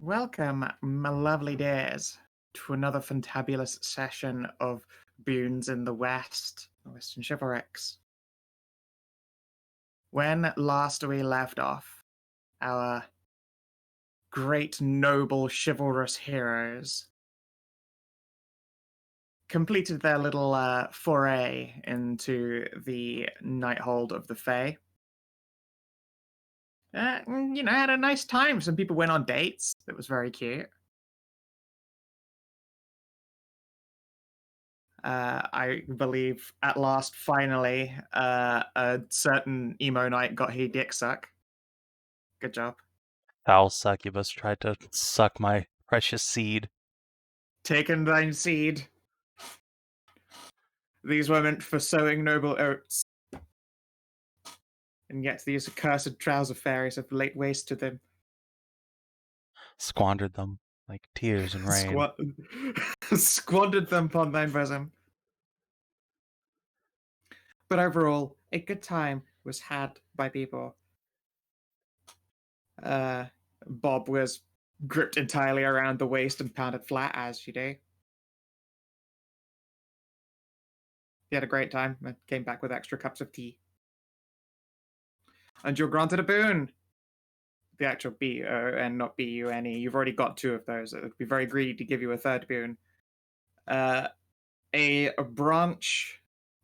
Welcome, my lovely days, to another fantabulous session of Boons in the Western Chivalrics. When last we left off, our great noble chivalrous heroes completed their little foray into the Nighthold of the Fae. Had a nice time. Some people went on dates. That was very cute. I believe at last, finally, a certain emo knight got his dick suck. Good job. Foul succubus tried to suck my precious seed. Taken thine seed. These were meant for sowing noble oats. And yet these accursed trouser fairies have laid waste to them. Squandered them like tears and rain. Squandered them upon thine bosom. But overall, a good time was had by people. Bob was gripped entirely around the waist and pounded flat, as you do. He had a great time and came back with extra cups of tea. And you're granted a boon. The actual B and not B-U-N-E. You've already got two of those. It would be very greedy to give you a third boon. A branch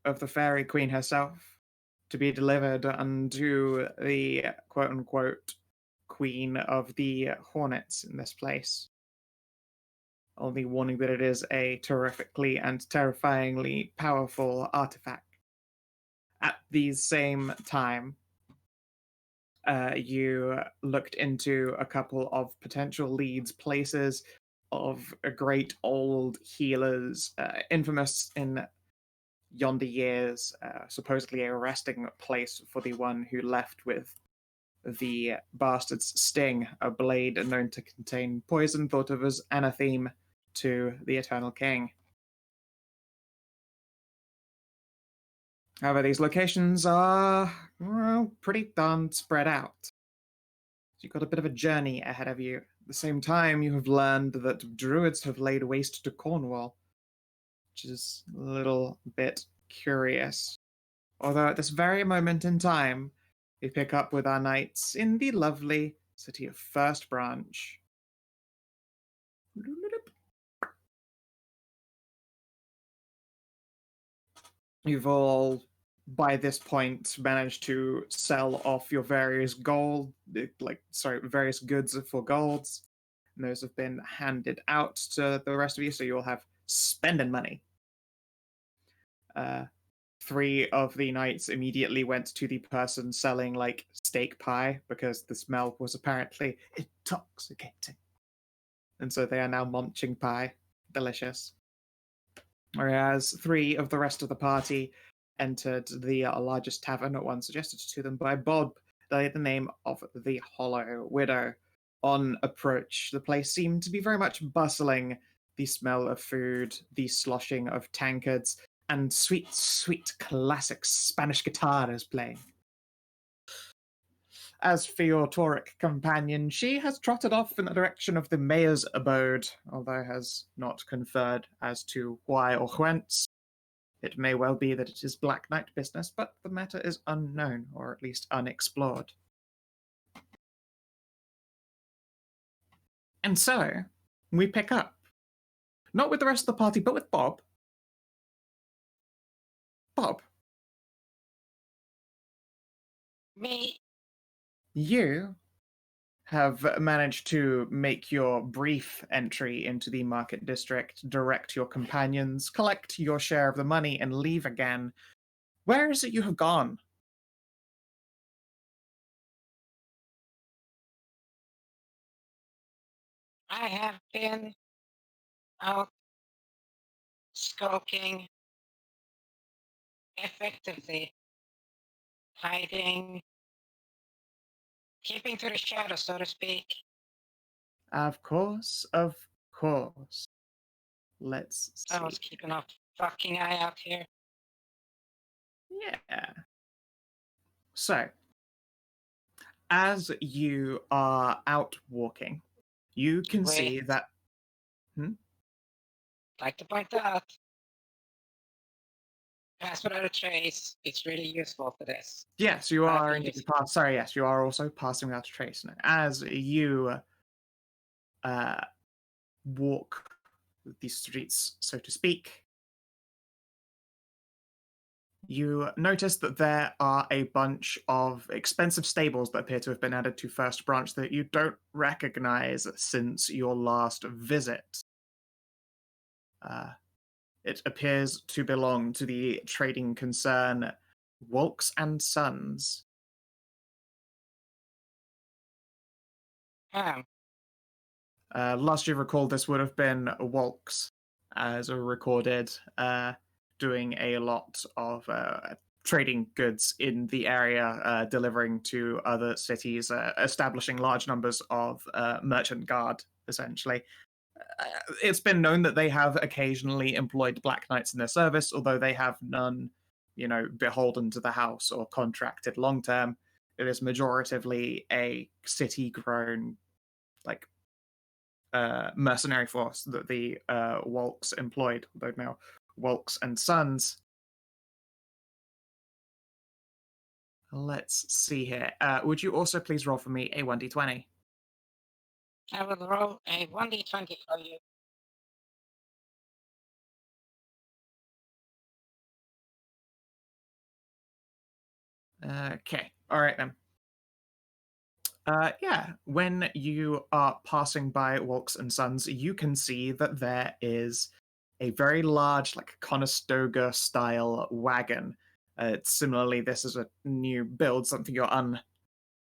of the fairy queen herself to be delivered unto the quote-unquote queen of the hornets in this place. Only warning that it is a terrifically and terrifyingly powerful artifact. At the same time, you looked into a couple of potential leads, places of great old healers, infamous in yonder years, supposedly a resting place for the one who left with the bastard's sting, a blade known to contain poison, thought of as anathema to the Eternal King. However, these locations are, well, pretty darn spread out. You've got a bit of a journey ahead of you. At the same time, you have learned that druids have laid waste to Cornwall, which is a little bit curious. Although at this very moment in time, we pick up with our knights in the lovely city of First Branch. You've all, by this point, managed to sell off your various various goods for golds. And those have been handed out to the rest of you, so you'll have spending money. Three of the knights immediately went to the person selling steak pie because the smell was apparently intoxicating. And so they are now munching pie. Delicious. Whereas three of the rest of the party entered the largest tavern, one suggested to them by Bob, by the name of the Hollow Widow. On approach, the place seemed to be very much bustling. The smell of food, the sloshing of tankards, and sweet, sweet classic Spanish guitar is playing. As for your Tauric companion, she has trotted off in the direction of the mayor's abode, although has not conferred as to why or whence. It may well be that it is Black Knight business, but the matter is unknown, or at least unexplored. And so, we pick up. Not with the rest of the party, but with Bob. Bob. Me. You have managed to make your brief entry into the market district, direct your companions, collect your share of the money, and leave again. Where is it you have gone? I have been out skulking, effectively hiding, keeping to the shadows, so to speak. Of course, of course. Let's see. I was keeping a fucking eye out here. Yeah. So, as you are out walking, you can Wait. see that. Like to point out, pass without a trace. It's really useful for this. Yes, you are Badly indeed. useful. Sorry, yes, you are also passing without a trace. As you walk these streets, so to speak, you notice that there are a bunch of expensive stables that appear to have been added to First Branch that you don't recognize since your last visit. It appears to belong to the trading concern Wolks and Sons. Last you recall, this would have been Wolks, as recorded, doing a lot of trading goods in the area, delivering to other cities, establishing large numbers of merchant guard, essentially. It's been known that they have occasionally employed Black Knights in their service, although they have none, beholden to the house or contracted long term. It is majoritively a city-grown, like, mercenary force that the Wolks employed, though now Wolks and Sons. Let's see here. Would you also please roll for me a 1d20? I will roll a 1d20 for you. Okay. All right, then. Yeah, when you are passing by Wolks and Sons, you can see that there is a very large, like, Conestoga style wagon. Similarly, this is a new build, something you're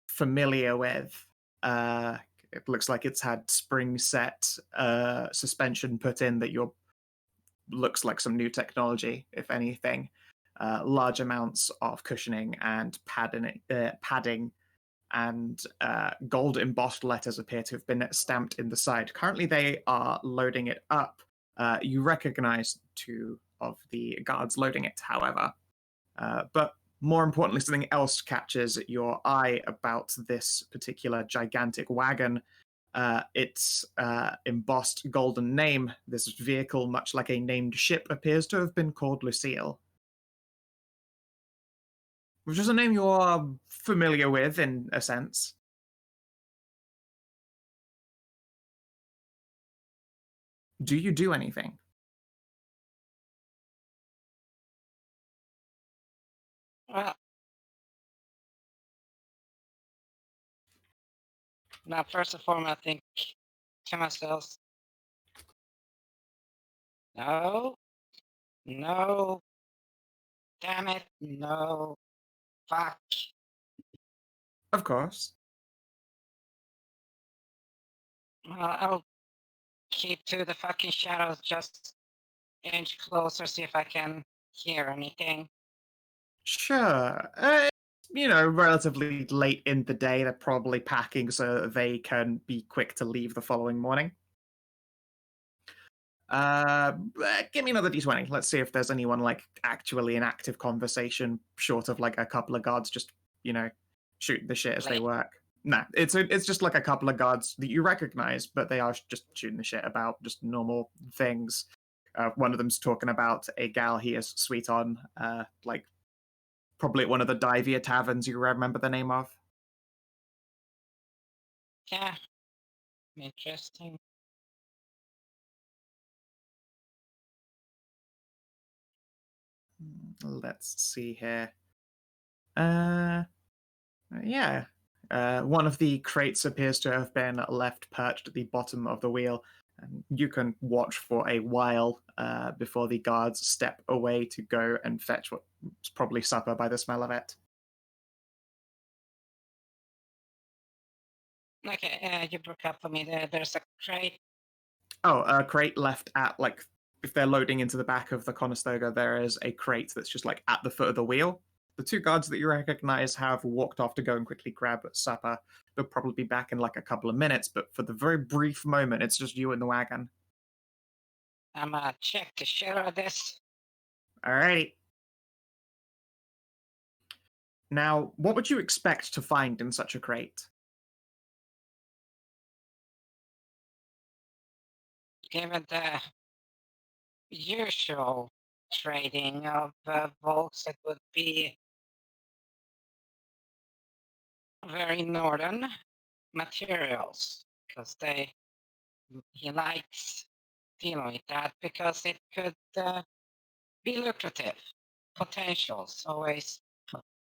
unfamiliar with. It looks like it's had spring set suspension put in that looks like some new technology, if anything. Large amounts of cushioning and padding and gold embossed letters appear to have been stamped in the side. Currently, they are loading it up. You recognize two of the guards loading it, however. But more importantly, something else catches your eye about this particular gigantic wagon. Its embossed golden name. This vehicle, much like a named ship, appears to have been called Lucille, which is a name you're familiar with in a sense. Do you do anything? Well, now first and foremost, I think to myself, no, damn it, no, fuck. Of course. Well, I'll keep to the fucking shadows, just inch closer, see if I can hear anything. Sure. Relatively late in the day. They're probably packing so that they can be quick to leave the following morning. Give me another d20. Let's see if there's anyone, like, actually in active conversation, short of, like, a couple of guards just, shooting the shit as they work. Nah, it's just like a couple of guards that you recognize, but they are just shooting the shit about just normal things. One of them's talking about a gal he is sweet on, like, probably at one of the Divia taverns you remember the name of. Yeah, interesting. Let's see here. Yeah. One of the crates appears to have been left perched at the bottom of the wheel, and you can watch for a while before the guards step away to go and fetch what's probably supper by the smell of it. Okay, you broke up for me there. There's a crate. Oh, a crate left at, like, if they're loading into the back of the Conestoga, there is a crate that's just, like, at the foot of the wheel. The two guards that you recognize have walked off to go and quickly grab supper. They'll probably be back in, like, a couple of minutes, but for the very brief moment, it's just you in the wagon. I'm gonna check the shit out of this. Alrighty. Now, what would you expect to find in such a crate? given the usual trading of volks, it would be very northern materials, because he likes dealing with that because it could be lucrative. Potentials, always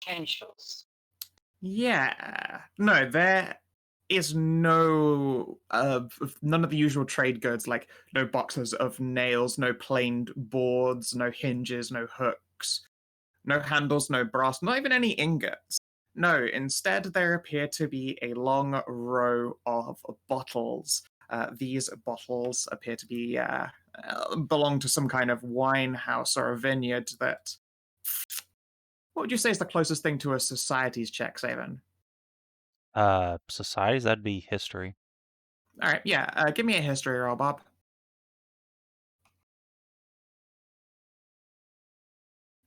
potentials. Yeah. No, there is no none of the usual trade goods, like no boxes of nails, no planed boards, no hinges, no hooks, no handles, no brass, not even any ingots. No, instead there appear to be a long row of bottles. These bottles appear to be belong to some kind of wine house or a vineyard that. What would you say is the closest thing to a society's check, Savin? Societies, that'd be history. All right, yeah. Give me a history roll, Bob.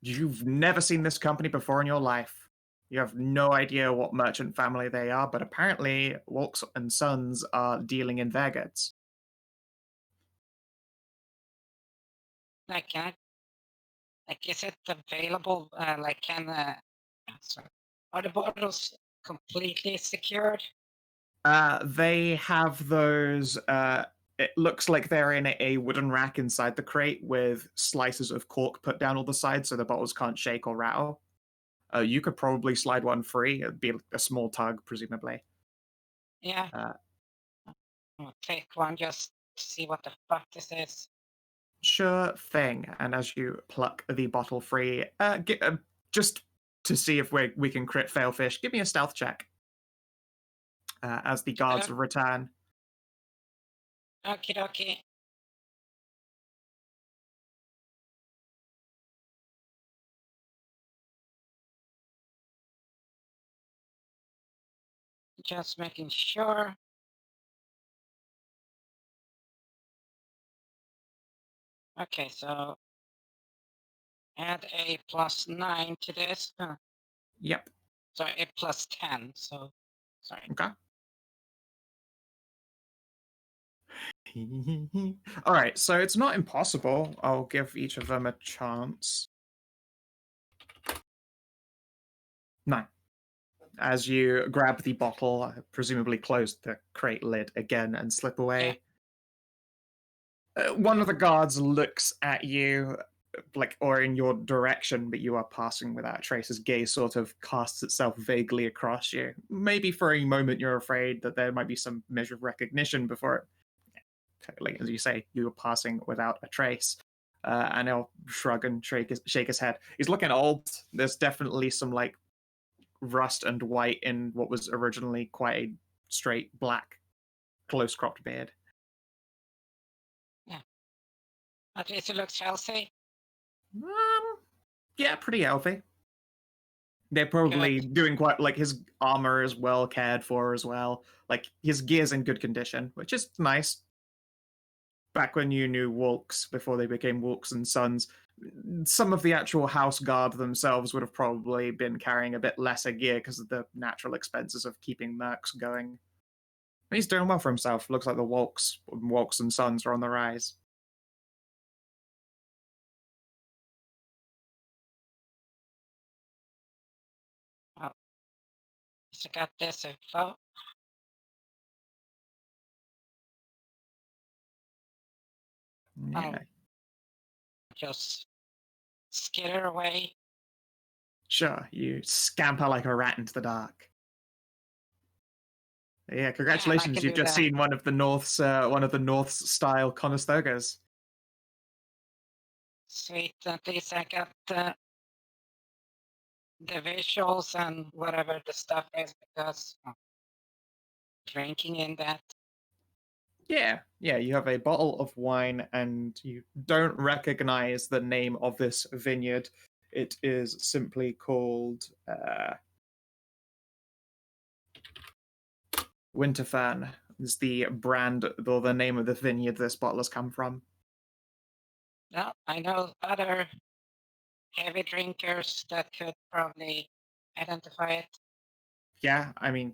You've never seen this company before in your life. You have no idea what merchant family they are, but apparently Walks and Sons are dealing in their goods. Like, is it available? Sorry, are the bottles completely secured? They have those. It looks like they're in a wooden rack inside the crate with slices of cork put down all the sides so the bottles can't shake or rattle. You could probably slide one free. It'd be a small tug, presumably. Yeah. I'll take one just to see what the fuck this is. Sure thing. And as you pluck the bottle free, just to see if we can crit failfish, give me a stealth check. As the guards return. Okie dokie. Just making sure. Okay, so add a +9 to this. Yep. Sorry, a +10. So, sorry. Okay. All right, so it's not impossible. I'll give each of them a chance. 9. As you grab the bottle, presumably close the crate lid again and slip away. One of the guards looks at you, or in your direction, but you are passing without a trace. His gaze sort of casts itself vaguely across you. Maybe for a moment you're afraid that there might be some measure of recognition before it. Like as you say, you were passing without a trace. And he'll shrug and shake his head. He's looking old. There's definitely some rust and white in what was originally quite a straight black, close cropped beard. Yeah. At least it looks healthy. Yeah, pretty healthy. They're probably doing quite his armor is well cared for as well. Like his gear's in good condition, which is nice. Back when you knew Walks before they became Walks and Sons, some of the actual house guard themselves would have probably been carrying a bit lesser gear because of the natural expenses of keeping mercs going. He's doing well for himself. Looks like the Walks and Sons are on the rise. Oh. So got this info. Yeah. Just skitter away. Sure, you scamper like a rat into the dark. Yeah, congratulations! You've just seen one of the North's style Conestogas. Sweet, at least I got the visuals and whatever the stuff is, because drinking in that. Yeah, you have a bottle of wine and you don't recognize the name of this vineyard. It is simply called Winterfern. Is the brand or the name of the vineyard this bottle has come from. No, I know other heavy drinkers that could probably identify it. Yeah, I mean,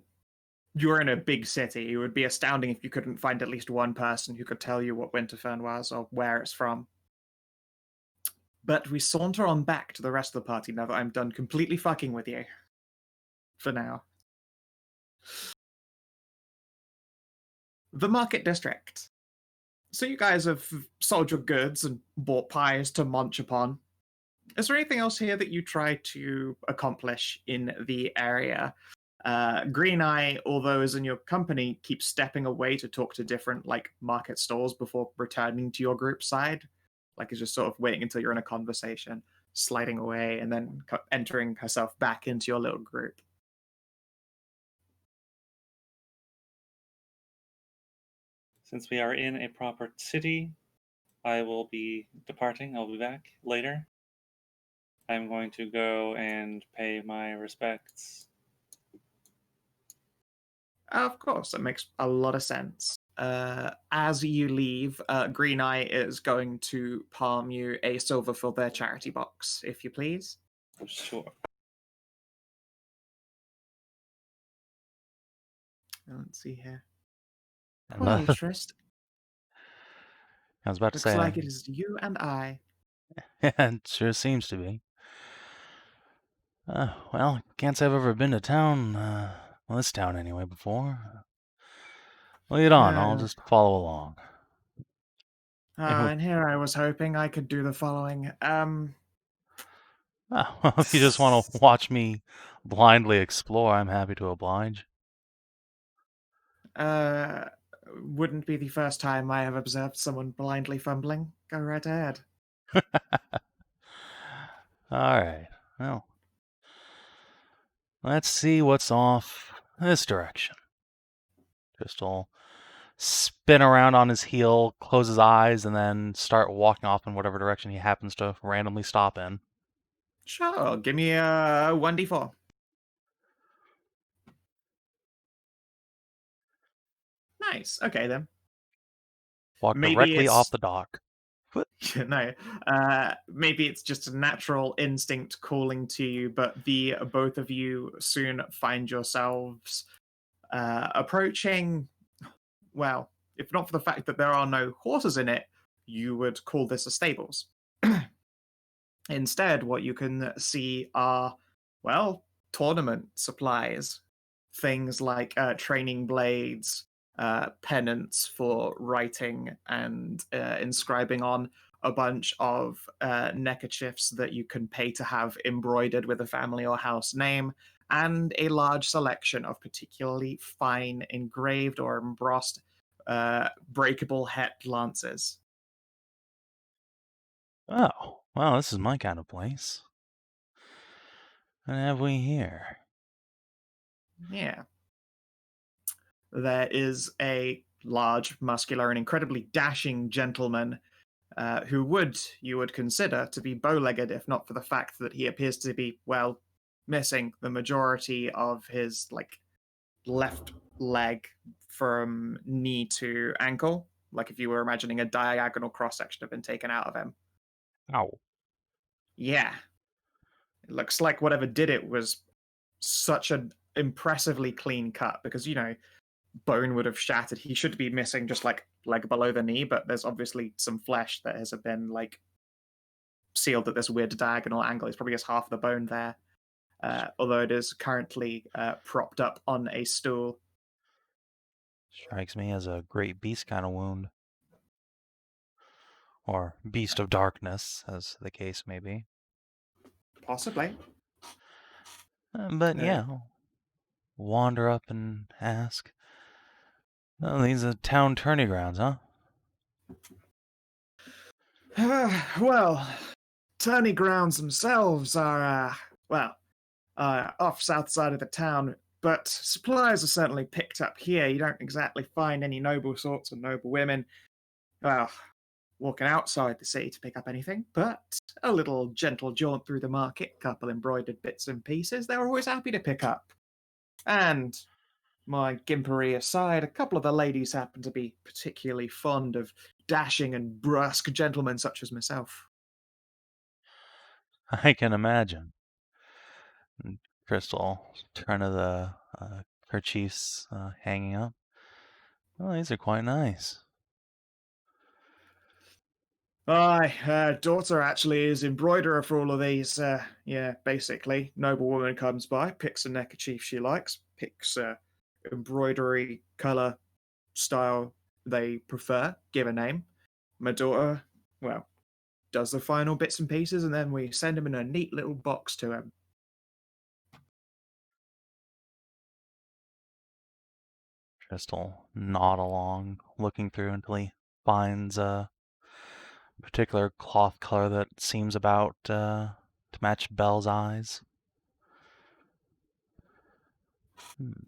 you're in a big city. It would be astounding if you couldn't find at least one person who could tell you what Winterfern was or where it's from. But we saunter on back to the rest of the party now that I'm done completely fucking with you. For now. The Market District. So you guys have sold your goods and bought pies to munch upon. Is there anything else here that you try to accomplish in the area? Green Eye, although is in your company, keeps stepping away to talk to different market stalls before returning to your group side. Is just sort of waiting until you're in a conversation, sliding away, and then entering herself back into your little group. Since we are in a proper city, I will be departing. I'll be back later. I'm going to go and pay my respects. Of course, that makes a lot of sense. As you leave, Green Eye is going to palm you a silver for their charity box, if you please. Sure. Let's see here. And Well, Tristan, I was about to looks say, like it is you and I. it sure seems to be. Well, can't say I've ever been to town, well, this town anyway, before. Lead on, I'll just follow along. And here I was hoping I could do the following. Well, if you just want to watch me blindly explore, I'm happy to oblige. Wouldn't be the first time I have observed someone blindly fumbling. Go right ahead. Alright, well. Let's see what's off this direction. Crystal spin around on his heel, close his eyes, and then start walking off in whatever direction he happens to randomly stop in. Sure, give me a 1d4. Nice, okay then. Walk Maybe directly it's- off the dock. No, maybe it's just a natural instinct calling to you, but the both of you soon find yourselves approaching, well, if not for the fact that there are no horses in it, you would call this a stables. Instead, what you can see are, well, tournament supplies. Things like training blades, pennants for writing and inscribing on, a bunch of neckerchiefs that you can pay to have embroidered with a family or house name, and a large selection of particularly fine engraved or embossed breakable het lances. Oh, well, this is my kind of place. What have we here? Yeah. There is a large, muscular, and incredibly dashing gentleman who you would consider to be bow-legged, if not for the fact that he appears to be, well, missing the majority of his left leg from knee to ankle. Like if you were imagining a diagonal cross-section had been taken out of him. Ow. Yeah. It looks like whatever did it was such an impressively clean cut because, bone would have shattered. He should be missing just leg below the knee, but there's obviously some flesh that has been sealed at this weird diagonal angle. It's probably just half the bone there, although it is currently propped up on a stool. Strikes me as a great beast kind of wound. Or beast of darkness, as the case may be. Possibly. But yeah, I'll wander up and ask. Oh, these are town tourney grounds, huh? Well, tourney grounds themselves are, off south side of the town, but supplies are certainly picked up here. You don't exactly find any noble sorts of noble women, walking outside the city to pick up anything, but a little gentle jaunt through the market, couple embroidered bits and pieces, they're always happy to pick up. And my gimpery aside, a couple of the ladies happen to be particularly fond of dashing and brusque gentlemen such as myself. I can imagine. And Crystal turn to the kerchiefs hanging up. Oh, these are quite nice. Aye, daughter actually is embroiderer for all of these. Yeah, basically, noblewoman comes by, picks a neckerchief she likes, picks embroidery color style they prefer, give a name. My daughter, well, does the final bits and pieces, and then we send him in a neat little box to him. Tristan nod along, looking through until he finds a particular cloth color that seems about to match Belle's eyes.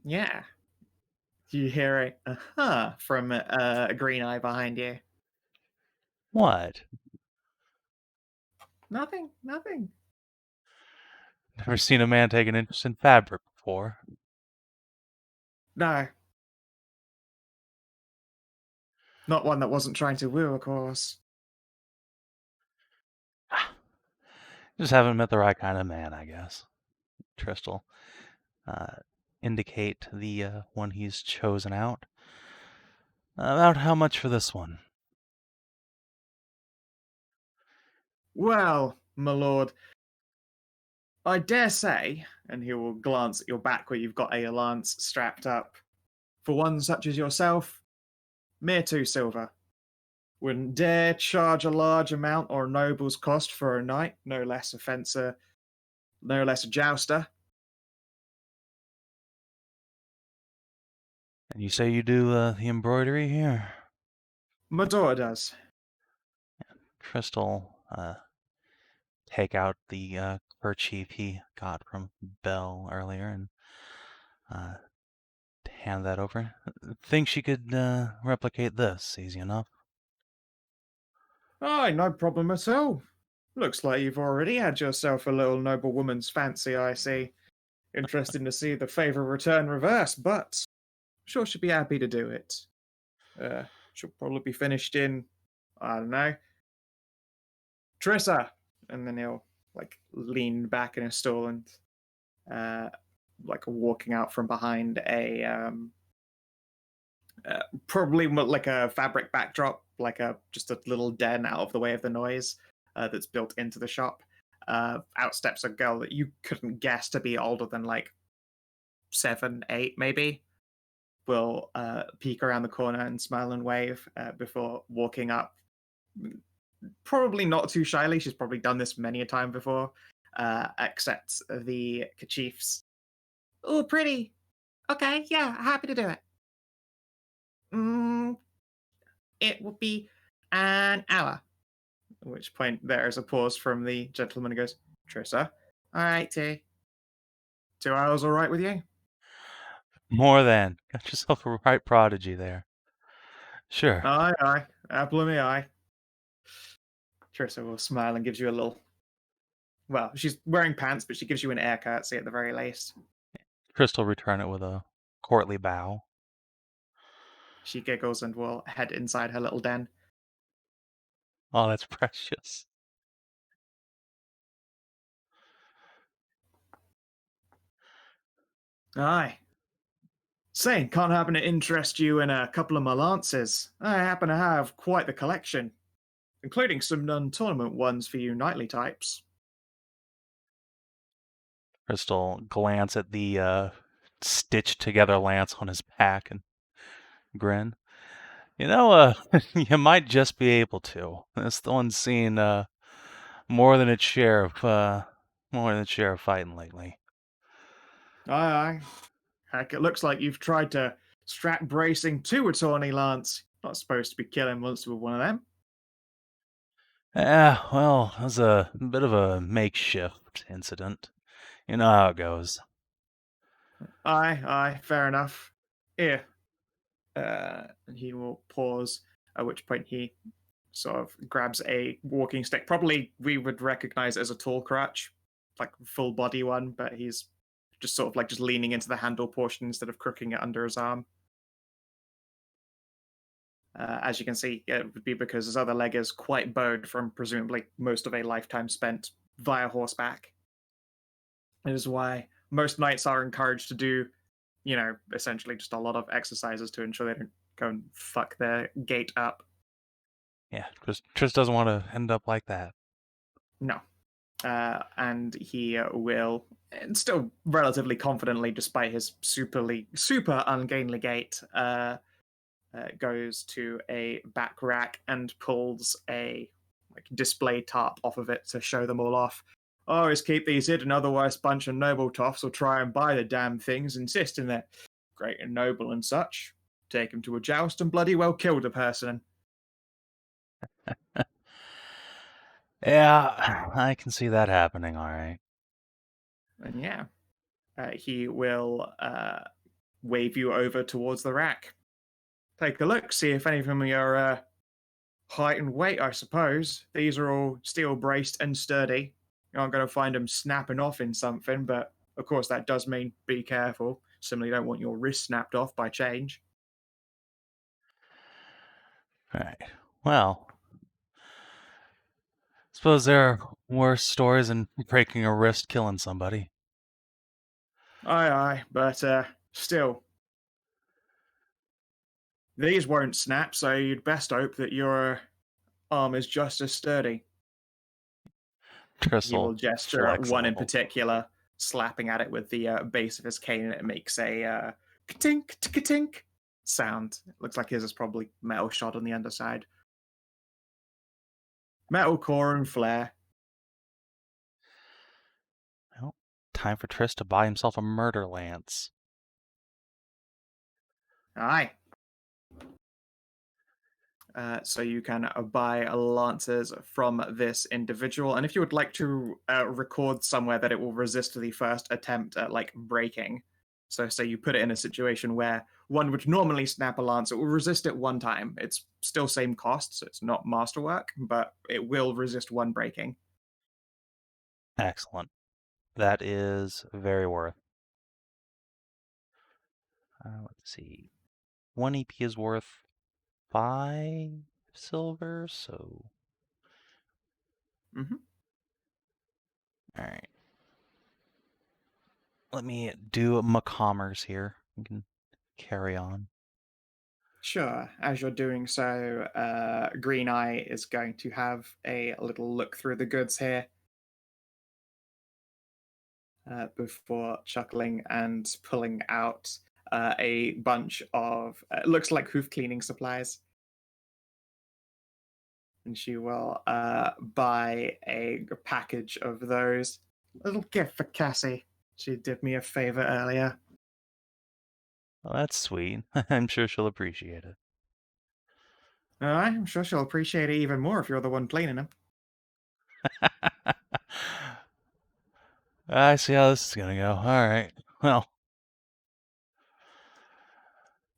Yeah. You hear a from a green eye behind you. What? Nothing. Never seen a man take an interest in fabric before. No. Not one that wasn't trying to woo, of course. Just haven't met the right kind of man, I guess. Tristan indicate the one he's chosen out. About how much for this one? Well, my lord, I dare say, and he will glance at your back where you've got a lance strapped up, for one such as yourself, mere 2 silver. Wouldn't dare charge a large amount or noble's cost for a knight, no less a fencer, no less a jouster. And you say you do the embroidery here? My daughter does. Tristan take out the kerchief he got from Belle earlier and hand that over. Think she could replicate this easy enough? Aye, no problem at all. Looks like you've already had yourself a little noblewoman's fancy, I see. Interesting to see the favour return reverse, but sure she'd be happy to do it. She'll probably be finished in, I don't know, Trissa. And then he'll lean back in his stool and walking out from behind a probably like a fabric backdrop, just a little den out of the way of the noise that's built into the shop. Out steps a girl that you couldn't guess to be older than 7, 8 maybe. Will peek around the corner and smile and wave before walking up. Probably not too shyly. She's probably done this many a time before. Accepts the kerchiefs. Oh, pretty. Okay, yeah, happy to do it. It will be an hour. At which point there is a pause from the gentleman who goes, Trissa, all right, T. 2 hours all right with you? More than. Got yourself a right prodigy there. Sure. Aye. Apple of me eye. Trissa will smile and gives you a little... Well, she's wearing pants, but she gives you an air curtsy at the very least. Crystal return it with a courtly bow. She giggles and will head inside her little den. Oh, that's precious. Aye. Say, can't happen to interest you in a couple of my lances. I happen to have quite the collection, including some non-tournament ones for you knightly types. Crystal glance at the stitched together lance on his back and grin. You know, you might just be able to. This one's seen more than its share of fighting lately. Aye. Heck, it looks like you've tried to strap bracing to a Tourney lance. Not supposed to be killing monsters with one of them. Yeah, well, it was a bit of a makeshift incident. You know how it goes. Aye, fair enough. Here. He will pause, at which point he sort of grabs a walking stick. Probably we would recognize it as a tall crutch, like full body one, but he's just sort of just leaning into the handle portion instead of crooking it under his arm. As you can see, it would be because his other leg is quite bowed from presumably most of a lifetime spent via horseback. It is why most knights are encouraged to do essentially just a lot of exercises to ensure they don't go and fuck their gate up. Yeah, because Tris doesn't want to end up like that. No. And he will, and still relatively confidently, despite his super ungainly gait, goes to a back rack and pulls a display tarp off of it to show them all off. Always keep these hidden, otherwise bunch of noble toffs will try and buy the damn things, insisting they're great and noble and such. Take him to a joust and bloody well killed a person. Yeah, I can see that happening, all right. And yeah, he will wave you over towards the rack. Take a look, see if any of them are your height and weight, I suppose. These are all steel braced and sturdy. You aren't going to find them snapping off in something, but of course that does mean be careful. Similarly, you don't want your wrist snapped off by change. All right. Well, suppose there are worse stories than breaking a wrist killing somebody. Aye, but still, these won't snap, so you'd best hope that your arm is just as sturdy. Tris He will gesture at flex a one in little. particular, slapping at it with the base of his cane, and it makes a ka-tink, ka-tink sound. It looks like his is probably metal shod on the underside. Metal core and flare. Well, time for Tris to buy himself a murder lance. Aye. So you can buy lances from this individual, and if you would like to record somewhere that it will resist the first attempt at breaking, so say you put it in a situation where one would normally snap a lance, it will resist it one time. It's still same cost, so it's not masterwork, but it will resist one breaking. Excellent. That is very worth. Let's see. 1 EP is worth 5 silver, so... Mm-hmm. All right. Let me do my commerce here. We can carry on. Sure. As you're doing so, Green Eye is going to have a little look through the goods here before chuckling and pulling out a bunch of, looks like hoof cleaning supplies. And she will buy a package of those. Little gift for Cassie. She did me a favor earlier. Well, that's sweet. I'm sure she'll appreciate it. I'm sure she'll appreciate it even more if you're the one cleaning them. I see how this is going to go. All right. Well,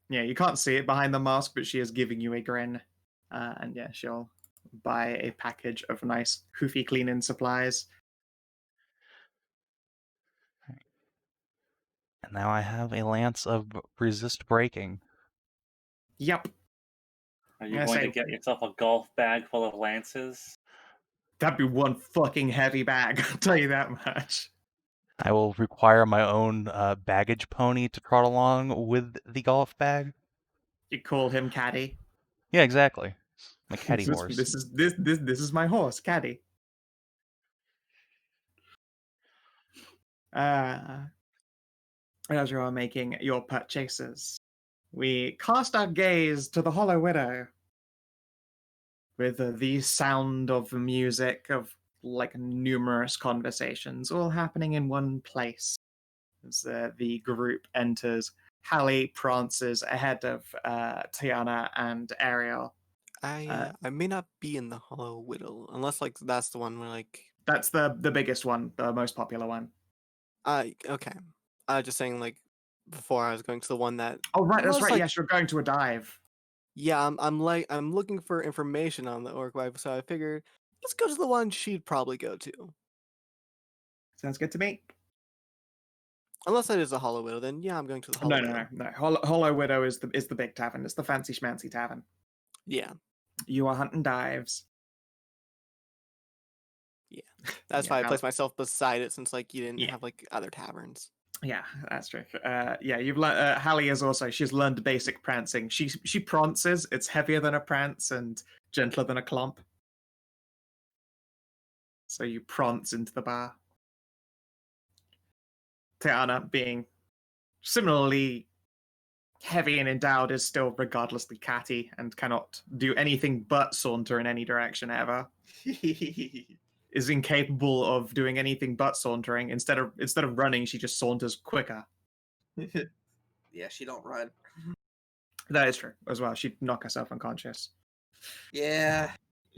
Yeah, you can't see it behind the mask, but she is giving you a grin. And yeah, she'll buy a package of nice hoofy cleaning supplies. and now I have a lance of resist breaking. Yep. Are you Yeah, going to same. get yourself a golf bag full of lances? That'd be one fucking heavy bag, I'll tell you that much. I will require my own baggage pony to trot along with the golf bag. You call him Caddy. Yeah, exactly. My caddy this, horse. This is my horse, Caddy. As you are making your purchases, we cast our gaze to the Hollow Widow with the sound of music of numerous conversations all happening in one place. As the group enters, Hallie prances ahead of Tajana and Ariel. I may not be in the Hollow Widow unless that's the one where That's the biggest one, the most popular one. Okay. Just saying before I was going to the one that Oh right, that's unless, right. Yes, you're going to a dive. Yeah, I'm looking for information on the orc wife, so I figured let's go to the one she'd probably go to. Sounds good to me. Unless that is a Hollow Widow, then yeah, I'm going to the Hollow Widow. No. Hollow Widow is the big tavern. It's the fancy schmancy tavern. Yeah. You are hunting dives. Yeah. That's Yeah, why I placed myself beside it since you didn't have other taverns. Yeah, that's true. Yeah, you've learned. Hallie is also. She's learned basic prancing. She prances. It's heavier than a prance and gentler than a clomp. So you prance into the bar. Tajana, being similarly heavy and endowed, is still regardlessly catty and cannot do anything but saunter in any direction ever. Is incapable of doing anything but sauntering. Instead of running, she just saunters quicker. Yeah, she don't run. That is true as well. She'd knock herself unconscious. Yeah.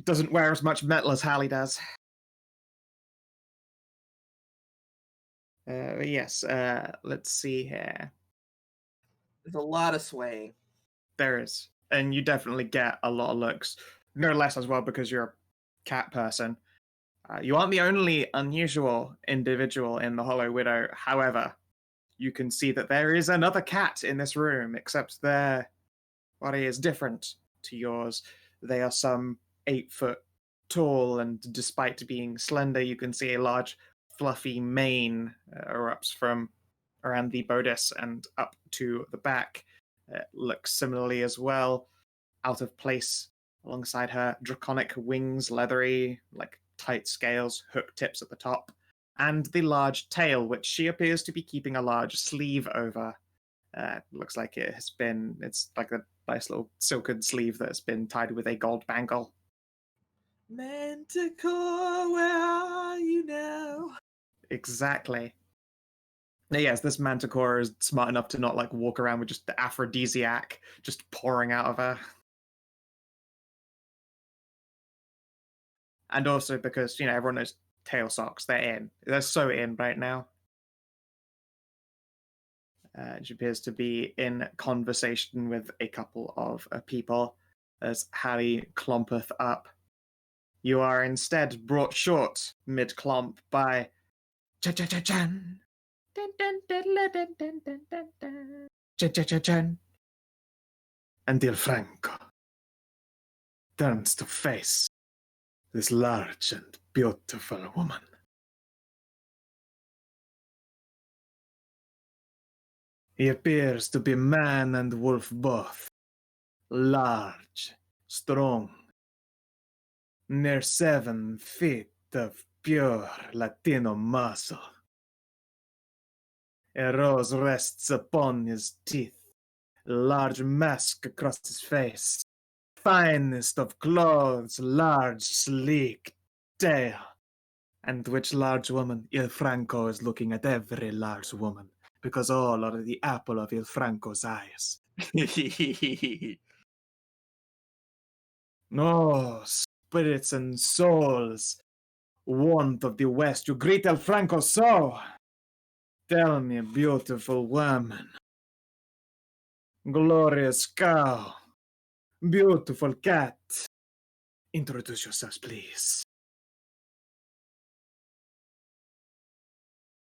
Doesn't wear as much metal as Hallie does. Yes, let's see here. There's a lot of swaying. There is. And you definitely get a lot of looks. No less as well because you're a cat person. You aren't the only unusual individual in the Hollow Widow. However, you can see that there is another cat in this room, except their body is different to yours. They are some 8 foot tall, and despite being slender, you can see a large fluffy mane erupts from around the bodice and up to the back. Looks similarly as well, out of place alongside her draconic wings, leathery, like tight scales, hook tips at the top, and the large tail, which she appears to be keeping a large sleeve over. Looks like it's like a nice little silken sleeve that's been tied with a gold bangle. Manticore, where are you now? Exactly. Now, yes, this manticore is smart enough to not like walk around with just the aphrodisiac just pouring out of her. And also because, everyone knows tail socks, they're so in right now. She appears to be in conversation with a couple of people as Harry clompeth up. You are instead brought short mid-clomp by cha-cha-cha-chan. Cha-cha-cha-chan. And Il Franco turns to face this large and beautiful woman. He appears to be man and wolf both. Large, strong, near 7 feet of pure Latino muscle. A rose rests upon his teeth, a large mask across his face, finest of clothes, large, sleek tail. And which large woman? Il Franco is looking at every large woman, because all are the apple of Il Franco's eyes. No, spirits and souls, want of the West, you greet El Franco so. Tell me, beautiful woman, glorious cow, beautiful cat, introduce yourselves, please.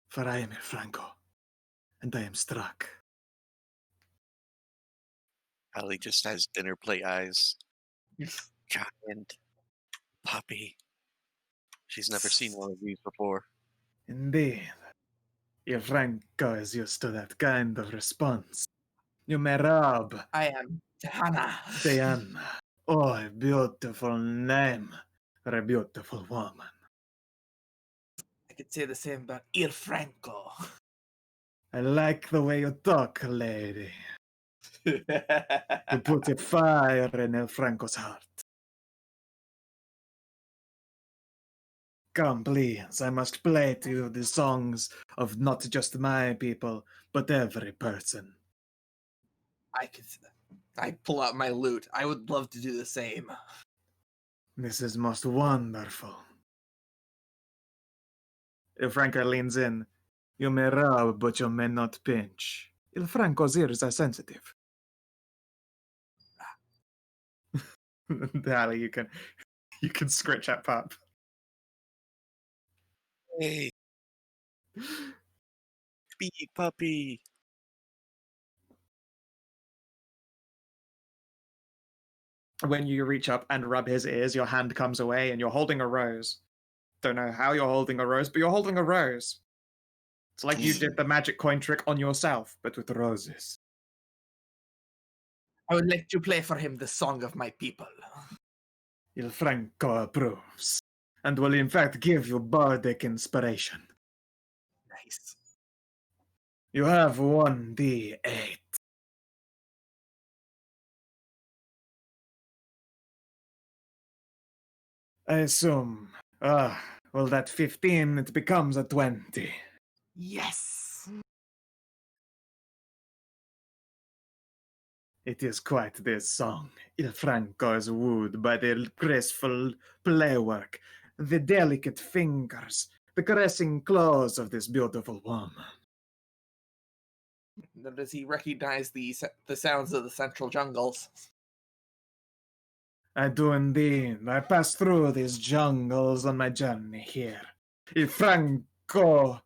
For I am El Franco, and I am struck. Hallie just has dinner plate eyes. Giant puppy. She's never seen one of these before. Indeed. El Franco is used to that kind of response. You may rob I am Tajana. Diana. Oh, a beautiful name for a beautiful woman. I could say the same about Il Franco. I like the way you talk, lady. You put a fire in El Franco's heart. Come, please, I must play to you the songs of not just my people, but every person. I pull out my lute. I would love to do the same. This is most wonderful. El Franco leans in. You may rub, but you may not pinch. El Franco's ears are sensitive. Hallie, you can scratch that pup. Hey, bee puppy. When you reach up and rub his ears, your hand comes away and you're holding a rose. Don't know how you're holding a rose, but you're holding a rose. It's like you did the magic coin trick on yourself, but with roses. I would let you play for him the song of my people. Il Franco approves, and will in fact give you bardic inspiration. Nice. You have 1d8. I assume. Well, that 15, it becomes a 20. Yes. It is quite this song. Il Franco is wooed by the graceful playwork, the delicate fingers, the caressing claws of this beautiful woman. Now, does he recognize the sounds of the central jungles? I do indeed. I pass through these jungles on my journey here. Il Franco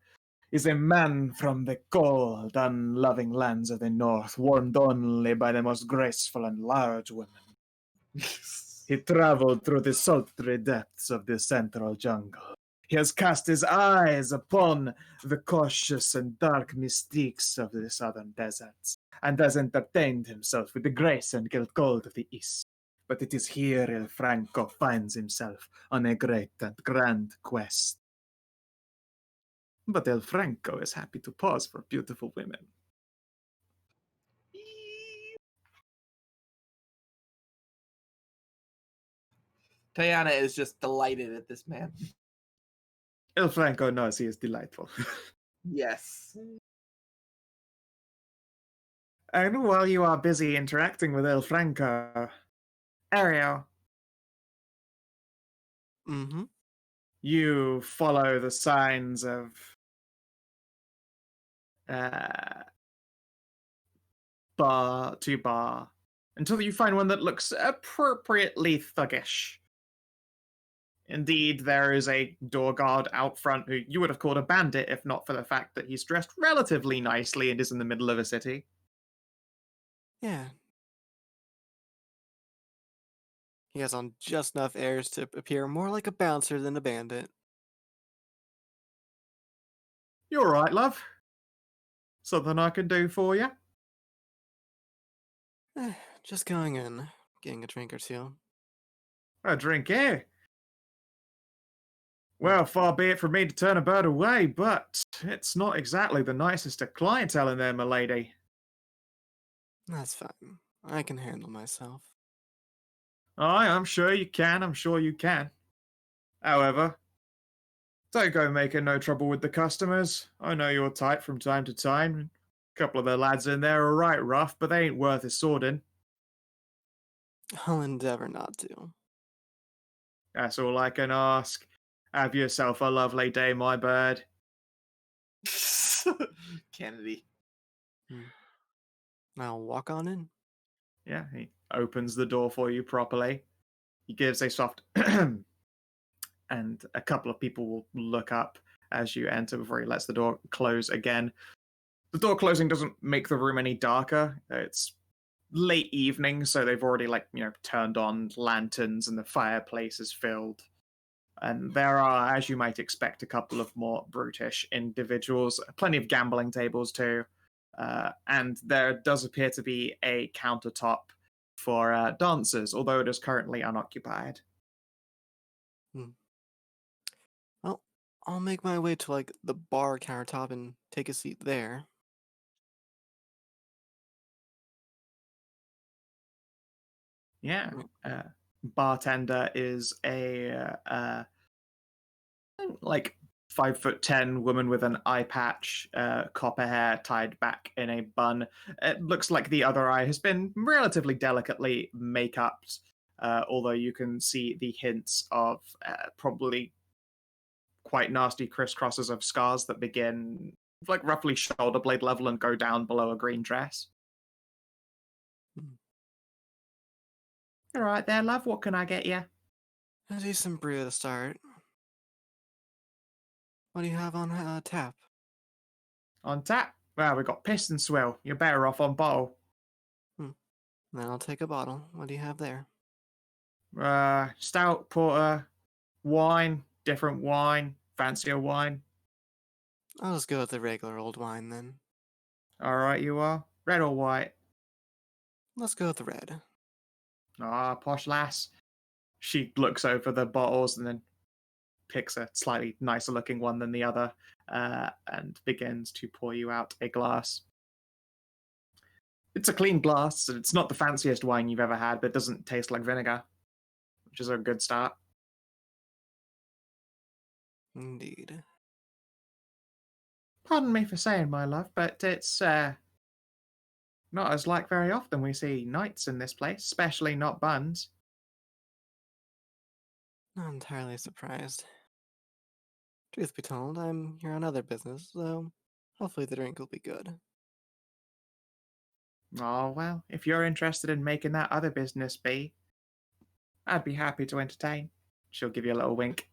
is a man from the cold, unloving lands of the north, warmed only by the most graceful and large women. He traveled through the sultry depths of the central jungle. He has cast his eyes upon the cautious and dark mystiques of the southern deserts, and has entertained himself with the grace and gilt gold of the east. But it is here Il Franco finds himself on a great and grand quest. But El Franco is happy to pause for beautiful women. Tajana is just delighted at this man. El Franco knows he is delightful. Yes. And while you are busy interacting with El Franco, Ariel, Mm-hmm. you follow the signs of bar to bar until you find one that looks appropriately thuggish. Indeed, there is a door guard out front who you would have called a bandit if not for the fact that he's dressed relatively nicely and is in the middle of a city. Yeah. He has on just enough airs to appear more like a bouncer than a bandit. You all right, love? Something I can do for you? Just going in, getting a drink or two. A drink, eh? Well, far be it from me to turn a bird away, but it's not exactly the nicest of clientele in there, milady. That's fine. I can handle myself. Aye, I'm sure you can, I'm sure you can. However, don't go making no trouble with the customers. I know you're tight from time to time. A couple of the lads in there are right rough, but they ain't worth a swording. I'll endeavor not to. That's all I can ask. Have yourself a lovely day, my bird. Kennedy. I'll walk on in. Yeah, he opens the door for you properly. He gives a soft and a couple of people will look up as you enter before he lets the door close again. The door closing doesn't make the room any darker. It's late evening, so they've already turned on lanterns and the fireplace is filled. And there are, as you might expect, a couple of more brutish individuals. Plenty of gambling tables too. And there does appear to be a countertop for dancers, although it is currently unoccupied. Well, I'll make my way to the bar countertop and take a seat there. Yeah. Bartender is a 5'10" woman with an eye patch, copper hair tied back in a bun. It looks like the other eye has been relatively delicately make-upped, although you can see the hints of probably quite nasty crisscrosses of scars that begin roughly shoulder blade level and go down below a green dress. All right there, love. What can I get you? A decent brew to start. What do you have on tap? On tap? Well, we got piston swill. You're better off on bottle. Then I'll take a bottle. What do you have there? Stout, porter, wine, different wine, fancier wine. I'll just go with the regular old wine then. All right, you are. Red or white? Let's go with the red. Ah, posh lass. She looks over the bottles and then picks a slightly nicer looking one than the other and begins to pour you out a glass. It's a clean glass, and it's not the fanciest wine you've ever had, but it doesn't taste like vinegar, which is a good start. Indeed. Pardon me for saying, my love, but it's not as like very often we see knights in this place, especially not buns. Not entirely surprised. Truth be told, I'm here on other business, so hopefully the drink will be good. Oh, well, if you're interested in making that other business be, I'd be happy to entertain. She'll give you a little wink.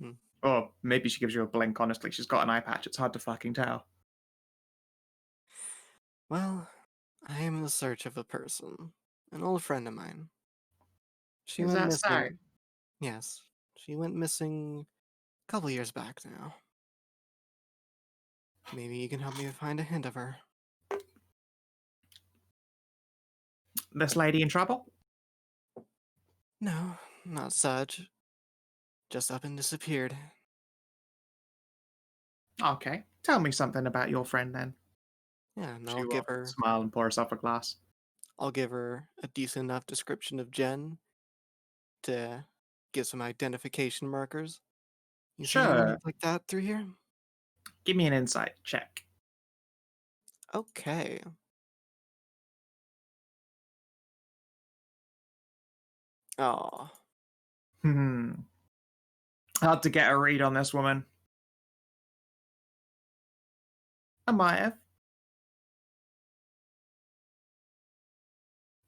Hmm. Or maybe she gives you a blink, honestly. She's got an eye patch. It's hard to fucking tell. Well, I am in search of a person. An old friend of mine. She Is went that so? missing. Yes, she went missing a couple years back now. Maybe you can help me find a hint of her. This lady in trouble? No, not such. Just up and disappeared. Okay. Tell me something about your friend then. Yeah, and She I'll will give her smile and pour herself a glass. a decent enough description of Jen to give some identification markers. You see anyone Sure. like that through here? Give me an insight check. Okay. Oh, Hard to get a read on this woman. I might have.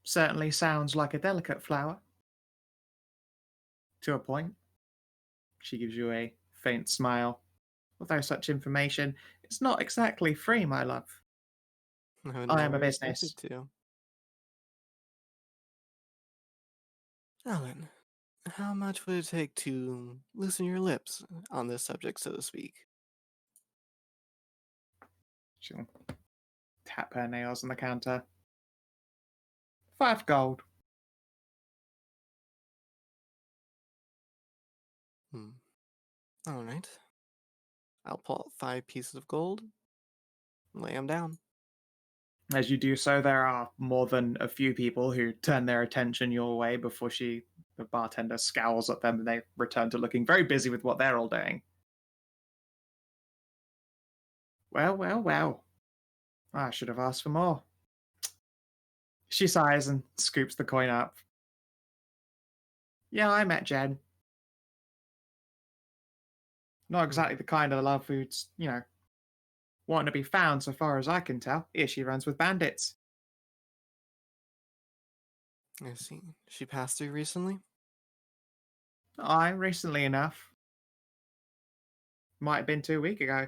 Certainly sounds like a delicate flower. To a point. She gives you a faint smile. Although such information is not exactly free, my love. I would I am a never expect business. it to. Alan, how much would it take to loosen your lips on this subject, so to speak? She'll tap her nails on the counter. 5 gold. All right. I'll pull out 5 pieces of gold and lay them down. As you do so, there are more than a few people who turn their attention your way before the bartender scowls at them and they return to looking very busy with what they're all doing. Well, well, well. I should have asked for more. She sighs and scoops the coin up. Yeah, I met Jen. Not exactly the kind of love who's, wanting to be found so far as I can tell. Here she runs with bandits. I see. She passed through recently? Aye, recently enough. Might have been 2 weeks ago.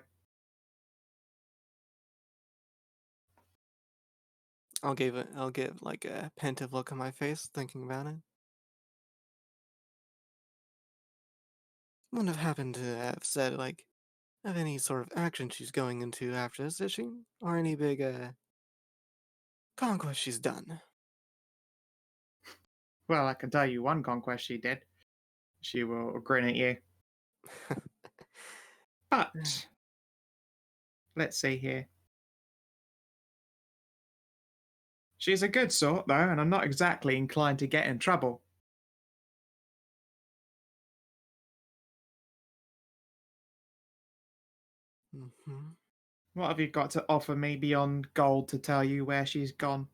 I'll give like a pensive look on my face, thinking about it. Wouldn't have happened to have said like of any sort of action she's going into after this, is she? Or any big conquest she's done? Well, I can tell you one conquest she did. She will grin at you. But, let's see here. She's a good sort, though, and I'm not exactly inclined to get in trouble. Mm-hmm. What have you got to offer me beyond gold to tell you where she's gone?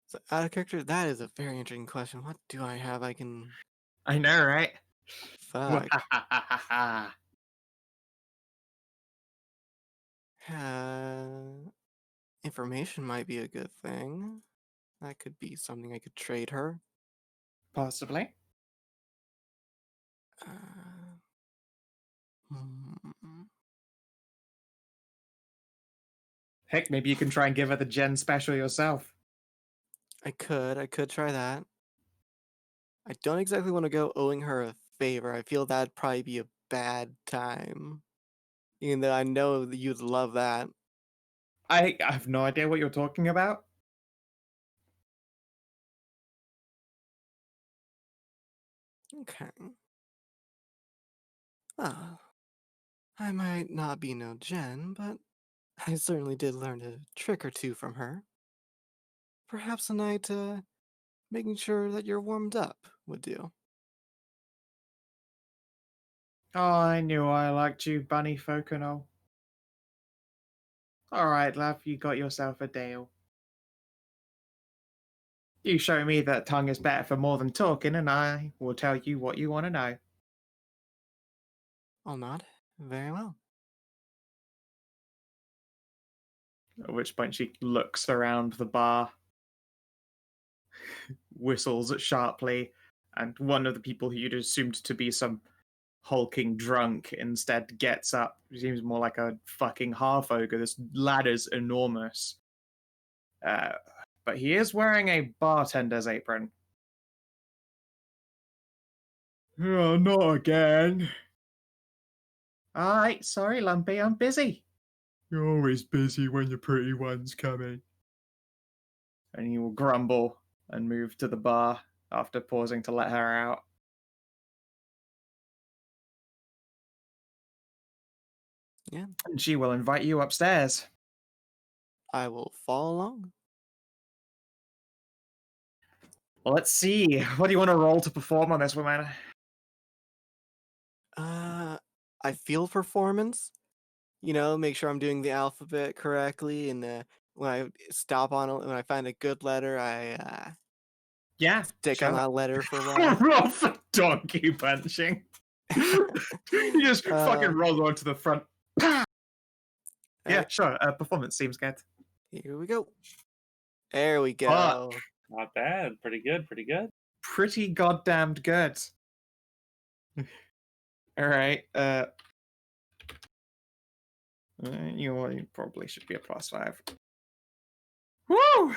So out of character, that is a very interesting question. What do I have I can I know, right? fuck? Information might be a good thing. That could be something I could trade her. Possibly. Hmm. Heck, maybe you can try and give her the Gen special yourself. I could try that. I don't exactly want to go owing her a favor. I feel that'd probably be a bad time. Even though I know that you'd love that. I have no idea what you're talking about. Okay. Ah, I might not be no Jen, but I certainly did learn a trick or two from her. Perhaps a night, making sure that you're warmed up would do. Oh, I knew I liked you, Bunny Focono. Alright, love, you got yourself a deal. You show me that tongue is better for more than talking, and I will tell you what you want to know. I'll nod. Very well. At which point she looks around the bar, whistles sharply, and one of the people who you'd assumed to be some hulking drunk instead gets up. He seems more like a fucking half ogre. This ladder's enormous. But he is wearing a bartender's apron. Oh, not again. Alright, sorry, Lumpy, I'm busy. You're always busy when your pretty one's coming. And he will grumble and move to the bar after pausing to let her out. Yeah. And she will invite you upstairs. I will follow along. Well, let's see. What do you want to roll to perform on this woman? I feel performance. Make sure I'm doing the alphabet correctly, and when I stop on it, when I find a good letter, I Yeah, stick sure. on that letter for a while. Roll for donkey punching. You just fucking roll onto the front. Yeah, sure. Performance seems good. Here we go. There we go. Fuck. Not bad. Pretty good. Pretty good. Pretty goddamned good. All right. You probably should be a +5. Woo!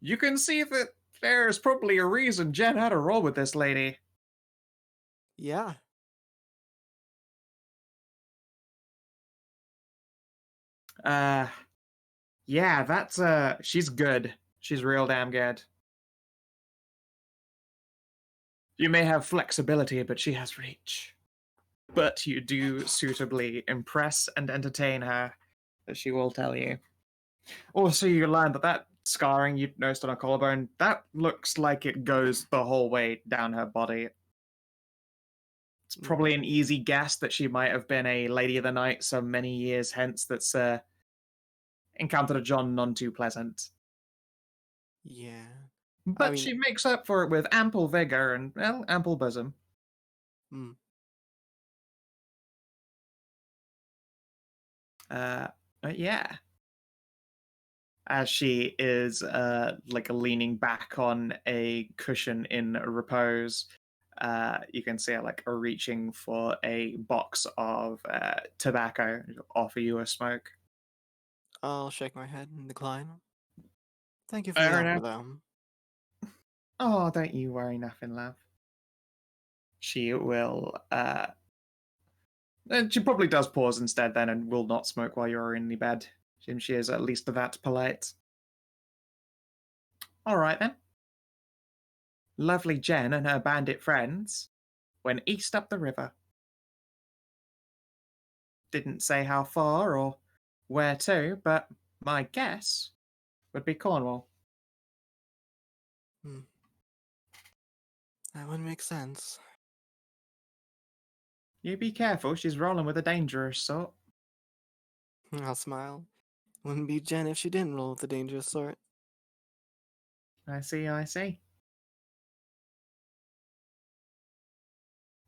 You can see that there's probably a reason Jen had a roll with this lady. Yeah. Yeah, that's she's good. She's real damn good. You may have flexibility, but she has reach. But you do suitably impress and entertain her, as she will tell you. Also, you learn that scarring you noticed on her collarbone, that looks like it goes the whole way down her body. It's probably an easy guess that she might have been a Lady of the Night some many years hence that's encountered a John none too pleasant. Yeah. But she makes up for it with ample vigor and, well, ample bosom. Hmm. Yeah. As she is leaning back on a cushion in repose, you can see her reaching for a box of tobacco to offer you a smoke. I'll shake my head and decline. Thank you for Fair the enough. offer, though. Oh, don't you worry, nothing, love. She will. And she probably does pause instead then and will not smoke while you're in the bed. Since she is at least that polite. Alright then. Lovely Jen and her bandit friends went east up the river. Didn't say how far or where to, but my guess would be Cornwall. That would make sense. You be careful, she's rolling with a dangerous sort. I'll smile. Wouldn't be Jen if she didn't roll with the dangerous sort. I see, I see.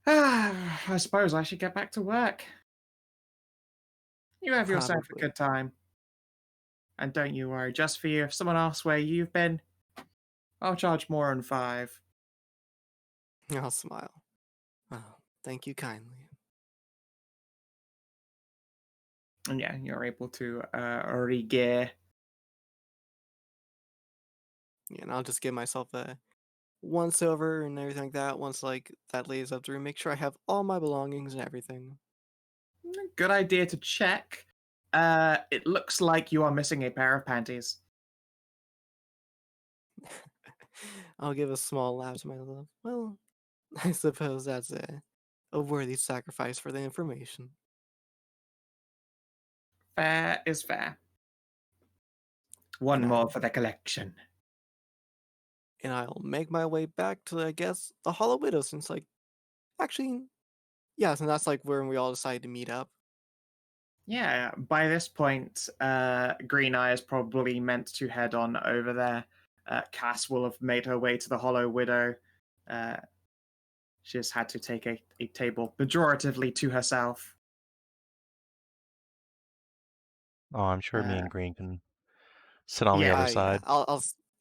I suppose I should get back to work. You have yourself a Probably. good time. And don't you worry, just for you, if someone asks where you've been, I'll charge more than 5. I'll smile. Oh, thank you kindly. And yeah, you're able to re-gear Yeah, and I'll just give myself a once over and everything like that. Once like that lays up through, make sure I have all my belongings and everything. Good idea to check. It looks like you are missing a pair of panties. I'll give a small laugh to myself. Well, I suppose that's a worthy sacrifice for the information. Fair is fair. One And more for the collection. And I'll make my way back to, I guess, the Hollow Widow, since, like, actually, yeah, since that's, like, where we all decided to meet up. Yeah, by this point, Green Eye is probably meant to head on over there. Cass will have made her way to the Hollow Widow. She has had to take a table pejoratively to herself. Oh, I'm sure me Uh, and Green can sit on the yeah. other Yeah, side.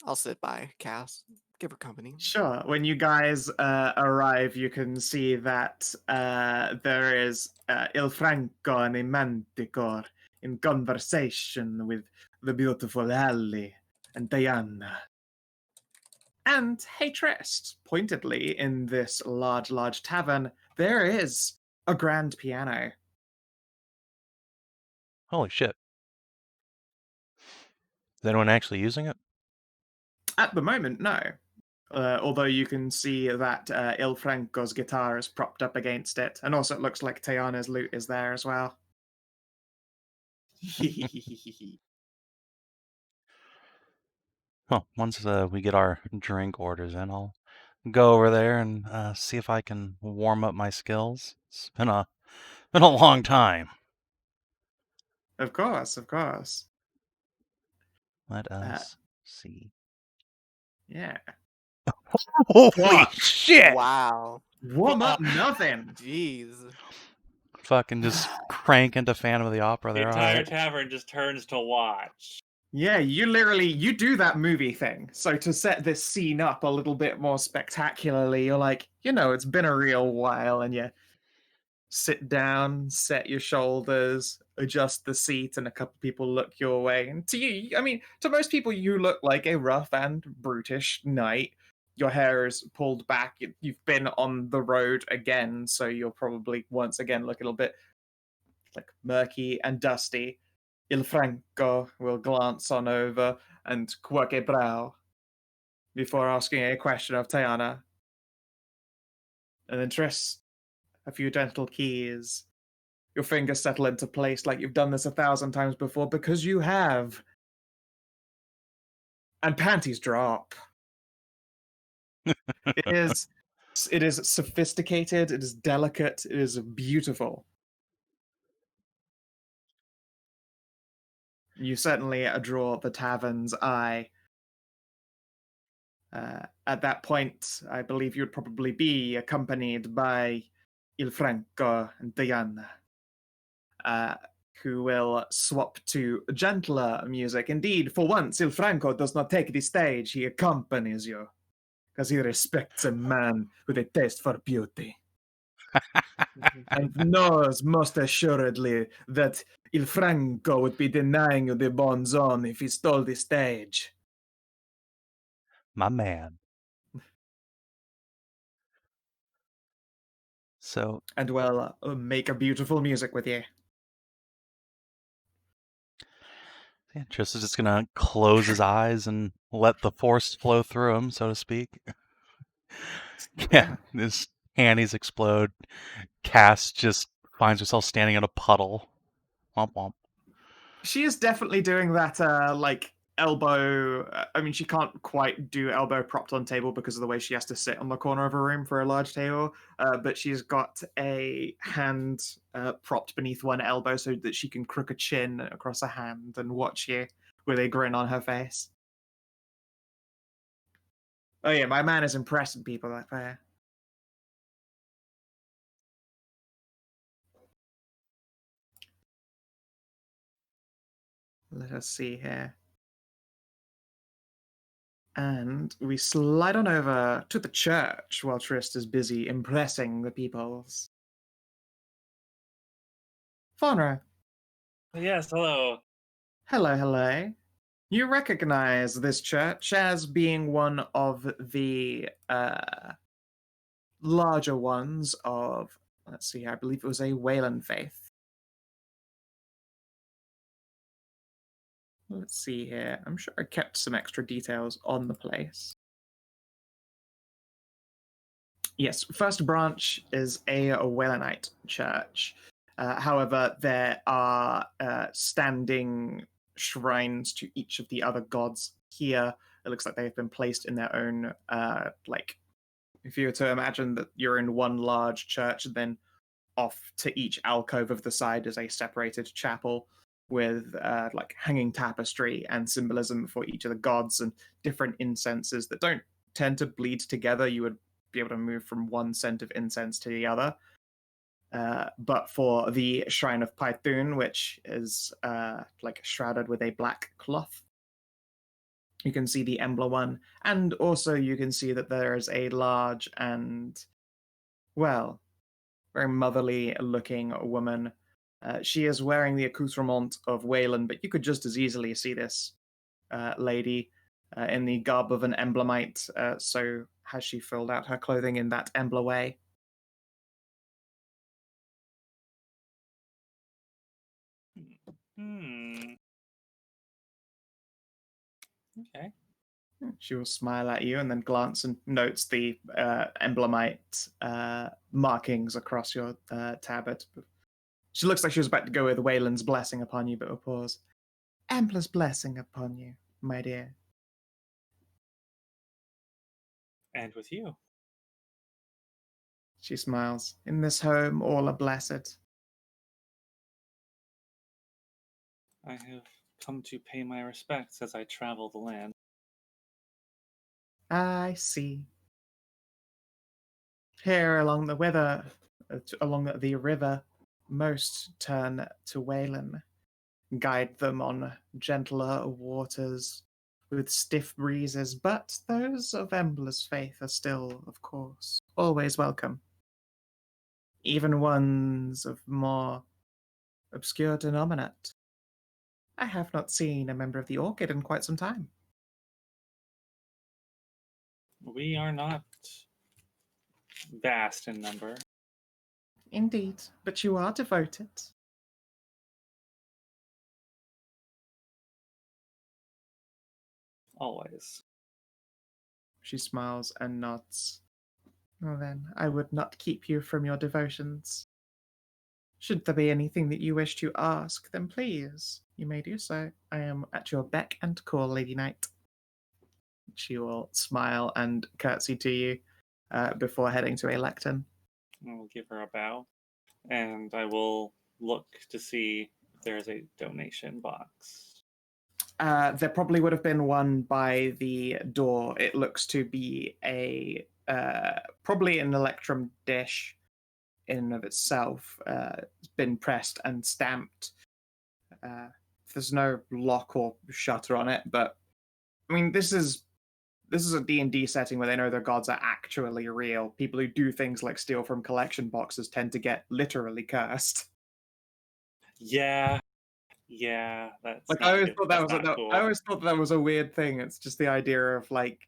I'll sit by Cass, give her company. Sure. When you guys arrive, you can see that there is Il Franco and a Manticore in conversation with the beautiful Ellie and Diana. And hey, Trist, pointedly in this large tavern, there is a grand piano. Holy shit. Is anyone actually using it? At the moment, no. Although you can see that Il Franco's guitar is propped up against it, and also it looks like Tajana's lute is there as well. Well, once we get our drink orders in, I'll go over there and see if I can warm up my skills. It's been a long time. Of course, of course. Let us see. Yeah. Holy What? shit! Wow. Warm up nothing. Jeez. Fucking just crank into Phantom of the Opera The there. entire Alright. tavern just turns to watch. Yeah, you do that movie thing. So to set this scene up a little bit more spectacularly, you're like, it's been a real while, and you sit down, set your shoulders, adjust the seat, and a couple people look your way. And to you, I mean, to most people, you look like a rough and brutish knight. Your hair is pulled back. You've been on the road again, so you'll probably once again look a little bit like murky and dusty. Il Franco will glance on over and quirk a brow before asking a question of Tajana. And then Triss, a few gentle keys. Your fingers settle into place like you've done this 1,000 times before, because you have. And panties drop. It is sophisticated, it is delicate, it is beautiful. You certainly draw the tavern's eye. At that point, I believe you'd probably be accompanied by Il Franco and Diana, who will swap to gentler music. Indeed, for once, Il Franco does not take the stage, he accompanies you, because he respects a man with a taste for beauty. And knows most assuredly that Il Franco would be denying you the bon zone if he stole the stage. My man. So, And will make a beautiful music with you. yeah, Tristan's just gonna close his eyes and let the force flow through him, so to speak. Yeah, his handies explode. Cass just finds herself standing in a puddle. Womp womp. She is definitely doing that, like, elbow. I mean, she can't quite do elbow propped on table because of the way she has to sit on the corner of a room for a large table. But she's got a hand propped beneath one elbow so that she can crook a chin across a hand and watch you with a grin on her face. Oh yeah, my man is impressing people that way. Let us see here. And we slide on over to the church while Trist is busy impressing the peoples. Faunra. Yes, hello. Hello, hello. You recognize this church as being one of the larger ones of, let's see, I believe it was a Wayland faith. Let's see here. I'm sure I kept some extra details on the place. Yes, First Branch is a Waylandite church. However, there are standing shrines to each of the other gods here. It looks like they've been placed in their own, if you were to imagine that you're in one large church, then off to each alcove of the side is a separated chapel with hanging tapestry and symbolism for each of the gods and different incenses that don't tend to bleed together. You would be able to move from one scent of incense to the other. But for the Shrine of Python, which is shrouded with a black cloth, you can see the emblem one, and also you can see that there is a large and, well, very motherly looking woman. She is wearing the accoutrement of Wayland, but you could just as easily see this lady in the garb of an emblemite. So has she filled out her clothing in that emblem way? Okay. She will smile at you and then glance and notes the emblemite markings across your tabard. She looks like she was about to go with Wayland's blessing upon you, but will pause. Ambler's blessing upon you, my dear. And with you. She smiles. In this home, all are blessed. I have come to pay my respects as I travel the land. I see. Here along the along the river, most turn to Wayland, guide them on gentler waters with stiff breezes, but those of Embler's faith are still, of course, always welcome. Even ones of more obscure denominate. I have not seen a member of the Orchid in quite some time. We are not vast in number. Indeed, but you are devoted. Always. She smiles and nods. Well then, I would not keep you from your devotions. Should there be anything that you wish to ask, then please, you may do so. I am at your beck and call, Lady Knight. She will smile and curtsy to you before heading to a lectern. I will give her a bow, and I will look to see if there is a donation box. There probably would have been one by the door. It looks to be a probably an electrum dish in and of itself. It's been pressed and stamped. There's no lock or shutter on it, but I mean, this is a D&D setting where they know their gods are actually real. People who do things like steal from collection boxes tend to get literally cursed. Yeah, that's Like not I always good. thought That's that was not cool. I always thought that was a weird thing. It's just the idea of like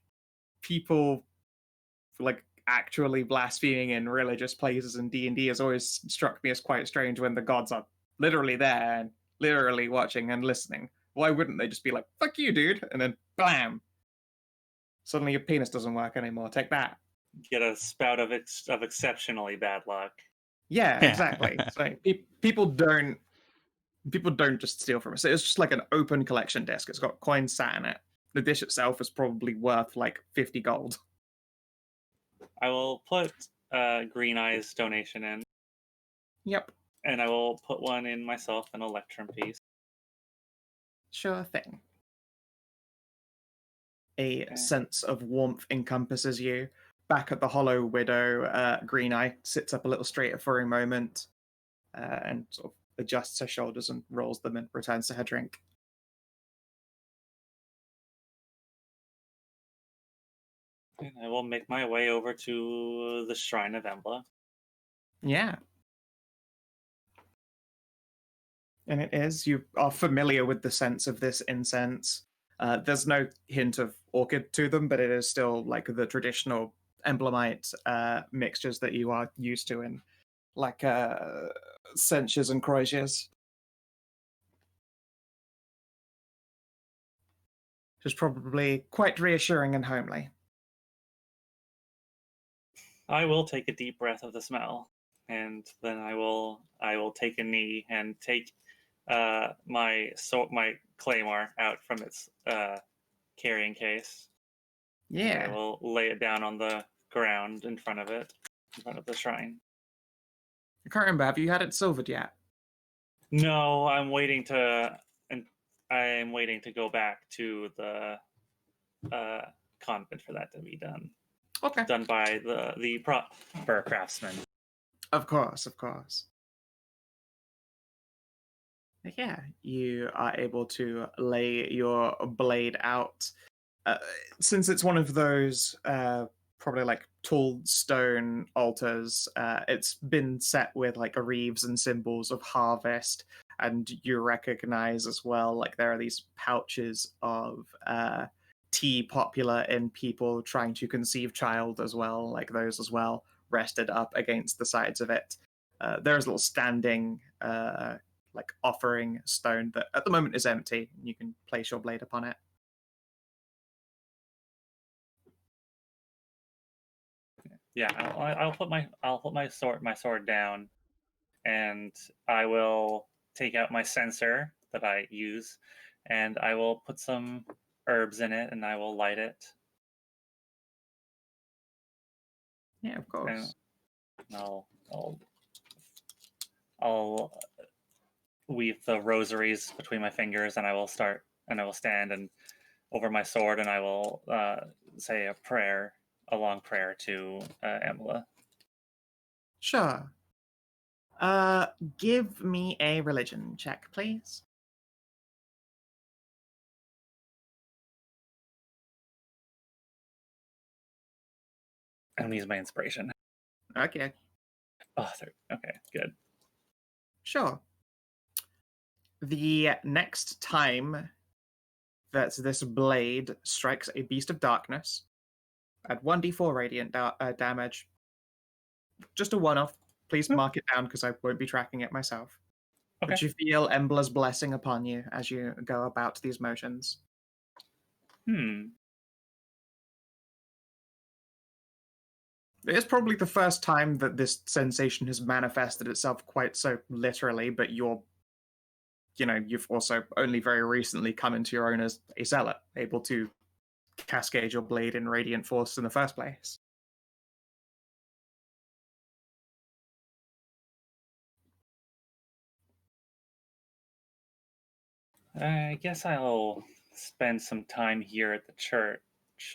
people like actually blaspheming in religious places in D&D has always struck me as quite strange when the gods are literally there and literally watching and listening. Why wouldn't they just be like, fuck you, dude? And then bam! Suddenly your penis doesn't work anymore. Take that. Get a spout of exceptionally bad luck. Yeah, exactly. So people don't just steal from it. So it's just like an open collection disc. It's got coins sat in it. The dish itself is probably worth like 50 gold. I will put Green Eye's donation in, Yep, and I will put one in myself, an electrum piece. sure thing. A sense of warmth encompasses you. Back at the Hollow Widow, Green Eye sits up a little straighter for a moment and sort of adjusts her shoulders and rolls them and returns to her drink. And I will make my way over to the Shrine of Embla. Yeah. And it is. You are familiar with the sense of this incense. There's no hint of orchid to them, but it is still like the traditional emblemite mixtures that you are used to in like censures and croziers. Which is probably quite reassuring and homely. I will take a deep breath of the smell, and then I will take a knee and take my claymore out from its carrying case. Yeah. I will lay it down on the ground in front of it, in front of the shrine. I can't remember. Have you had it silvered yet? No, I'm waiting to go back to the convent for that to be done. Okay. Done by the proper craftsman. Of course, of course. Yeah, you are able to lay your blade out. Since it's one of those probably like tall stone altars, it's been set with like reeves and symbols of harvest, and you recognize as well like there are these pouches of tea popular in people trying to conceive child as well, like those as well rested up against the sides of it. There's a little standing like offering stone that at the moment is empty. You can place your blade upon it. Yeah, I'll put my sword down, and I will take out my censer that I use, and I will put some herbs in it, and I will light it. Yeah, of course. And I'll weave the rosaries between my fingers, and I will stand and over my sword, and I will say a long prayer to Amla. Sure. Give me a religion check, please. I'm gonna use my inspiration. Okay. Oh, okay, good. Sure. The next time that this blade strikes a beast of darkness, at 1d4 radiant damage, just a one-off. Please mark it down because I won't be tracking it myself. Okay. But you feel Embla's blessing upon you as you go about these motions. It's probably the first time that this sensation has manifested itself quite so literally, but you've also only very recently come into your own as a zealot, able to cascade your blade in radiant force in the first place. I guess I'll spend some time here at the church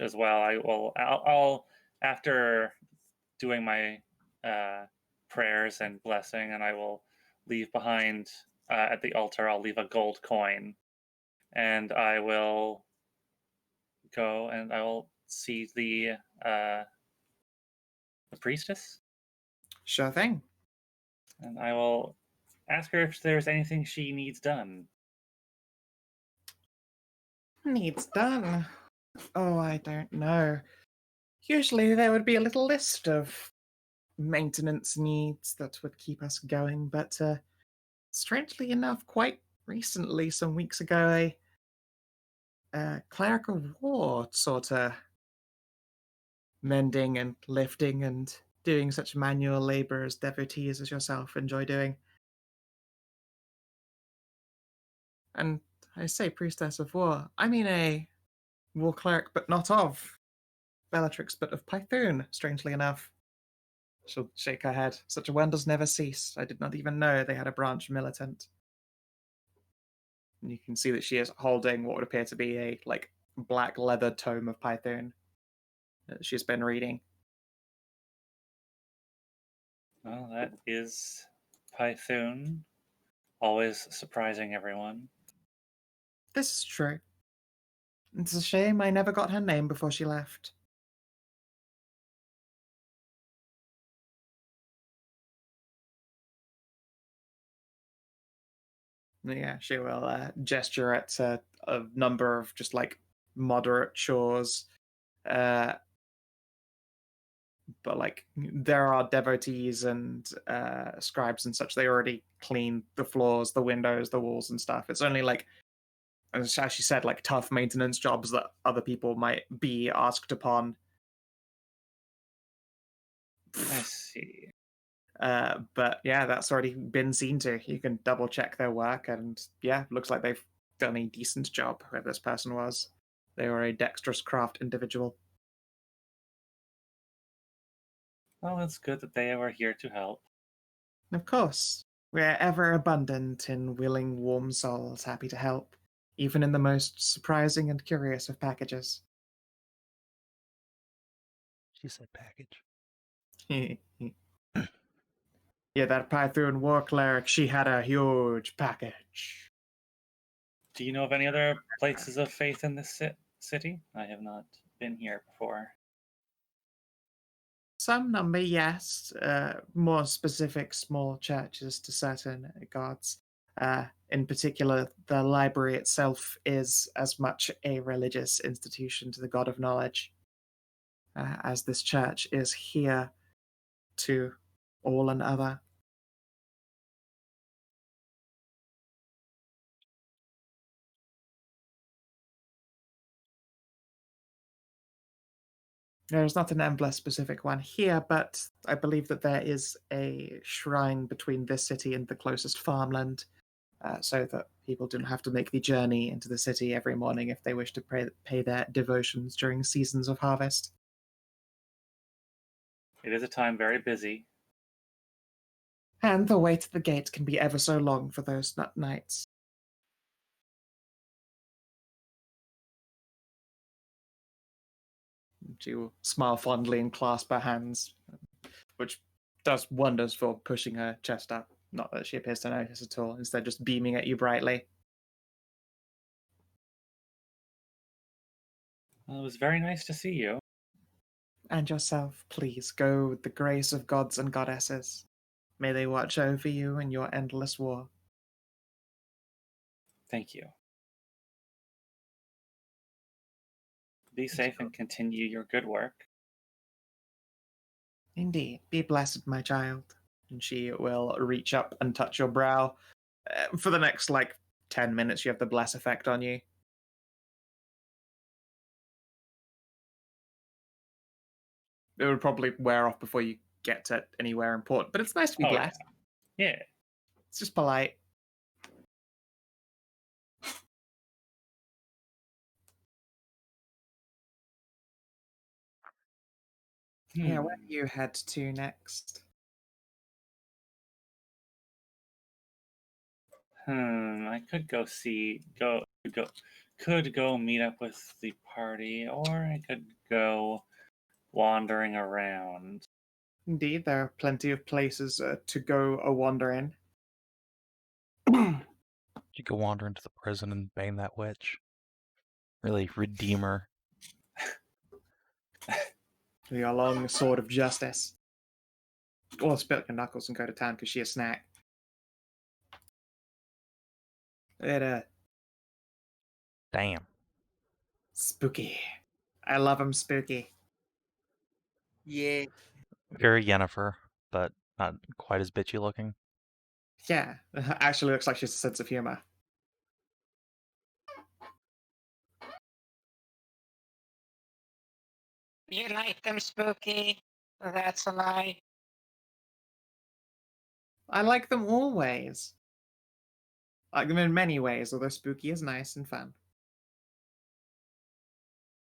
as well. I'll after doing my prayers and blessing, and I will leave behind at the altar. I'll leave a gold coin, and I will go and I will see the priestess, Sure thing. and I will ask her if there's anything she needs done. Needs done. Oh, I don't know. Usually there would be a little list of maintenance needs that would keep us going, but strangely enough, quite recently, some weeks ago, a cleric of war sort of mending and lifting and doing such manual labor as devotees as yourself enjoy doing. And I say priestess of war, I mean a war cleric, but not of Bellatrix, but of Python, strangely enough. She'll shake her head. Such wonders never cease. I did not even know they had a branch militant. And you can see that she is holding what would appear to be a black leather tome of Python that she's been reading. Well, that is Python, always surprising everyone. This is true. It's a shame I never got her name before she left. Yeah, she will gesture at a number of just like moderate chores. But like there are devotees and scribes and such. They already clean the floors, the windows, the walls, and stuff. It's only like, as she said, like tough maintenance jobs that other people might be asked upon. I see. But yeah, that's already been seen to. You can double check their work, and yeah, looks like they've done a decent job. Whoever this person was, they were a dexterous craft individual. Well, it's good that they were here to help. Of course, we're ever abundant in willing, warm souls, happy to help, even in the most surprising and curious of packages. She said package. Yeah, that Python war cleric, she had a huge package. Do you know of any other places of faith in this city? I have not been here before. Some number, yes. More specific, small churches to certain gods. In particular, the library itself is as much a religious institution to the god of knowledge, as this church is here to all and other. There's not an Embla specific one here, but I believe that there is a shrine between this city and the closest farmland, so that people don't have to make the journey into the city every morning if they wish to pay their devotions during seasons of harvest. It is a time very busy. And the way to the gate can be ever so long for those nights. She will smile fondly and clasp her hands, which does wonders for pushing her chest up. Not that she appears to notice at all, instead just beaming at you brightly. Well, it was very nice to see you. And yourself, please go with the grace of gods and goddesses. May they watch over you in your endless war. Thank you. Be safe and continue your good work. Indeed. Be blessed, my child. And she will reach up and touch your brow. For the next, 10 minutes, you have the bless effect on you. It would probably wear off before you get to anywhere important, but it's nice to be blessed. Yeah. It's just polite. Yeah, where do you head to next? I could go meet up with the party, or I could go wandering around. Indeed, there are plenty of places to go a wander in. You go wander into the prison and bang that witch. Really redeem her. Your long sword of justice. Or spit your knuckles and go to town because she a snack. Damn. Spooky. I love him spooky. Yeah. Very Yennefer, but not quite as bitchy looking. Yeah, actually looks like she has a sense of humor. You like them spooky? That's a lie. I like them always. I like them in many ways, although spooky is nice and fun.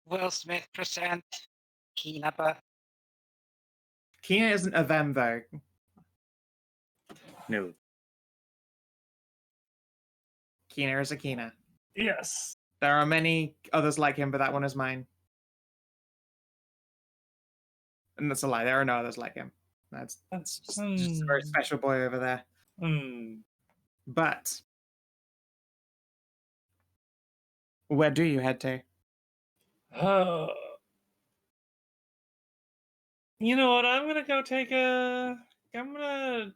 Will Smith present Kinaba. Kina isn't a them, though. No. Kina is a Kina. Yes. There are many others like him, but that one is mine. And that's a lie. There are no others like him. That's just a very special boy over there. But where do you head to? You know what? I'm gonna go take a. I'm gonna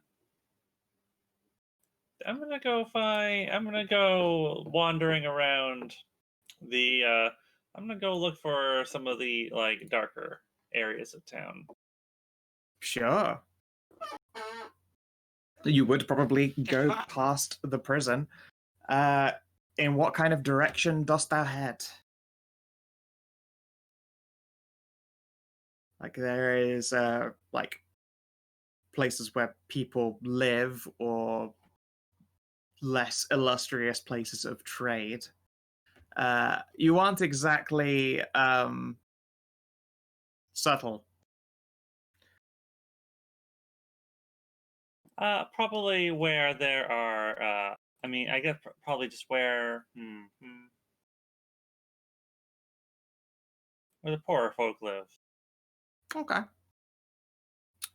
I'm gonna go wandering around the. I'm gonna go look for some of the like darker areas of town. Sure. You would probably go I- past the prison. In what kind of direction dost thou head? Like there is like places where people live or less illustrious places of trade. You aren't exactly subtle. Probably where there are. I mean, I guess probably just where where the poorer folk live. Okay.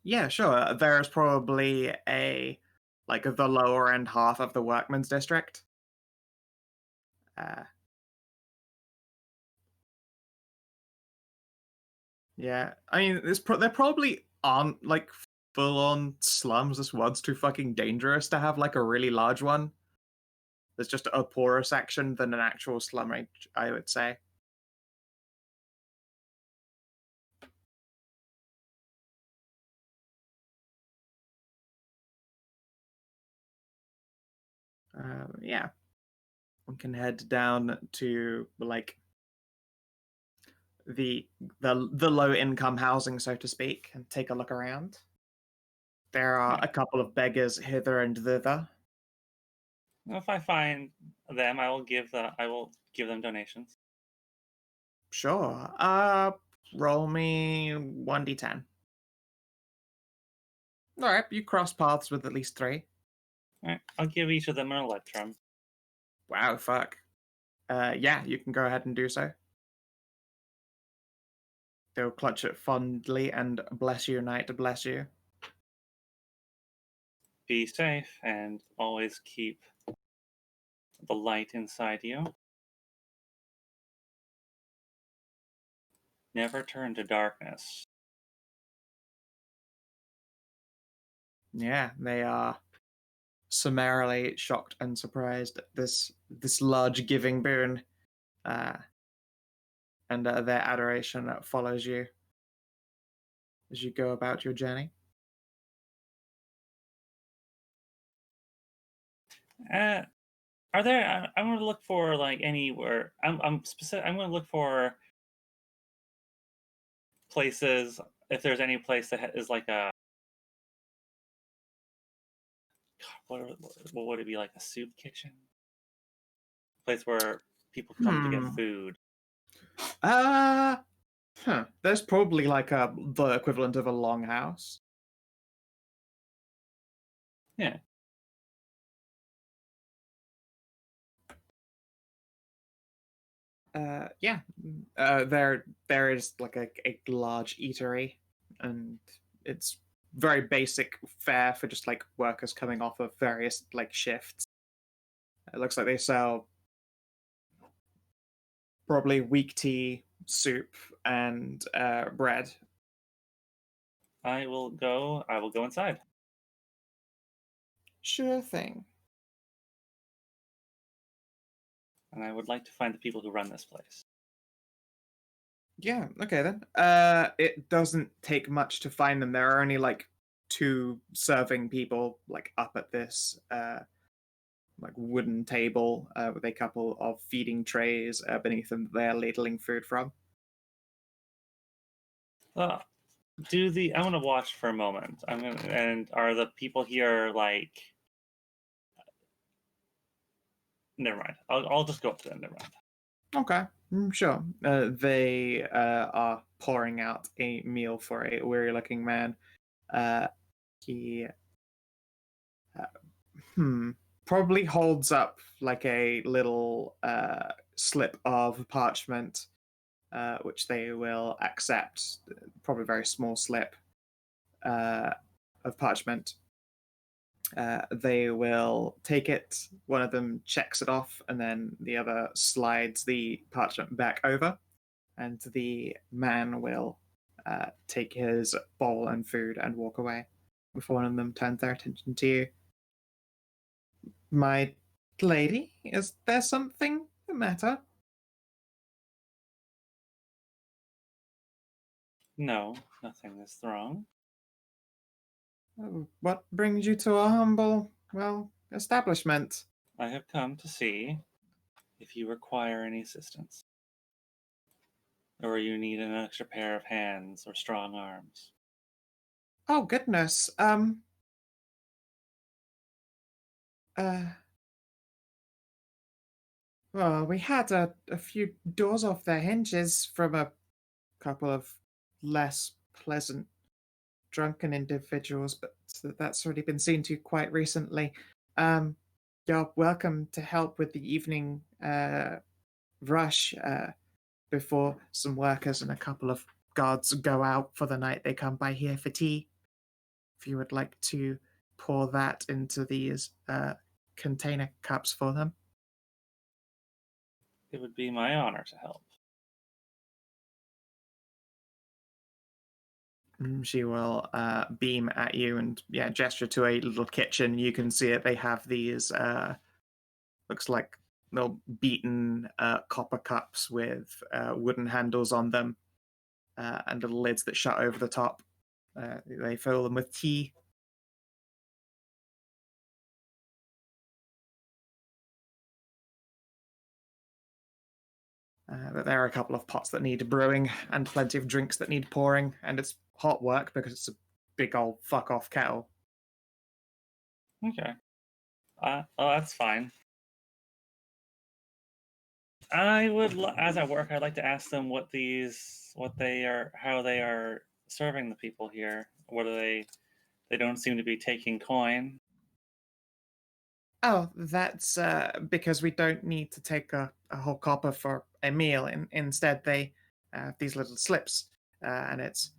Yeah, sure. There's probably like the lower end half of the workman's district. Yeah, I mean, there probably aren't like full-on slums. This one's too fucking dangerous to have like a really large one. There's just a poorer section than an actual slum, I would say. Yeah, we can head down to like the low income housing, so to speak, and take a look around. There are a couple of beggars hither and thither. If I find them, I will give them donations. Sure. Roll me 1d10. All right, you cross paths with at least 3. All right, I'll give each of them an electrum. Wow, fuck. Yeah, you can go ahead and do so. They'll clutch it fondly and bless you, knight, to bless you. Be safe and always keep the light inside you. Never turn to darkness. Yeah, they are summarily shocked and surprised at this large giving boon, and their adoration follows you as you go about your journey. Are there? I'm going to look for like anywhere. I'm specific. I'm going to look for places. If there's any place that is like a what would it be, like a soup kitchen? Place where people come to get food. There's probably like the equivalent of a longhouse. Yeah. Yeah. There is like a large eatery, and it's very basic fare for just like workers coming off of various like shifts. It looks like they sell probably weak tea, soup, and bread. I will go inside. Sure thing. And I would like to find the people who run this place. Yeah, okay then. It doesn't take much to find them. There are only like 2 serving people like up at this like wooden table with a couple of feeding trays beneath them that they're ladling food from. I want to watch for a moment. And are the people here like? Never mind. I'll just go up to them. Never mind. Okay, sure. They are pouring out a meal for a weary-looking man. He probably holds up like a little slip of parchment, which they will accept. Probably a very small slip of parchment. They will take it. One of them checks it off, and then the other slides the parchment back over. And the man will take his bowl and food and walk away before one of them turns their attention to you. My lady, is there something the matter? No, nothing is wrong. What brings you to a humble, well, establishment? I have come to see if you require any assistance, or you need an extra pair of hands or strong arms. Oh, goodness. Well, we had a few doors off their hinges from a couple of less pleasant drunken individuals, but that's already been seen to quite recently. Um, you're welcome to help with the evening rush before some workers and a couple of guards go out for the night. They come by here for tea. If you would like to pour that into these container cups for them. It would be my honor to help. She will beam at you and gesture to a little kitchen. You can see it. They have these looks like little beaten copper cups with wooden handles on them and little lids that shut over the top. They fill them with tea. But there are a couple of pots that need brewing and plenty of drinks that need pouring, and it's hot work because it's a big old fuck off kettle. Okay. Oh, that's fine. I would, as I work, I'd like to ask them how they are serving the people here. What are they? They don't seem to be taking coin. Oh, that's because we don't need to take a whole copper for a meal. Instead, they have these little slips, and it's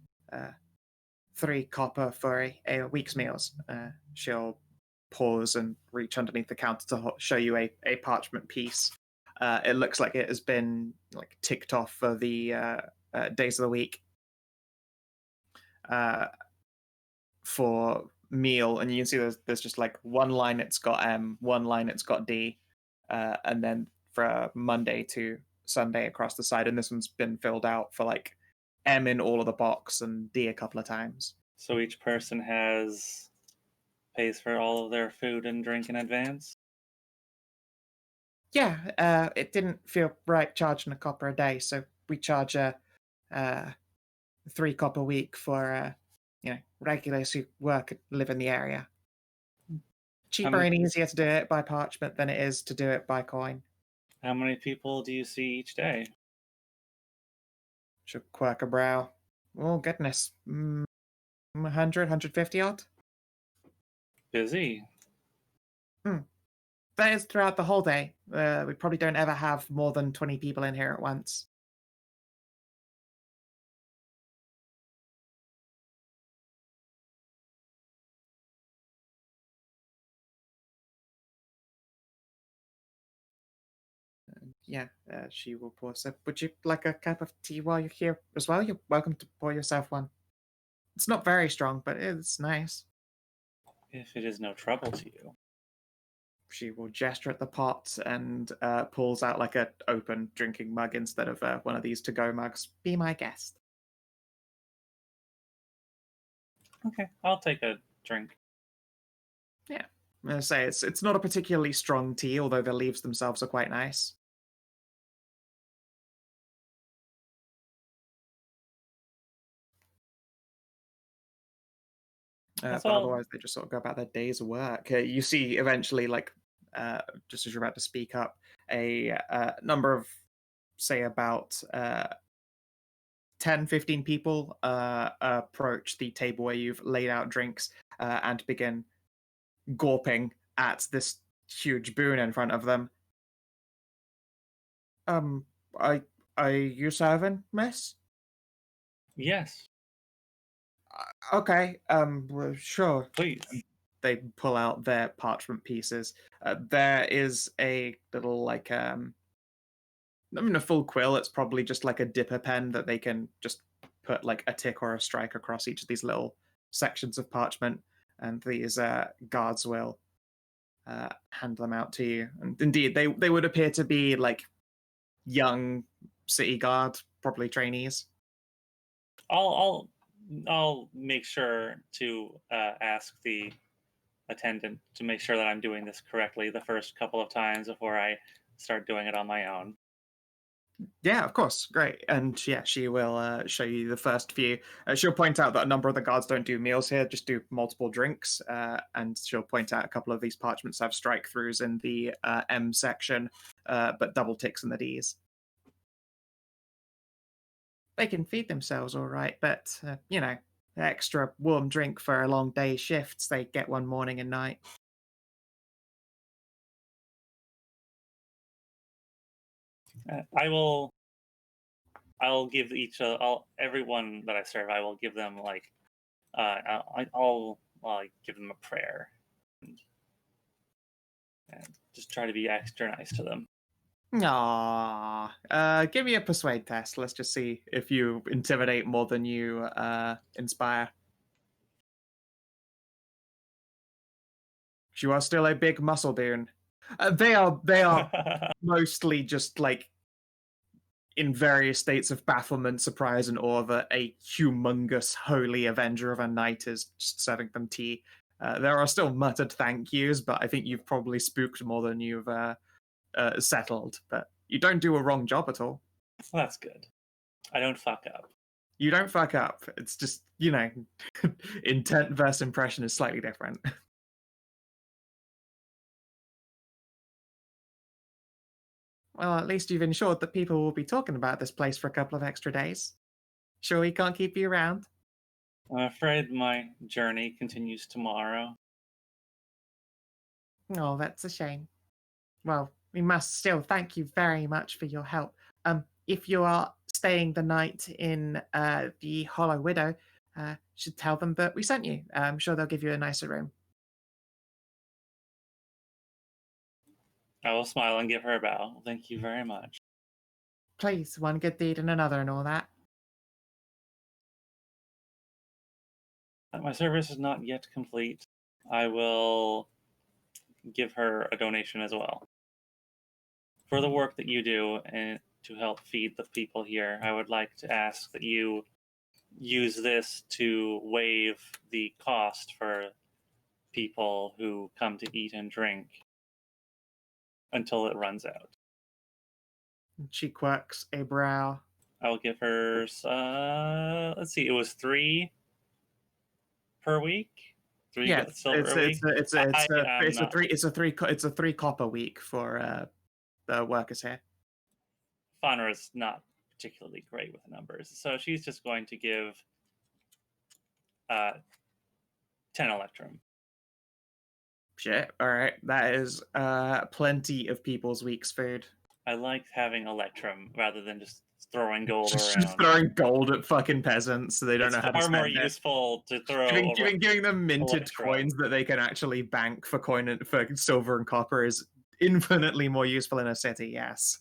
3 copper for a week's meals. She'll pause and reach underneath the counter to show you a parchment piece. It looks like it has been like ticked off for the days of the week for meal, and you can see there's just like one line it's got M, one line it's got D, and then for Monday to Sunday across the side, and this one's been filled out for like M in all of the box and D a couple of times. So each person pays for all of their food and drink in advance. Yeah, it didn't feel right charging a copper a day, so we charge a 3 copper a week for regulars who work and live in the area. Cheaper and easier to do it by parchment than it is to do it by coin. How many people do you see each day? Should quirk a brow. Oh, goodness. 100, 150 odd? Busy. That is throughout the whole day. We probably don't ever have more than 20 people in here at once. She will pour. So, would you like a cup of tea while you're here as well? You're welcome to pour yourself one. It's not very strong, but it's nice. If it is no trouble to you. She will gesture at the pot and pulls out like an open drinking mug instead of one of these to-go mugs. Be my guest. Okay, I'll take a drink. Yeah, I'm gonna say it's not a particularly strong tea, although the leaves themselves are quite nice. But otherwise, they just sort of go about their day's work. You see, eventually, just as you're about to speak up, a number of, say, about 10, 15 people approach the table where you've laid out drinks and begin gawping at this huge boon in front of them. Are you serving, miss? Yes. Okay, well, sure. Please. They pull out their parchment pieces. There is a little, not even a full quill, it's probably just like a dipper pen that they can just put like a tick or a strike across each of these little sections of parchment, and these guards will hand them out to you. And indeed, they would appear to be like young city guard, probably trainees. I'll make sure to ask the attendant to make sure that I'm doing this correctly the first couple of times before I start doing it on my own. Yeah, of course. Great. And yeah, she will show you the first few. She'll point out that a number of the guards don't do meals here, just do multiple drinks. And she'll point out a couple of these parchments have strike throughs in the M section, but double ticks in the Ds. They can feed themselves all right, but, extra warm drink for a long day shifts, they get one morning and night. I'll give everyone that I serve. I will give them like I'll give them a prayer and just try to be extra nice to them. Aww. Give me a persuade test. Let's just see if you intimidate more than you inspire. You are still a big muscle dune. They are mostly just like in various states of bafflement, surprise, and awe that a humongous holy avenger of a knight is just serving them tea. There are still muttered thank yous, but I think you've probably spooked more than you've settled. But you don't do a wrong job at all. Well, that's good. I don't fuck up. You don't fuck up. It's just, intent versus impression is slightly different. Well, at least you've ensured that people will be talking about this place for a couple of extra days. Sure we can't keep you around? I'm afraid my journey continues tomorrow. Oh, that's a shame. Well, we must still thank you very much for your help. If you are staying the night in the Hollow Widow, should tell them that we sent you. I'm sure they'll give you a nicer room. I will smile and give her a bow. Thank you very much. Please, one good deed and another and all that. My service is not yet complete. I will give her a donation as well. For the work that you do and to help feed the people here, I would like to ask that you use this to waive the cost for people who come to eat and drink until it runs out. She quirks a brow. I'll give her, let's see, it was 3 per week. 3 silver a week. It's a 3 copper week for the workers here. Faunra is not particularly great with numbers, so she's just going to give 10 electrum. Shit. All right, that is plenty of people's week's food. I like having electrum rather than just throwing gold Just around. throwing gold at fucking peasants so they don't know how to spend it. It's far more useful to throw. Giving them minted electrum. coins that they can actually bank for for silver and copper is infinitely more useful in a city. Yes.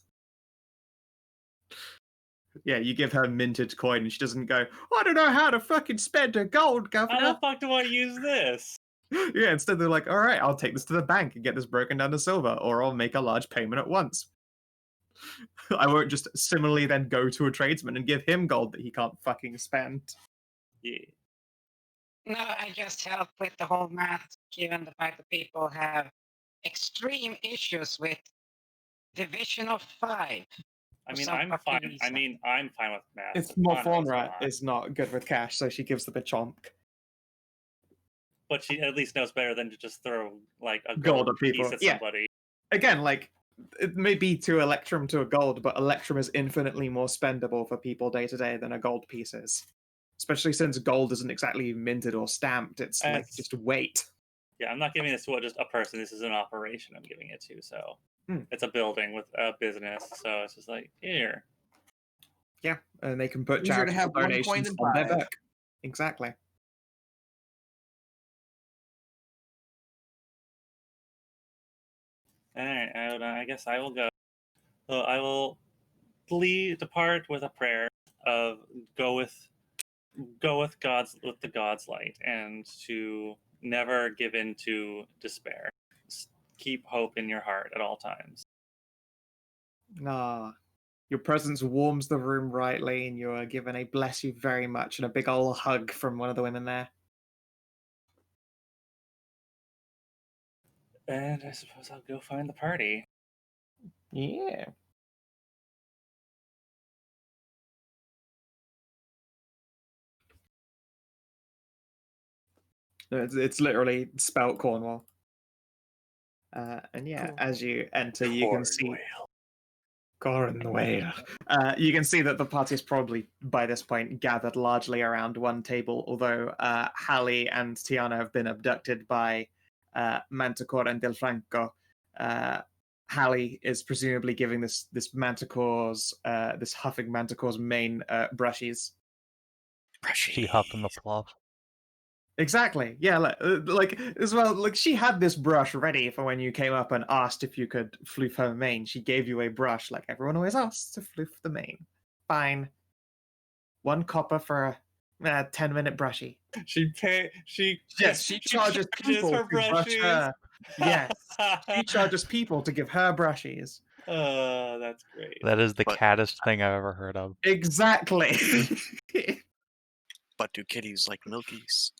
Yeah, you give her minted coin and she doesn't go, I don't know how to fucking spend a gold, governor. How the fuck do I use this? Yeah, instead they're like, all right, I'll take this to the bank and get this broken down to silver, or I'll make a large payment at once. I won't just similarly then go to a tradesman and give him gold that he can't fucking spend. Yeah. No, I just help with the whole math, given the fact that people have extreme issues with division of 5. I mean, I'm fine. I'm fine with math. It's more Faunra is not good with cash, so she gives them a chomp. But she at least knows better than to just throw like a Gold gold at people. piece at Yeah. somebody. Again, like, it may be 2 electrum to a gold, but electrum is infinitely more spendable for people day to day than a gold piece is. Especially since gold isn't exactly minted or stamped, it's like just weight. Yeah, I'm not giving this to just a person. This is an operation I'm giving it to. So it's a building with a business. So it's just like, here. Yeah, and they can put Easier to charitable have 1 coin donations than on their 5. book. Exactly. All right, I guess I will go. So I will depart with a prayer of go with the God's light, and to never give in to despair. keep hope in your heart at all times. Ah, your presence warms the room rightly, and you are given a bless you very much and a big ol' hug from one of the women there. And I suppose I'll go find the party. Yeah. It's literally spelt Cornwall. And yeah, Cool. as you enter, you can see Cornwall. You can see that the party is probably by this point gathered largely around one table, although Hallie and Tiana have been abducted by Manticore and Del Franco. Hallie is presumably giving this Manticore's this huffing Manticore's main brushies. She huffing the fluff. Exactly. Yeah, like as well. Like she had this brush ready for when you came up and asked if you could floof her mane. She gave you a brush, like everyone always asks to floof the mane. Fine. 1 copper for a 10-minute brushy. She charges people her to brush brushes. her. Yes, she charges people to give her brushies. Oh, that's great. That is the But- caddest thing I've ever heard of. Exactly. But do kitties like milkies?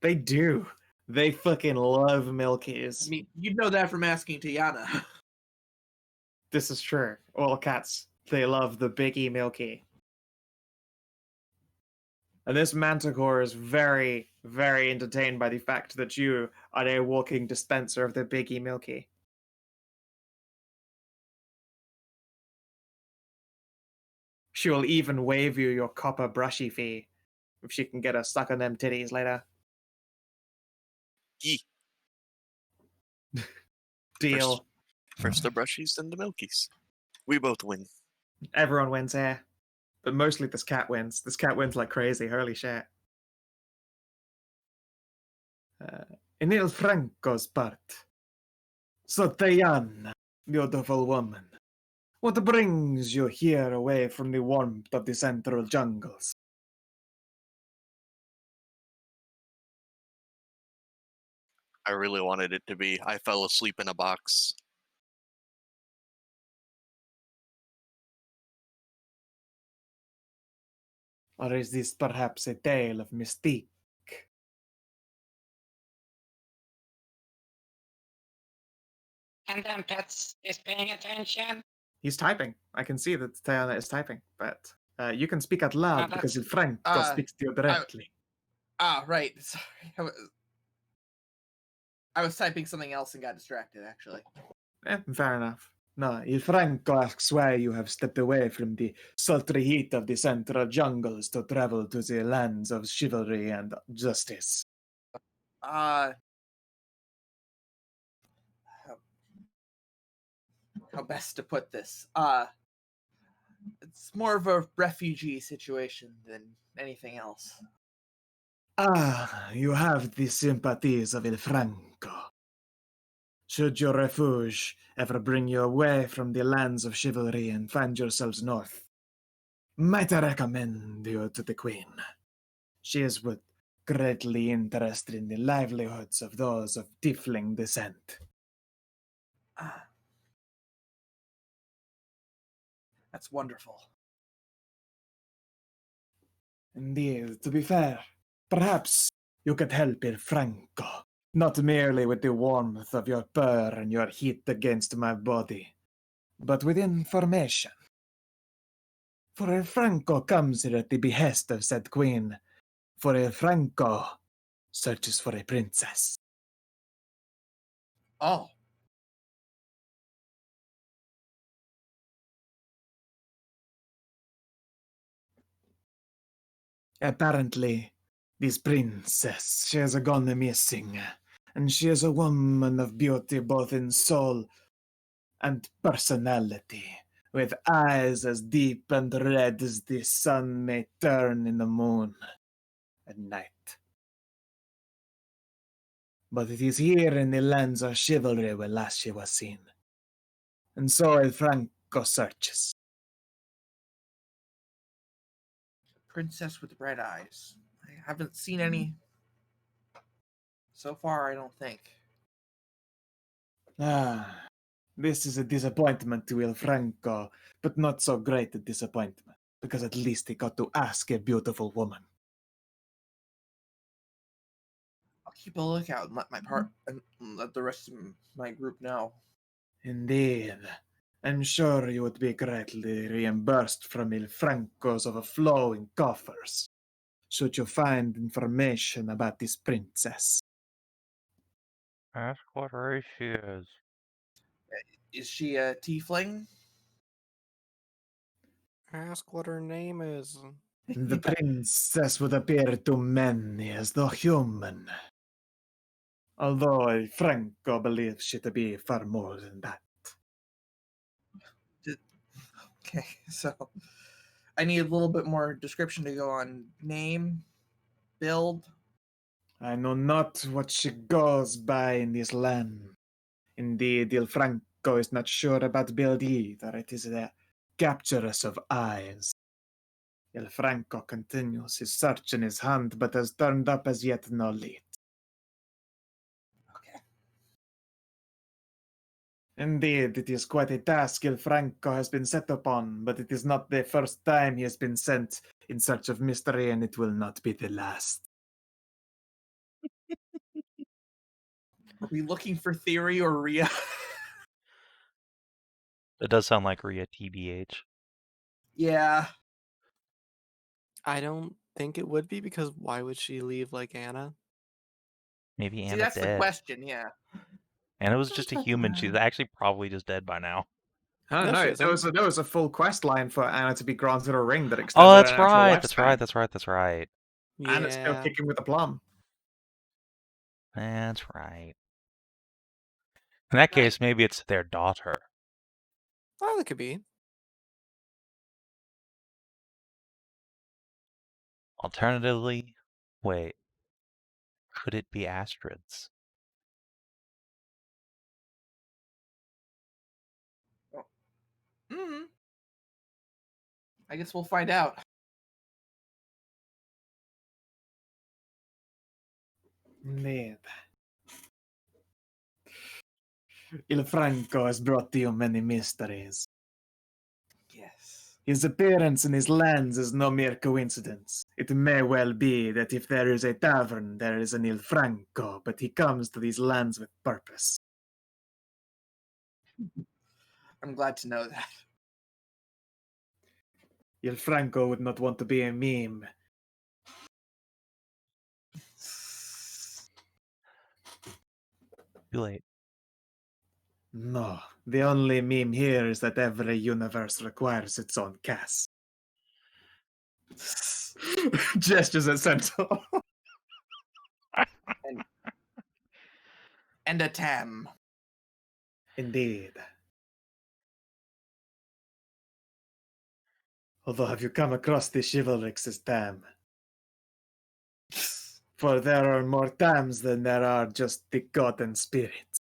They do. They fucking love I milkies. mean, you'd know that from asking Tajana. This is true. All cats, they love the biggie milky. And this manticore is very, very entertained by the fact that you are a walking dispenser of the biggie milky. She will even waive you your copper brushy fee if she can get a suck on them titties later. Yee. Deal. First the brushies, then the milkies. We both win. Everyone wins here. But mostly this cat wins. This cat wins like crazy. Holy shit. In Il Franco's part. So Tajana, beautiful woman, what brings you here away from the warmth of the central jungles? I really wanted it to be I fell asleep in a box. Or is this perhaps a tale of mystique? And then Pets is paying attention. He's typing. I can see that Tajana is typing, but you can speak out loud because Il Franco speaks to you directly. Right. Sorry. I was typing something else and got distracted, actually. Fair enough. No, Il Franco asks why you have stepped away from the sultry heat of the central jungles to travel to the lands of chivalry and justice. How best to put this? It's more of a refugee situation than anything else. Ah, you have the sympathies of Il Franco. Should your refuge ever bring you away from the lands of chivalry and find yourselves north, might I recommend you to the Queen. She is greatly interested in the livelihoods of those of Tiefling descent. That's wonderful. Indeed, to be fair, perhaps you could help Il Franco, not merely with the warmth of your purr and your heat against my body, but with information. For Il Franco comes here at the behest of said queen, for Il Franco searches for a princess. Oh. Apparently, this princess, she has gone missing, and she is a woman of beauty both in soul and personality, with eyes as deep and red as the sun may turn in the moon at night. But it is here in the lands of chivalry where last she was seen, and so El Franco searches. Princess with red eyes. I haven't seen any so far, I don't think. Ah, this is a disappointment to Il Franco, but not so great a disappointment, because at least he got to ask a beautiful woman. I'll keep a lookout and let my part and let the rest of my group know. Indeed. I'm sure you would be greatly reimbursed from Il Franco's overflowing coffers, should you find information about this princess. Ask what race she is. Is she a tiefling? Ask what her name is. The princess would appear to many as though human, although Il Franco believes she to be far more than that. Okay, so I need a little bit more description to go on name, build. I know not what she goes by in this land. Indeed, Il Franco is not sure about build either. It is the capturers of eyes. Il Franco continues his search in his hand, but has turned up as yet no lead. Okay. Indeed, it is quite a task Il Franco has been set upon, but it is not the first time he has been sent in search of mystery, and it will not be the last. Are we looking for Theory or Rhea? It does sound like Rhea, TBH. Yeah. I don't think it would be, because why would she leave like Anna? Maybe See, Anna that's the dead. question, yeah. Anna was just a human. She's actually probably just dead by now. I don't No, know. she There was a full quest line for Anna to be granted a ring that extended Oh, her that's natural right. lifespan. That's right. And it's still Yeah. kicking with a plum. That's right. In that case, maybe it's their daughter. Oh, that could be. Alternatively, wait, could it be Astrid's? Mm-hmm. I guess we'll find out. Indeed. Il Franco has brought to you many mysteries. Yes. His appearance in his lands is no mere coincidence. It may well be that if there is a tavern, there is an Il Franco, but he comes to these lands with purpose. I'm glad to know that. Il Franco would not want to be a meme. Too late. No, the only meme here is that every universe requires its own cast. Gestures at Centaur. And a Tam. Indeed. Although, have you come across the chivalrics as Tam? For there are more Tams than there are just the god and spirits.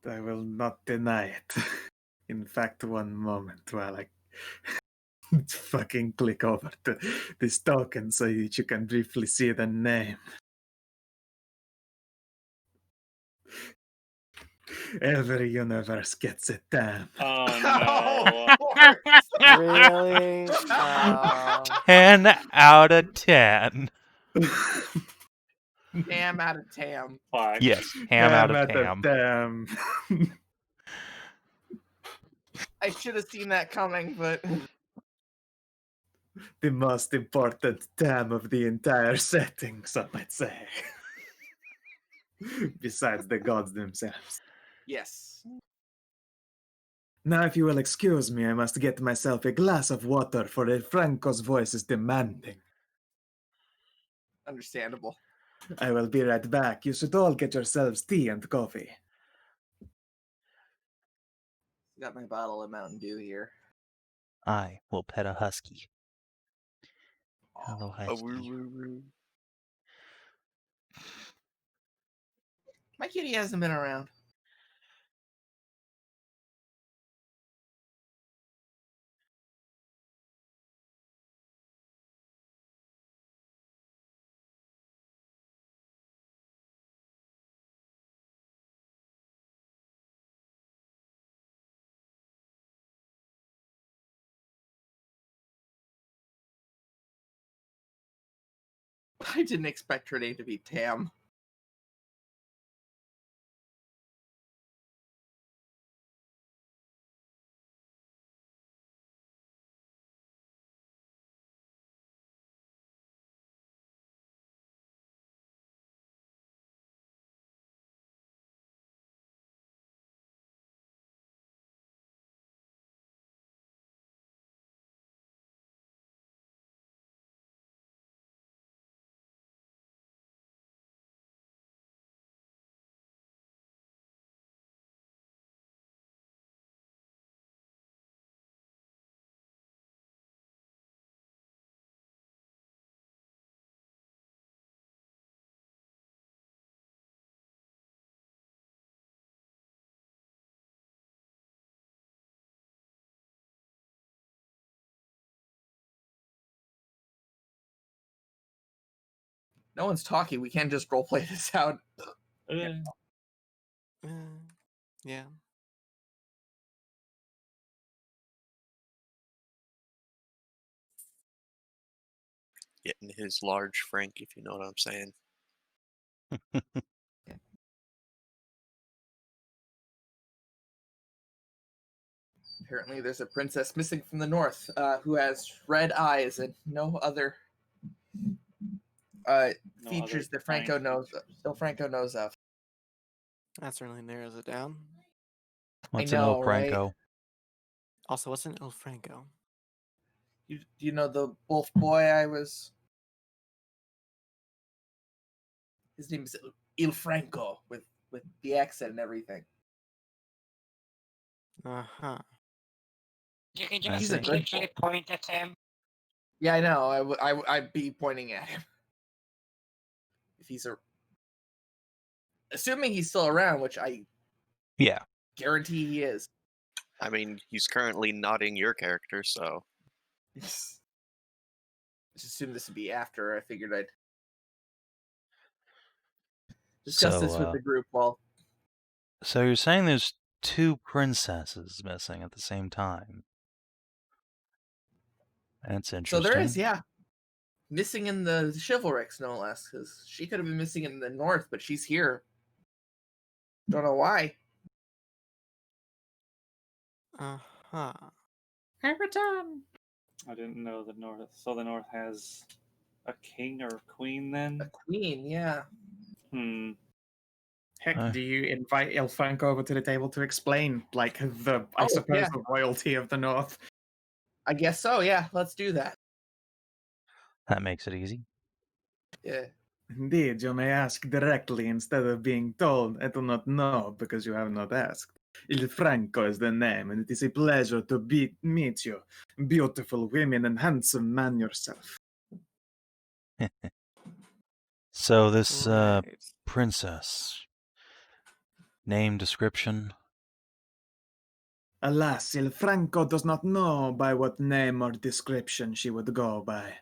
I will not deny it. In fact, one moment while I fucking click over to this token so that you can briefly see the name. Every universe gets a Tam. Oh no. Really? 10 out of 10. Tam out of Tam. Fuck. Yes, ham out of Tam. tam. I should have seen that coming, but The most important Tam of the entire setting, some might say. Besides the gods themselves. yes. Now, if you will excuse me, I must get myself a glass of water, for El Franco's voice is demanding. Understandable. I will be right back. You should all get yourselves tea and coffee. Got my bottle of Mountain Dew here. I will pet a husky. Hello, Oh, husky. My kitty hasn't been around. I didn't expect her name to be Tam. No one's talking. We can't just roleplay this out. Yeah. Getting his large Frank, if you know what I'm saying. Apparently, there's a princess missing from the north who has red eyes and no other features that Franco knows. Franco knows of. That certainly narrows it down. What's I an know, Il Franco? right? Also, what's an Il Franco? You know the wolf boy I was. His name is Il Franco with the accent and everything. Uh-huh. You can I just see. literally point at him. Yeah, I know. I'd be pointing at him if he's assuming he's still around, which I Yeah. guarantee he is. I mean, he's currently nodding your character, so Just assume this would be after. I figured I'd discuss this with the group while. So you're saying there's two princesses missing at the same time? That's interesting. So there is, yeah. Missing in the Chivalrics, no less, because she could have been missing in the north, but she's here. Don't know why. Uh-huh. I return. I didn't know the north. So the north has a king or a queen then? A queen, yeah. Heck, do you invite Il Franco over to the table to explain, like, the the royalty of the north? I guess so, yeah. Let's do that. That makes it easy. Yeah. Indeed, you may ask directly instead of being told. I do not know because you have not asked. Il Franco is the name, and it is a pleasure to meet you, beautiful women and handsome man yourself. So this Right. princess, name, description? Alas, Il Franco does not know by what name or description she would go by.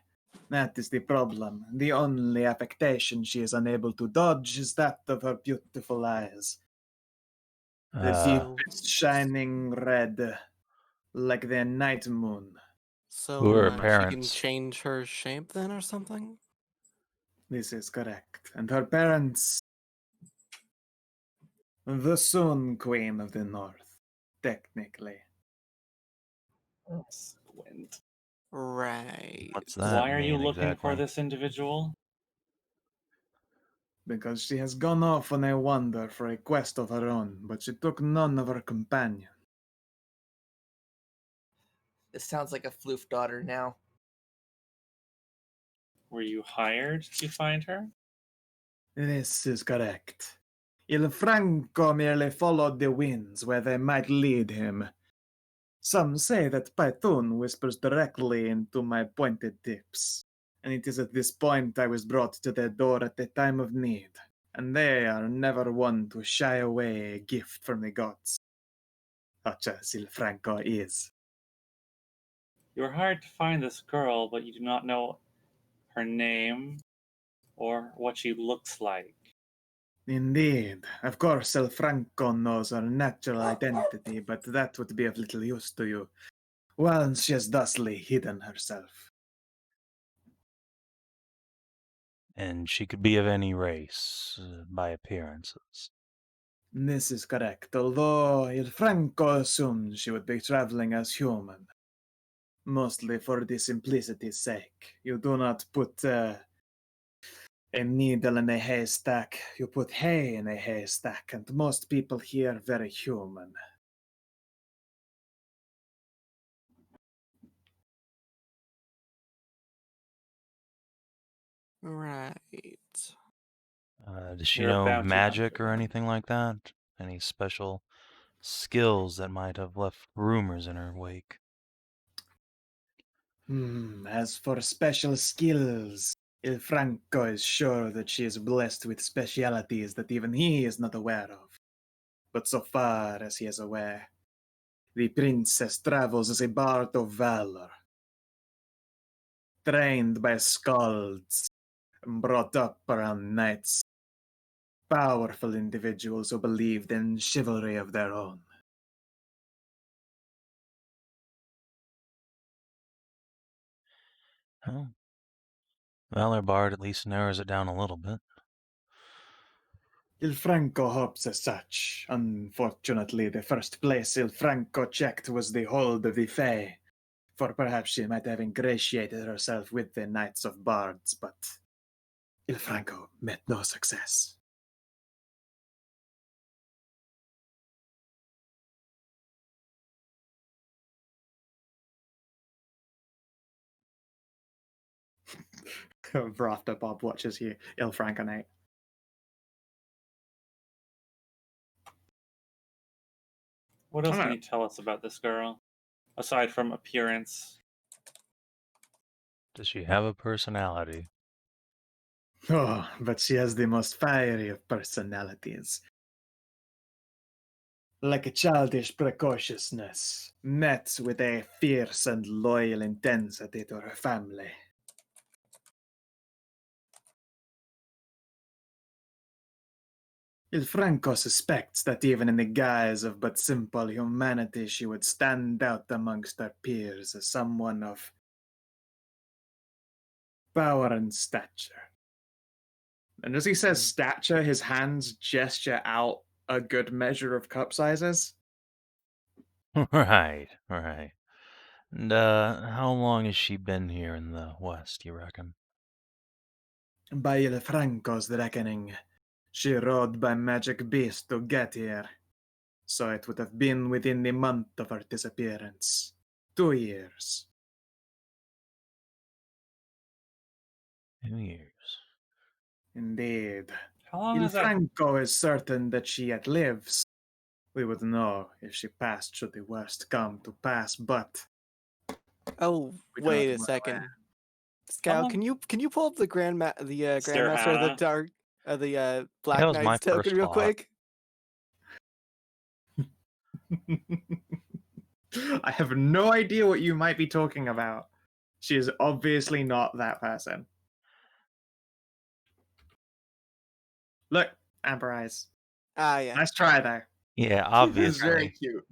That is the problem. The only affectation she is unable to dodge is that of her beautiful eyes. The deepest shining red, like the night moon. So Who are her she can parents? change her shape then or something? This is correct. And her parents, the Sun Queen of the North, technically. Squint. Right. What's that Why are you mean looking for exactly? this individual? Because she has gone off on a wander for a quest of her own, but she took none of her companions. This sounds like a floof daughter now. Were you hired to find her? This is correct. Il Franco merely followed the winds where they might lead him. Some say that Python whispers directly into my pointed tips, and it is at this point I was brought to their door at the time of need, and they are never one to shy away a gift from the gods, such as Il Franco is. You were hired to find this girl, but you do not know her name or what she looks like. Indeed. Of course, El Franco knows her natural identity, but that would be of little use to you, once she has thusly hidden herself. And she could be of any race, by appearances. This is correct, although Il Franco assumed she would be traveling as human. Mostly for the simplicity's sake. You do not put a needle in a haystack, you put hay in a haystack, and most people here are very human. Right. Does she You're a know bounty magic hunter. or anything like that? Any special skills that might have left rumors in her wake? As for special skills, Il Franco is sure that she is blessed with specialities that even he is not aware of. But so far as he is aware, the princess travels as a bard of valor, trained by skalds and brought up around knights, powerful individuals who believed in chivalry of their own. Oh. Valor Bard at least narrows it down a little bit. Il Franco hopes as such. Unfortunately, the first place Il Franco checked was the hold of the Fae, for perhaps she might have ingratiated herself with the Knights of Bards, but Il Franco met no success. Rafter Bob watches you, Il Franconate. What else can Alright. you tell us about this girl, aside from appearance? Does she have a personality? Oh, but she has the most fiery of personalities. Like a childish precociousness, met with a fierce and loyal intensity to her family. Il Franco suspects that even in the guise of but simple humanity, she would stand out amongst her peers as someone of power and stature. And as he says stature, his hands gesture out a good measure of cup sizes. Right. And how long has she been here in the West, you reckon? By Il Franco's reckoning, she rode by magic beast to get here. So it would have been within the month of her disappearance. 2 years. 2 years. Indeed. How long Il has that? Franco is certain that she yet lives. We would know if she passed should the worst come to pass, but Oh, we wait don't a know second. where. Scout, long- can you pull up the Grandmaster of the Hannah. Dark the Black That was my Knight's token first real thought. quick? I have no idea what you might be talking about. She is obviously not that person. Look, Amber Eyes. Ah, yeah. Nice try there. Yeah, It's very obviously. cute.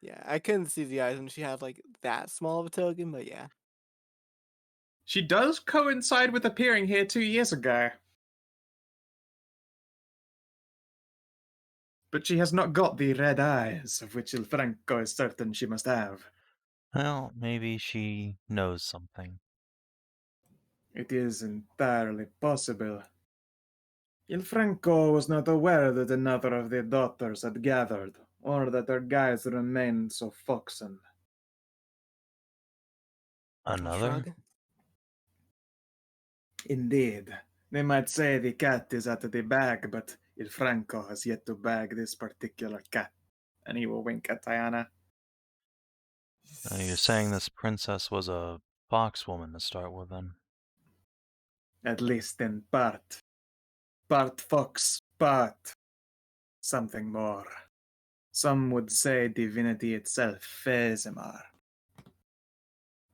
Yeah, I couldn't see the eyes when she had like that small of a token, but yeah. She does coincide with appearing here 2 years ago. But she has not got the red eyes, of which Il Franco is certain she must have. Well, maybe she knows something. It is entirely possible. Il Franco was not aware that another of the daughters had gathered, or that her guides remained so foxen. I'll Another? shrug. Indeed. They might say the cat is out of the bag, but Il Franco has yet to bag this particular cat. And he will wink at Tajana. You're saying this princess was a foxwoman to start with, then? At least in part. Part fox, part something more. Some would say divinity itself, Fezimar.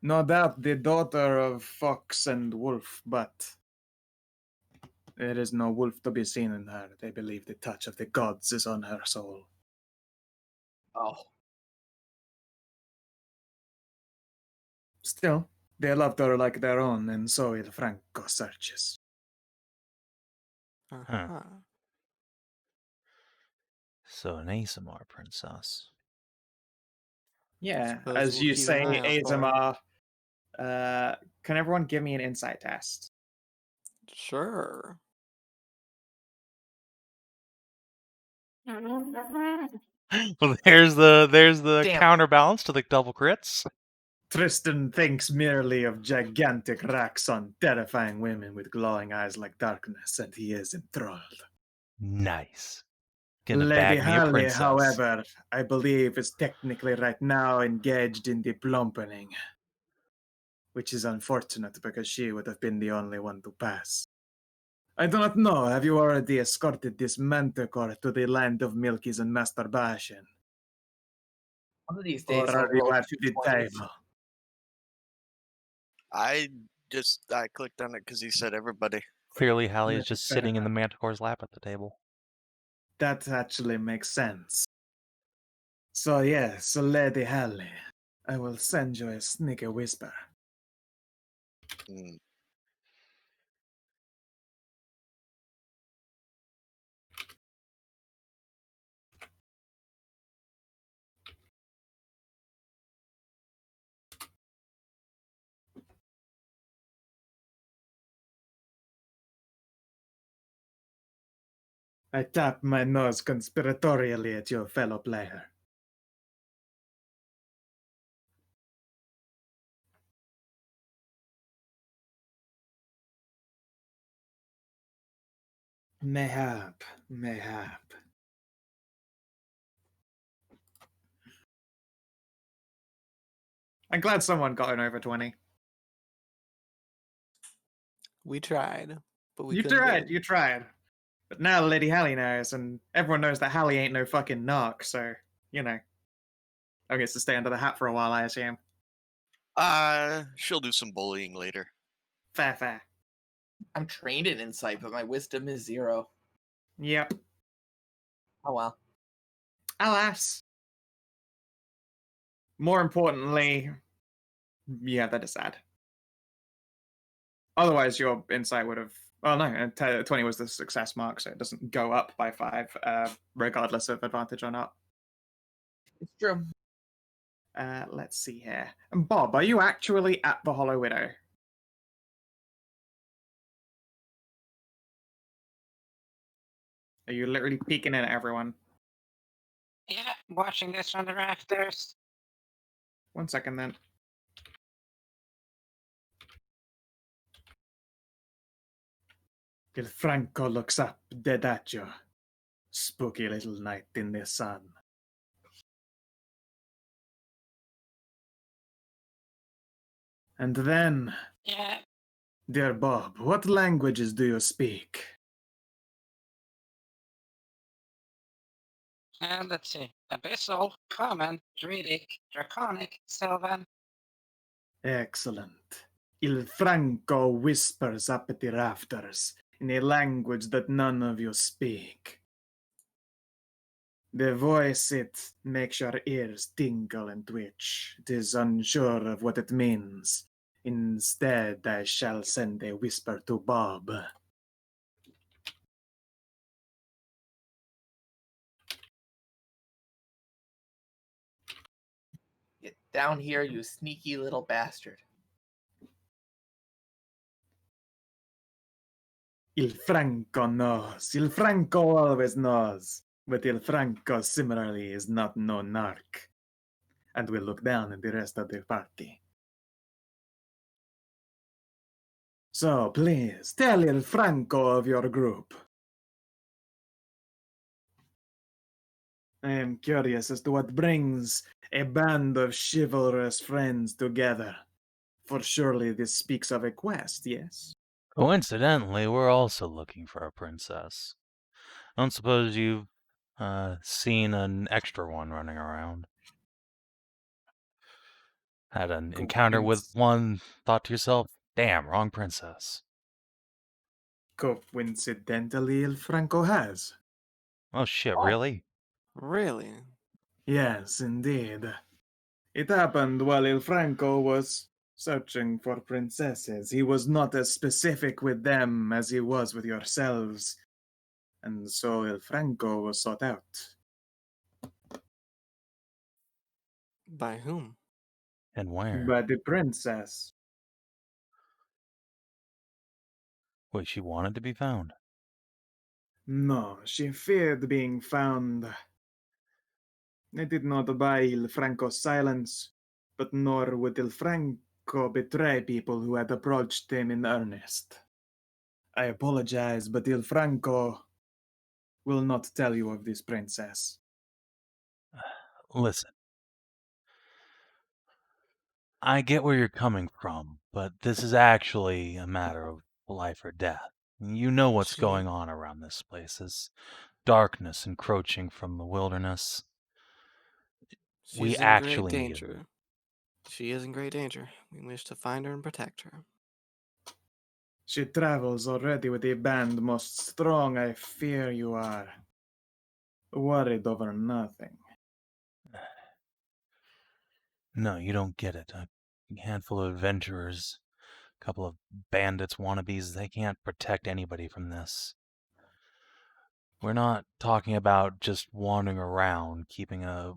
No doubt the daughter of fox and wolf, but there is no wolf to be seen in her. They believe the touch of the gods is on her soul. Oh, Still, They loved her like their own, and so Il Franco searches. Uh-huh. So an Asimar princess. Yeah, Suppose as we'll you keep an say, eye out for her. Azamar. Can everyone give me an insight test? Sure. Well, there's the Damn. counterbalance to the double crits. Tristan thinks merely of gigantic racks on terrifying women with glowing eyes like darkness, and he is enthralled. Nice. Gonna Lady bag me a Hallie, princess. however, I believe is technically right now engaged in the plumpening, which is unfortunate because she would have been the only one to pass. I do not know, have you already escorted this manticore to the land of milkies and masturbation? One of these Or days, I'll are you roll at two the 20s. table? I clicked on it because he said everybody. Clearly, Hallie is Yeah, just fair sitting in the Manticore's lap at the table. That actually makes sense. So yes, Lady Hallie, I will send you a sneaky whisper. Hmm. I tap my nose conspiratorially at your fellow player. Mayhap. I'm glad someone got an over 20. We tried, but we You couldn't tried, get it. you tried. But now Lady Hallie knows, and everyone knows that Hallie ain't no fucking narc, so, you know. I guess to stay under the hat for a while, I assume. She'll do some bullying later. Fair. I'm trained in insight, but my wisdom is 0. Yep. Oh well. Alas. More importantly, yeah, that is sad. Otherwise, your insight would have. Well, no, 20 was the success mark, so it doesn't go up by 5, regardless of advantage or not. It's true. Let's see here. And Bob, are you actually at the Hollow Widow? Are you literally peeking in at everyone? Yeah, watching this from the rafters. 1 second then. Il Franco looks up, dead at you. Spooky little night in the sun. And then, Yeah, dear Bob, what languages do you speak? and let's see. Abyssal, Common, Druidic, Draconic, Sylvan. Excellent. Il Franco whispers up at the rafters in a language that none of you speak. The voice, it makes your ears tingle and twitch. It is unsure of what it means. Instead, I shall send a whisper to Bob. Get down here, you sneaky little bastard. Il Franco knows. Il Franco always knows. But Il Franco similarly is not no narc. And will look down at the rest of the party. So please, tell Il Franco of your group. I am curious as to what brings a band of chivalrous friends together. For surely this speaks of a quest, yes? Coincidentally, we're also looking for a princess. I don't suppose you've seen an extra one running around. Had an encounter with one, thought to yourself, damn, wrong princess. Coincidentally, Il Franco has. Oh shit, Oh. really? Really? Yes, indeed. It happened while Il Franco was Searching for princesses. He was not as specific with them as he was with yourselves, and so Il Franco was sought out. By whom? And where? By the princess. Wait, she wanted to be found. No, she feared being found. I did not buy Il Franco's silence, but nor would Il Franco betray people who had approached him in earnest. I apologize, but Il Franco will not tell you of this princess. Listen. I get where you're coming from, but this is actually a matter of life or death. You know what's going on around this place. There's darkness encroaching from the wilderness. We She's in great actually need danger. her. She is in great danger. We wish to find her and protect her. She travels already with a band most strong. I fear you are worried over nothing. No, you don't get it. A handful of adventurers, a couple of bandits wannabes, they can't protect anybody from this. We're not talking about just wandering around, keeping a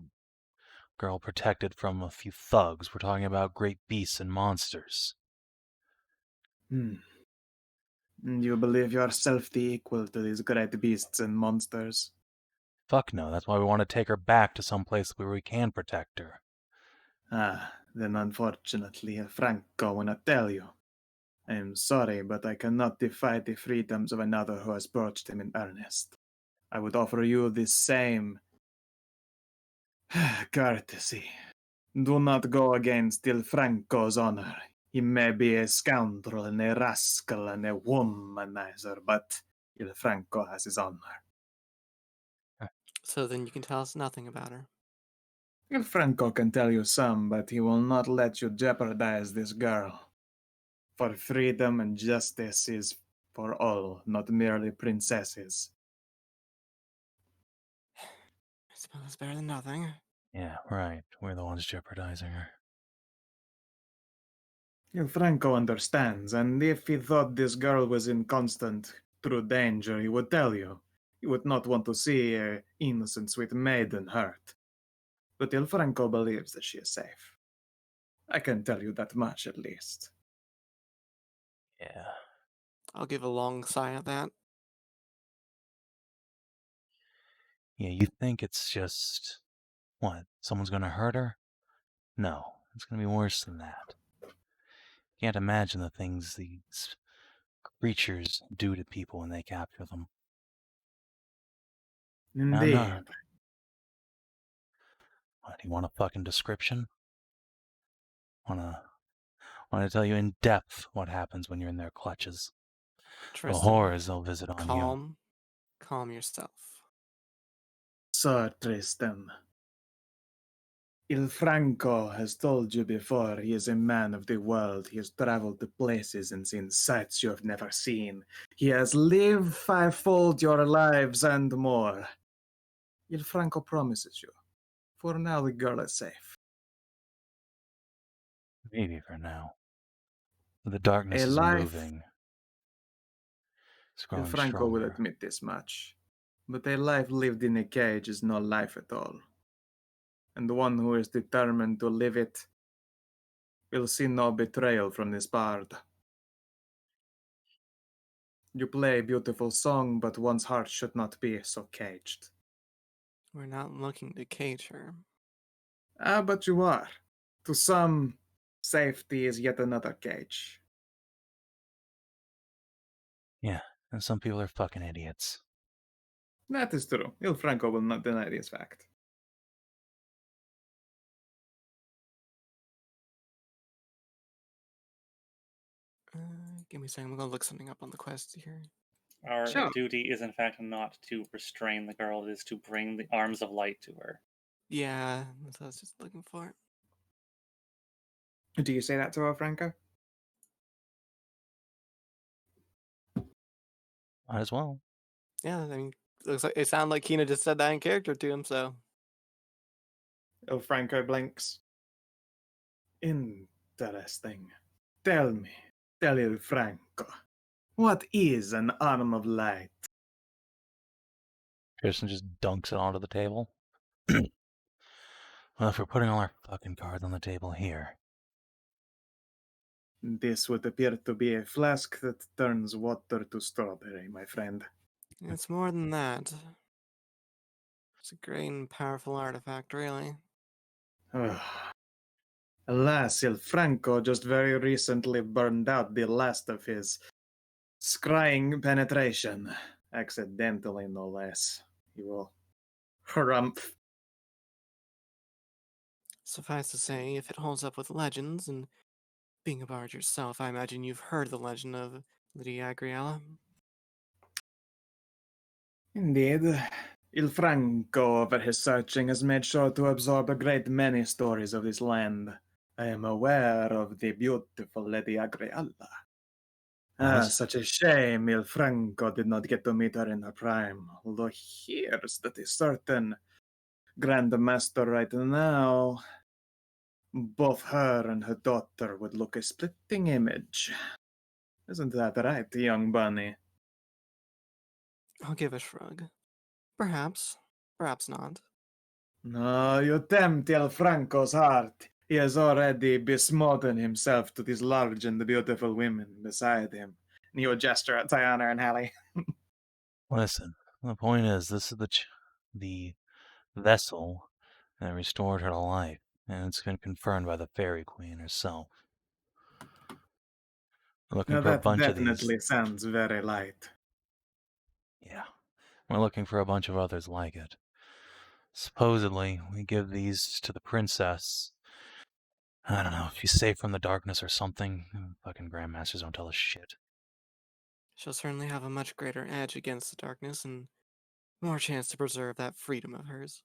girl protected from a few thugs. We're talking about great beasts and monsters. You believe yourself the equal to these great beasts and monsters? Fuck no, that's why we want to take her back to some place where we can protect her. Then unfortunately, Franco will not tell you. I am sorry, but I cannot defy the freedoms of another who has approached him in earnest. I would offer you the same courtesy. Do not go against Il Franco's honor. He may be a scoundrel and a rascal and a womanizer, but Il Franco has his honor. So then you can tell us nothing about her. Il Franco can tell you some, but he will not let you jeopardize this girl. For freedom and justice is for all, not merely princesses. I suppose it's better than nothing. Yeah, right. We're the ones jeopardizing her. Il Franco understands, and if he thought this girl was in constant, true danger, he would tell you. He would not want to see an innocent sweet maiden hurt. But Il Franco believes that she is safe. I can tell you that much, at least. Yeah. I'll give a long sigh at that. Yeah, you think it's just... What? Someone's gonna hurt her? No, it's gonna be worse than that. Can't imagine the things these creatures do to people when they capture them. Indeed. What, do you want a fucking description? Wanna tell you in depth what happens when you're in their clutches. Tristan, The horrors they'll visit on you. Calm yourself. Sir Tristan, Il Franco has told you before he is a man of the world. He has traveled to places and seen sights you have never seen. He has lived fivefold your lives and more. Il Franco promises you. For now, the girl is safe. Maybe for now. The darkness A is life. moving. It's Il growing Franco will stronger. admit this much. But a life lived in a cage is no life at all. And one who is determined to live it will see no betrayal from this bard. You play a beautiful song, but one's heart should not be so caged. We're not looking to cage her. But you are. To some, safety is yet another cage. Yeah, and some people are fucking idiots. That is true. Il Franco will not deny this fact. Give me a second. I'm gonna look something up on the quest here. Our Sure. duty is, in fact, not to restrain the girl, it is to bring the arms of light to her. Yeah, that's what I was just looking for. Do you say that to her, Franco? Might as well. Yeah, I mean, looks like it sounded like Kina just said that in character to him. So Il Franco blinks. In Interesting. Tell me, Il Franco, what is an arm of light? Tristan just dunks it onto the table. Well, if we're putting all our fucking cards on the table here. This would appear to be a flask that turns water to strawberry, my friend. It's more than that. It's a great and powerful artifact, really. Alas, Il Franco just very recently burned out the last of his scrying penetration. Accidentally, no less. He will harumph. Suffice to say, if it holds up with legends, and being a bard yourself, I imagine you've heard the legend of Lady Agriella. Indeed. Il Franco, over his searching, has made sure to absorb a great many stories of this land. I am aware of the beautiful Lady Agriella. Such a shame Il Franco did not get to meet her in her prime, although here's that a certain Grand Master right now, both her and her daughter would look a splitting image. Isn't that right, young bunny? I'll give a shrug. Perhaps. Perhaps not. No, you tempt Il Franco's heart. He has already besmitten himself to these large and beautiful women beside him. And he will gesture at Tajana and Hallie. Listen, the point is, this is the vessel that restored her to life, and it's been confirmed by the Fairy Queen herself. We're looking Now for a that bunch of these. definitely sounds very light. Yeah, we're looking for a bunch of others like it. Supposedly, we give these to the princess. I don't know, if she's safe from the darkness or something. Fucking Grandmasters don't tell us shit. She'll certainly have a much greater edge against the darkness and more chance to preserve that freedom of hers.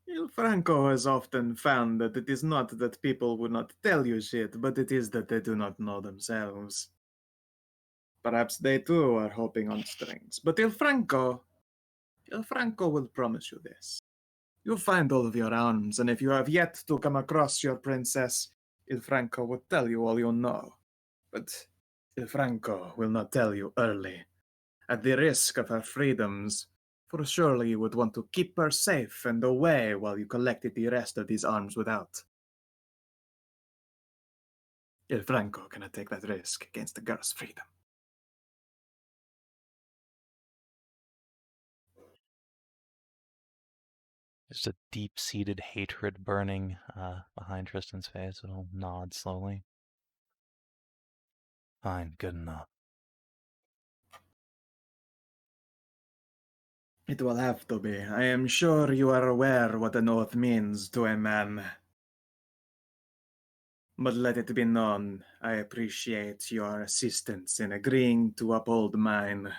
Il Franco has often found that it is not that people would not tell you shit, but it is that they do not know themselves. Perhaps they too are hoping on strings. But Il Franco will promise you this. You'll find all of your arms, and if you have yet to come across your princess, Il Franco will tell you all you know. But Il Franco will not tell you early. At the risk of her freedoms, for surely you would want to keep her safe and away while you collected the rest of these arms without. Il Franco cannot take that risk against the girl's freedom. Just a deep-seated hatred burning behind Tristan's face. It'll nod slowly. Fine, good enough. It will have to be. I am sure you are aware what an oath means to a man. But let it be known, I appreciate your assistance in agreeing to uphold mine.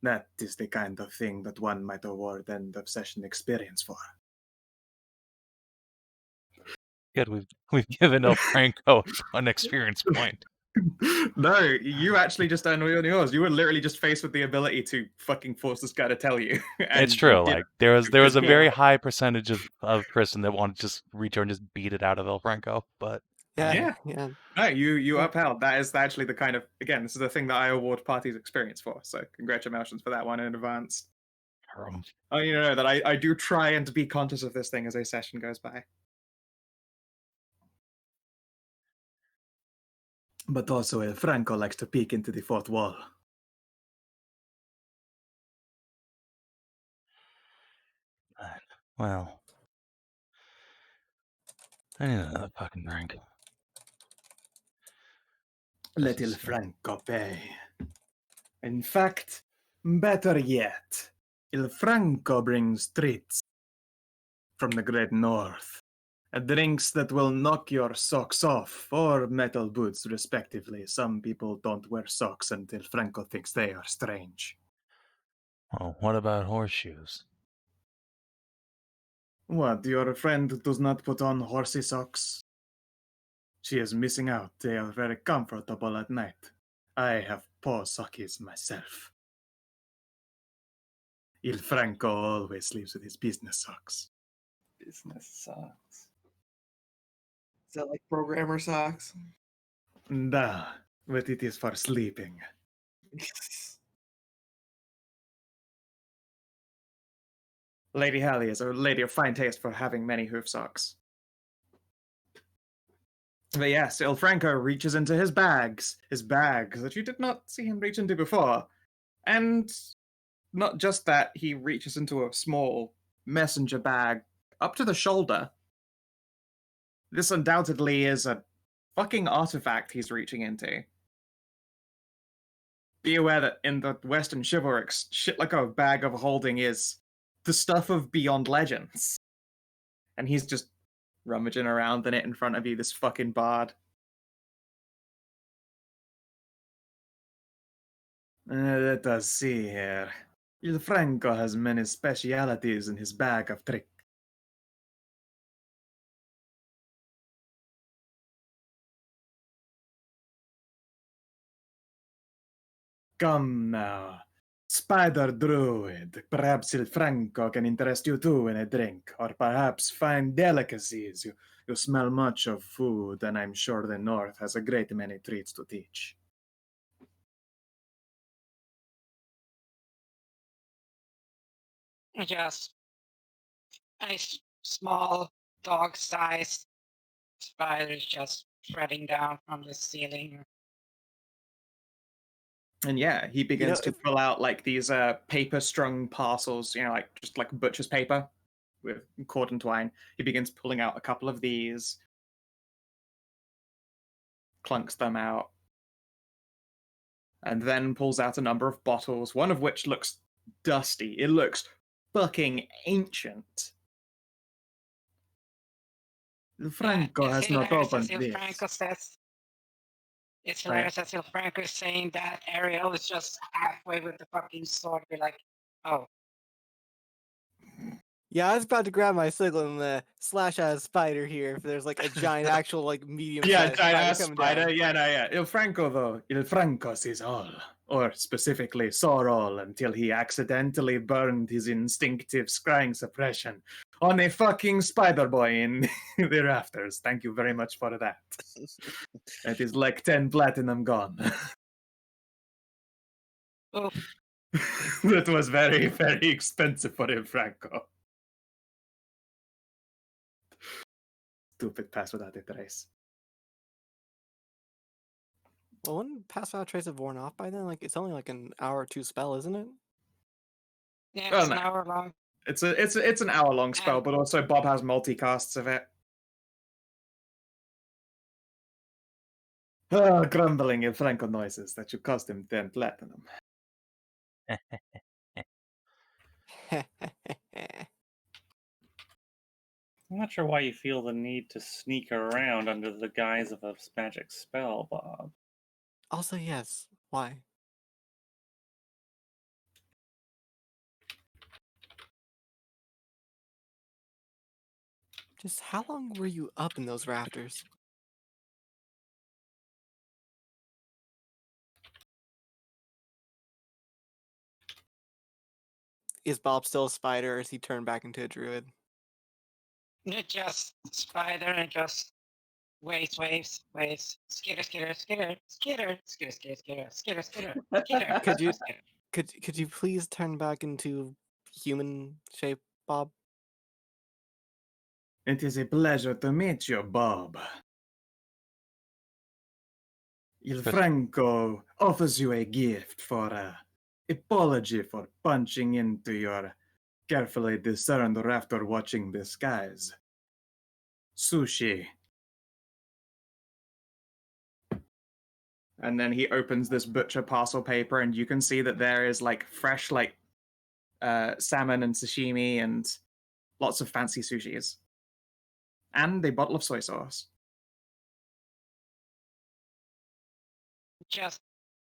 That is the kind of thing that one might award end of session experience for. Good, we've given El Franco an experience point. No, you actually just earned on yours. You were literally just faced with the ability to fucking force this guy to tell you. And It's true. you did Like there was a Yeah. very high percentage of Tristan that wanted to just reach over and just beat it out of El Franco, but Yeah. Yeah. No, you Yeah. upheld. That is actually the kind of, again, this is the thing that I award parties experience for. So congratulations for that one in advance. Oh, you know that I do try and be conscious of this thing as a session goes by. But also, El Franco likes to peek into the fourth wall. well, I need another fucking drink. Let This Il is- Franco pay. In fact, better yet, Il Franco brings treats from the great north. Drinks that will knock your socks off, or metal boots, respectively. Some people don't wear socks until Franco thinks they are strange. Oh, what about horseshoes? What, your friend does not put on horsey socks? She is missing out. They are very comfortable at night. I have paw sockies myself. Il Franco always sleeps with his business socks. Business sucks. Is that like programmer socks? Da, but it is for sleeping. Lady Hallie is a lady of fine taste for having many hoof socks. But yes, Ilfranco reaches into his bags that you did not see him reach into before. And not just that, he reaches into a small messenger bag up to the shoulder. This undoubtedly is a fucking artifact he's reaching into. Be aware that in the Western chivalrics, shit like a bag of holding is the stuff of beyond legends. And he's just rummaging around in it in front of you, this fucking bard. Let us see here. Ilfranco has many specialities in his bag of tricks. Come now. Spider Druid. Perhaps Ilfranco can interest you too in a drink, or perhaps fine delicacies. You smell much of food, and I'm sure the North has a great many treats to teach. Just a small dog-sized spider just threading down from the ceiling. And yeah, he begins to if- pull out like these paper-strung parcels, like just like butcher's paper with cord and twine. He begins pulling out a couple of these, clunks them out, and then pulls out a number of bottles, one of which looks dusty. It looks fucking ancient. Franco It's has not hilarious opened as this. Franco says. It's Right. hilarious as Franco is saying that Ariel is just halfway with the fucking sword. Be like, oh, Yeah, I was about to grab my sickle and slash at a spider here if there's like a giant actual like medium Yeah, sized giant spider ass coming spider. down. Yeah, no, yeah. Il Franco, though. Il Franco sees all. Or specifically, saw all until he accidentally burned his instinctive scrying suppression on a fucking spider boy in the rafters. Thank you very much for that. It is like 10 platinum gone. oof. That was very, very expensive for Il Franco. Stupid pass without a trace. Well, wouldn't Pass Without Trace have worn off by then? Like it's only like an hour or two spell, isn't it? Yeah, Well, it's an no. hour long. It's an hour-long spell, And- but also Bob has multicasts of it. Grumbling in Franco noises that you cost him 10 platinum. I'm not sure why you feel the need to sneak around under the guise of a magic spell, Bob. Also, yes. Why? Just how long were you up in those rafters? Is Bob still a spider or is he turned back into a druid? It just spider and just waves, skitter, skitter, skitter, skitter, skitter, skitter, skitter, skitter, skitter, skitter. Could you- skitter. Could you please turn back into human shape, Bob? It is a pleasure to meet you, Bob. Il Good. Franco offers you a gift for apology for punching into your carefully discerned rafter watching the skies. Sushi. And then he opens this butcher parcel paper, and you can see that there is like fresh like salmon and sashimi and lots of fancy sushis. And a bottle of soy sauce. Just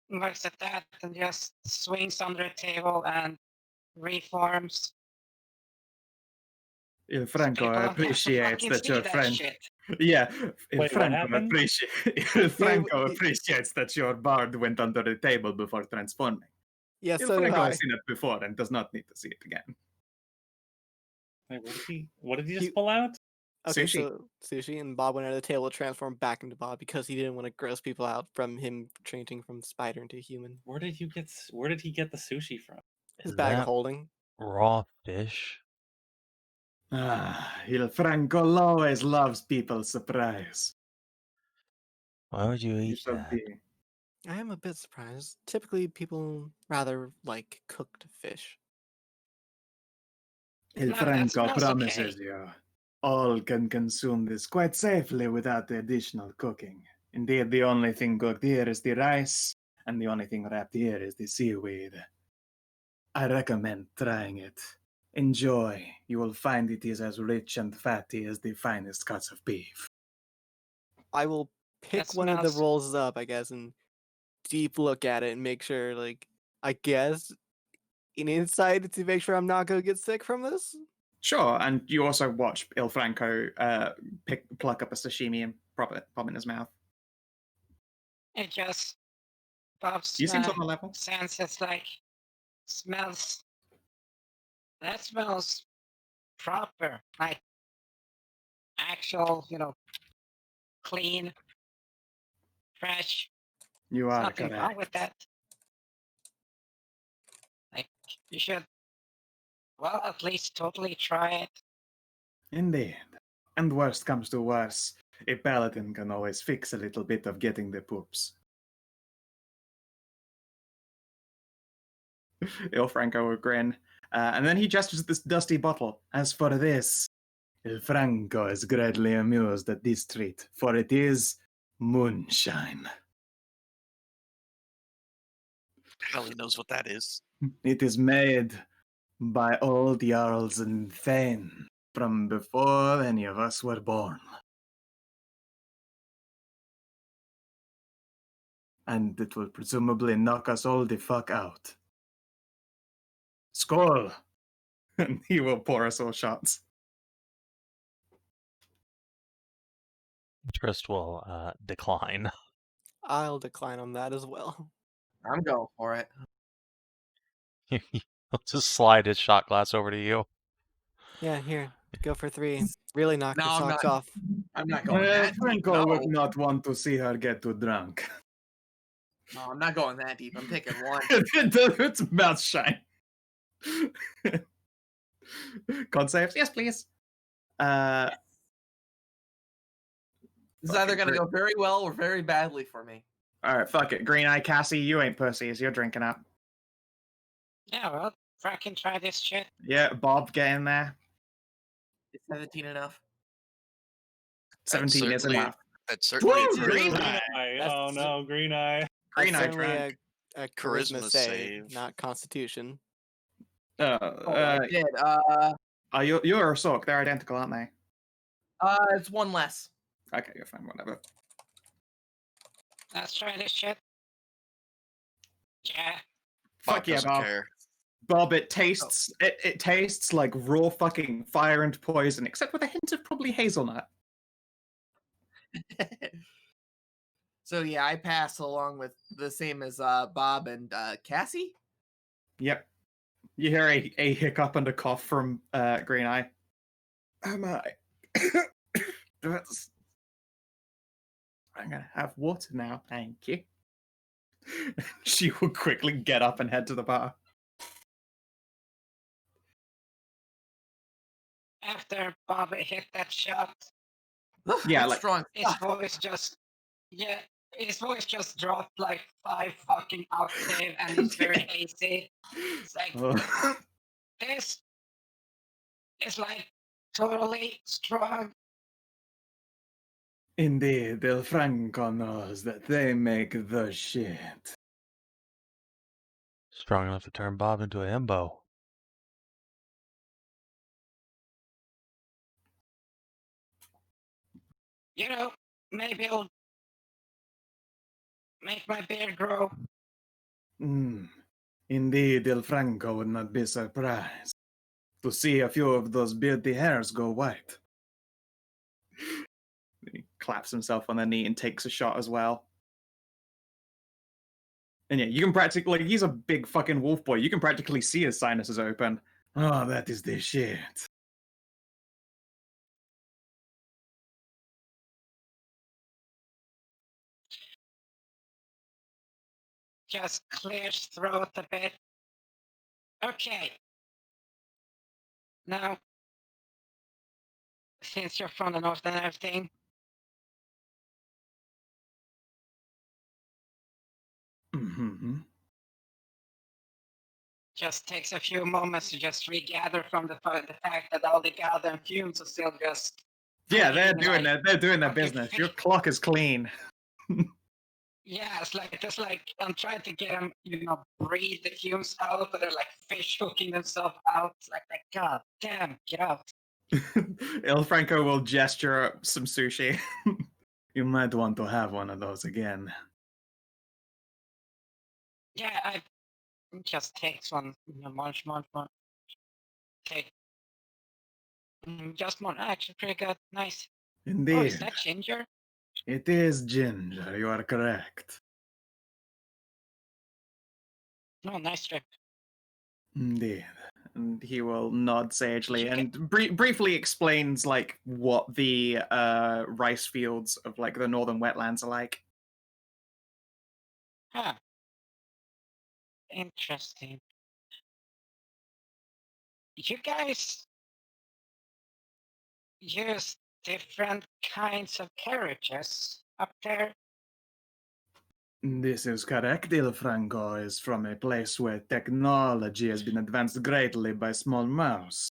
looks at that and just swings under the table and reforms. Il Franco People don't have to appreciates fucking that see your that friend. shit. Yeah, Il Wait, what Franco happened? Il Franco he- appreciates that your bard went under the table before transforming. Yeah, Il so did Franco I. has seen it before and does not need to see it again. Wait, what did he He- just pull out? Okay, Sushi. so sushi, and Bob went under the table to transform back into Bob because he didn't want to gross people out from him changing from spider into human. Where did he get the sushi from? His Is bag of that holding. raw fish? Il Franco always loves people's surprise. Why would you You eat shall that? be. I am a bit surprised. Typically, people rather like cooked fish. Il No, that Franco smells promises okay. you all can consume this quite safely without the additional cooking. Indeed, the only thing cooked here is the rice, and the only thing wrapped here is the seaweed. I recommend trying it. Enjoy. You will find it is as rich and fatty as the finest cuts of beef. I will pick That one of the smells- rolls up, I guess, and deep look at it and make sure, like, I guess, an insight to make sure I'm not going to get sick from this. Sure, and you also watch Il Franco pluck up a sashimi and pop it in his mouth. It just Bob's You seem on the level. senses like smells. That smells proper, like actual, clean, fresh. You There's are nothing correct. wrong with that. Like you should, well, at least totally try it. Indeed. And worst comes to worst, a paladin can always fix a little bit of getting the poops. Il Franco will grin. And then he gestures at this dusty bottle. As for this, Il Franco is greatly amused at this treat, for it is moonshine. Hell, he knows what that is. It is made by old Jarls and Thane from before any of us were born. And it will presumably knock us all the fuck out. Skull! And he will pour us all shots. Trist will decline. I'll decline on that as well. I'm going for it. He'll just slide his shot glass over to you. Yeah, here, go for 3. Really knock No, your I'm socks not. off. I'm not going that deep. Franco No. would not want to see her get too drunk. No, I'm not going that deep. I'm taking one. It's mouth shine. Con saves? Yes, please. This is either Fucking going to great. go very well or very badly for me. Alright, fuck it. Green Eye Cassie, you ain't pussies. You're drinking up. Yeah, well, fucking try this shit. Yeah, Bob, get in there. Is 17 enough? 17 isn't certainly- enough. That's certainly Woo! a Green Green Eye. eye. That's- Oh no, green eye. Green That's Eye certainly drunk. a Charisma charisma save. not Constitution. I did. You're a soak. They're identical, aren't they? It's one less. Okay, you're fine. Whatever. Let's try this shit. Yeah. Bob Fuck yeah, doesn't Bob. care. Bob, it tastes it tastes like raw fucking fire and poison, except with a hint of probably hazelnut. So yeah, I pass along with the same as Bob and Cassie. Yep. You hear a hiccup and a cough from Green Eye. Am I? I'm gonna have water now, thank you. She will quickly get up and head to the bar. After Bob hit that shot, Yeah, That's like- strong. his voice just dropped like 5 fucking octave, and it's very hazy. It's like this is like totally strong. Indeed, El Franco knows that they make the shit. Strong enough to turn Bob into a himbo. Maybe it'll make my beard grow. Indeed, El Franco would not be surprised to see a few of those beardy hairs go white. He claps himself on the knee and takes a shot as well. And yeah, you can practically, like, he's a big fucking wolf boy. You can practically see his sinuses open. Oh, that is the shit. just clears throat a bit. Okay. Now, since you're from the north and everything, Mm-hmm. just takes a few moments to just regather from the fact that all the goddamn fumes are still just. Yeah, they're fucking, doing like, they're doing their fucking business. Your fish. clock is clean. Yeah, it's like just like I'm trying to get them, breathe the fumes out, but they're like fish hooking themselves out. It's like, God damn, get out. Il Franco will gesture some sushi. You might want to have one of those again. Yeah, I just takes one, munch. Take just one. Actually, pretty good. Nice. Oh, is Indeed. that ginger? It is ginger, you are correct. No, nice strip. Indeed. And he will nod sagely You and briefly explains like what the rice fields of like the Northern Wetlands are like. Huh. Interesting. You guys use different kinds of carriages up there? This is correct. Il Franco is from a place where technology has been advanced greatly by small mouse.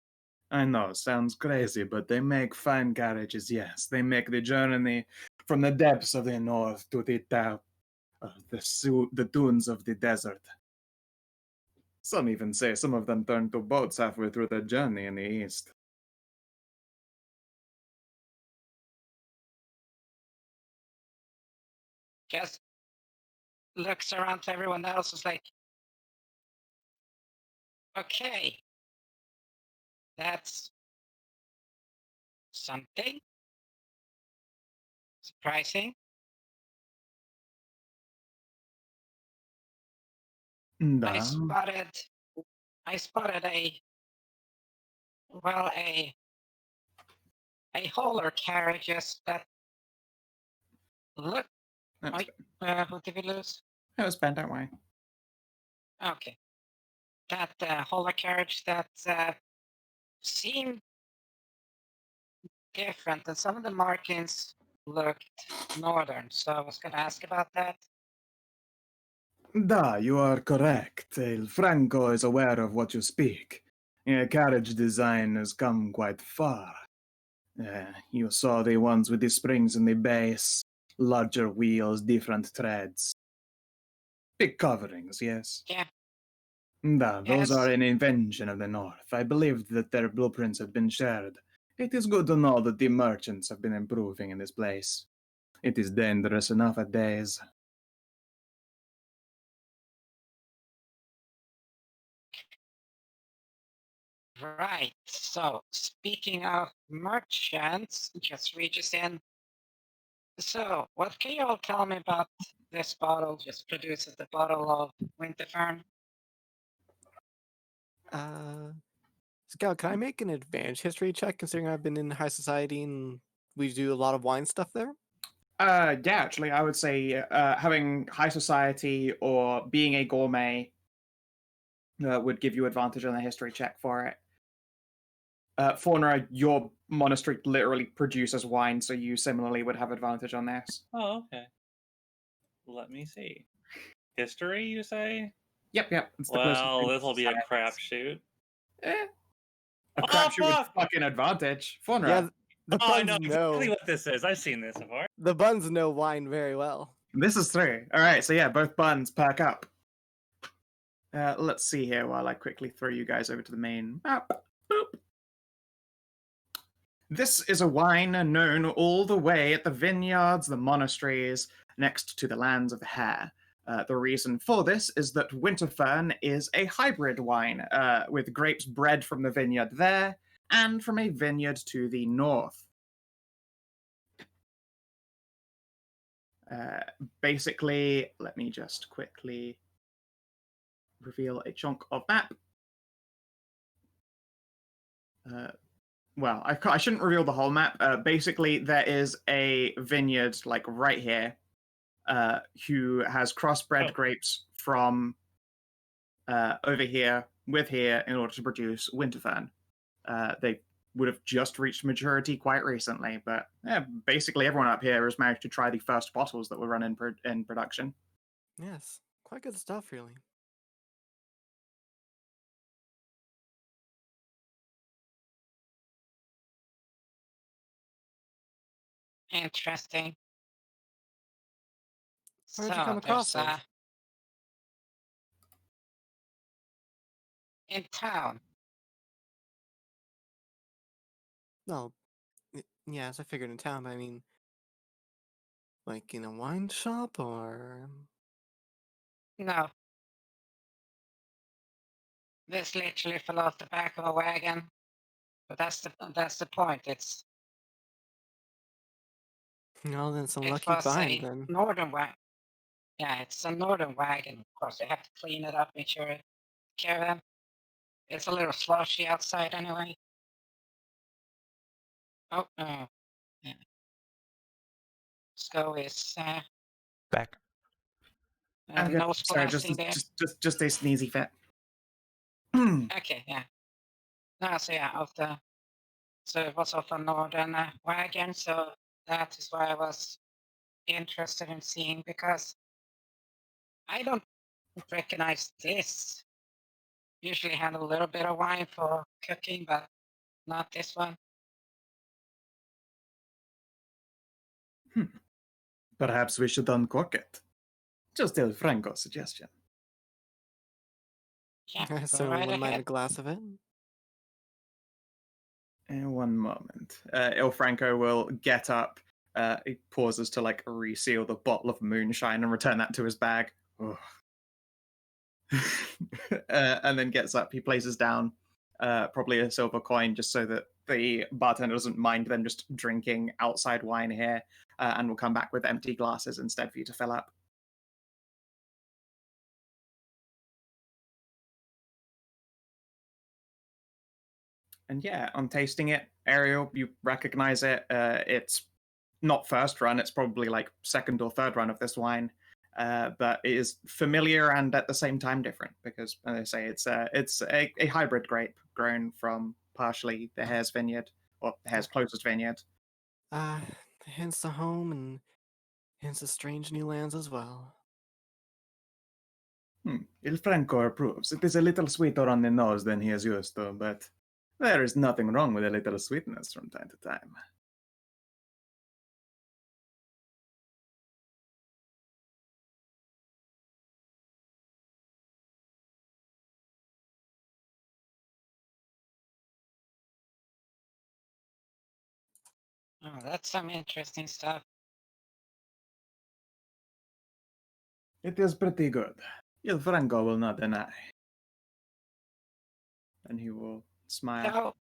I know, sounds crazy, but they make fine carriages, yes. They make the journey from the depths of the north to the top of the dunes of the desert. Some even say some of them turn to boats halfway through their journey in the east. Just looks around to everyone else, is like, okay, that's something surprising. Da. I spotted a hauler carriages that look. Who did we lose? It was Ben, don't worry. Okay, that hauler carriage that seemed different, and some of the markings looked northern. So I was going to ask about that. Da, you are correct. Il Franco is aware of what you speak. Carriage design has come quite far. You saw the ones with the springs in the base, larger wheels, different treads. Big coverings, yes? Yeah. Da, those Yes. are an invention of the North. I believed that their blueprints had been shared. It is good to know that the merchants have been improving in this place. It is dangerous enough at days. Right. So, speaking of merchants, just reaches in. So, what can you all tell me about this bottle? Just produces the bottle of Winterfern. Scout, can I make an advantage history check considering I've been in high society and we do a lot of wine stuff there? Yeah, actually, I would say having high society or being a gourmet would give you advantage on a history check for it. Faunra, your monastery literally produces wine, so you similarly would have advantage on this. Oh, okay. Let me see. History, you say? Yep. It's the Well, closest this will be a thing to crapshoot. a crapshoot with fucking advantage. Faunra. Yeah, the Oh, I buns know exactly know. what this is. I've seen this before. The buns know wine very well. This is 3. All right, so yeah, both buns perk up. Let's see here while I quickly throw you guys over to the main map. Boop. This is a wine known all the way at the vineyards, the monasteries, next to the lands of the Hare. The reason for this is that Winterfern is a hybrid wine, with grapes bred from the vineyard there and from a vineyard to the north. Basically, let me just quickly reveal a chunk of map. Well, I shouldn't reveal the whole map. Basically, there is a vineyard like right here, who has crossbred grapes from over here with here in order to produce Winterfern. They would have just reached maturity quite recently, but basically everyone up here has managed to try the first bottles that were run in production. Yes, quite good stuff, really. Interesting. Where'd you come across there's, those? in town. No, yes, I figured in town, but I mean, like in a wine shop or? No. This literally fell off the back of a wagon. But that's the point. No, then some It lucky was find a then. northern wagon. Yeah, it's a northern wagon. Of course, they have to clean it up, make sure it caravan. It's a little slushy outside anyway. Oh, yeah. Skow is Back. Okay. nose Sorry, blasting there. just a sneezy fit. Okay, yeah. No, so yeah, so it was of a northern wagon, so that is why I was interested in seeing, because I don't recognize this. Usually have a little bit of wine for cooking, but not this one. Perhaps we should uncork it. Just a Franco suggestion. Yeah, I go certainly right wouldn't mind a ahead. glass of it. In one moment. Il Franco will get up. He pauses to like reseal the bottle of moonshine and return that to his bag. And then gets up. He places down probably a silver coin just so that the bartender doesn't mind them just drinking outside wine here, and will come back with empty glasses instead for you to fill up. And yeah, on tasting it, Ariel, you recognize it. It's not first run, it's probably like second or third run of this wine. But it is familiar and at the same time different because, as I say, it's a hybrid grape grown from partially the Hare's vineyard, or the Hare's closest vineyard. Hence the home and hence the strange new lands as well. Il Franco approves. It is a little sweeter on the nose than he is used to, but there is nothing wrong with a little sweetness from time to time. Oh, that's some interesting stuff. It is pretty good. Il Franco will not deny. And he will smile.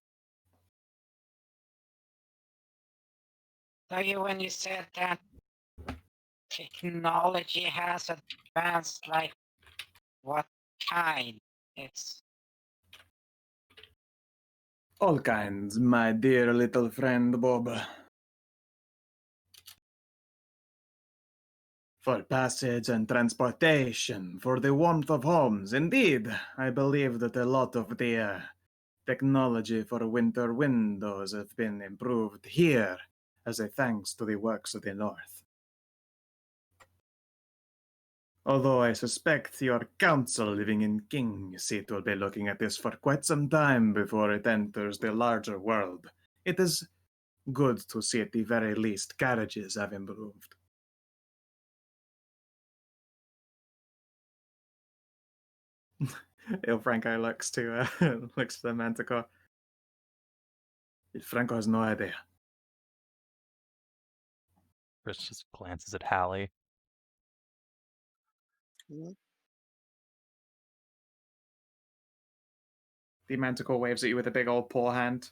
So when you said that technology has advanced, like what kind? It's All kinds, my dear little friend Bob. For passage and transportation, for the warmth of homes. Indeed, I believe that a lot of the technology for winter windows have been improved here as a thanks to the works of the North. Although I suspect your council living in King's Seat will be looking at this for quite some time before it enters the larger world, it is good to see at the very least carriages have improved. Il Franco looks to the Manticore. Il Franco has no idea. Chris just glances at Hallie. The Manticore waves at you with a big old paw hand.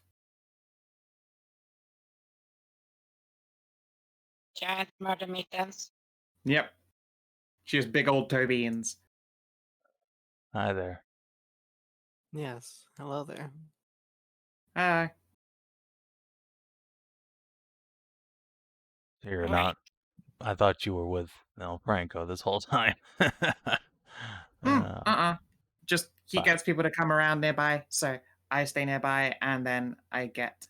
giant murder mittens. Yep. She has big old toe beans. Hi there. Yes, hello there. Hi. You're Right. not. I thought you were with Franco this whole time. Just he Fine. gets people to come around nearby, so I stay nearby, and then I get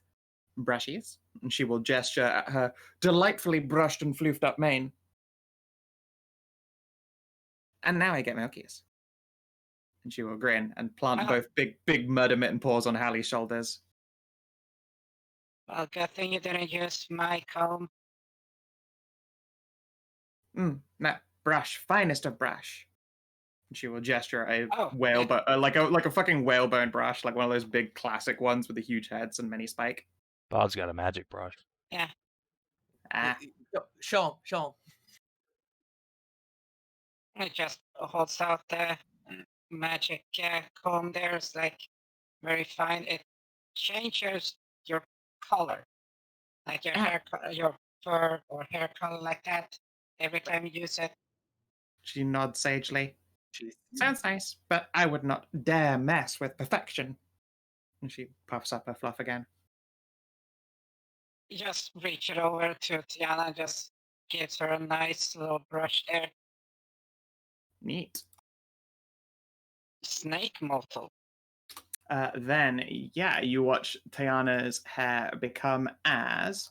brushies. And she will gesture at her delightfully brushed and floofed up mane. And now I get milkies. And she will grin and plant Oh. both big murder mitten paws on Hallie's shoulders. Well, good thing you didn't use my comb. No, brush, finest of brush. And she will gesture at a Oh, whalebone, like a fucking whalebone brush, like one of those big classic ones with the huge heads and many spike. Bod's got a magic brush. Yeah. Ah, Show him. It just holds out the magic comb there. It's like very fine. It changes your color, like your hair, your fur or hair color, like that. Every time you use it. she nods sagely. Sounds nice, but I would not dare mess with perfection. And she puffs up her fluff again. You just reach it over to Tiana and just gives her a nice little brush there. Neat. Snake mottle. Then, yeah, you watch Tiana's hair become as,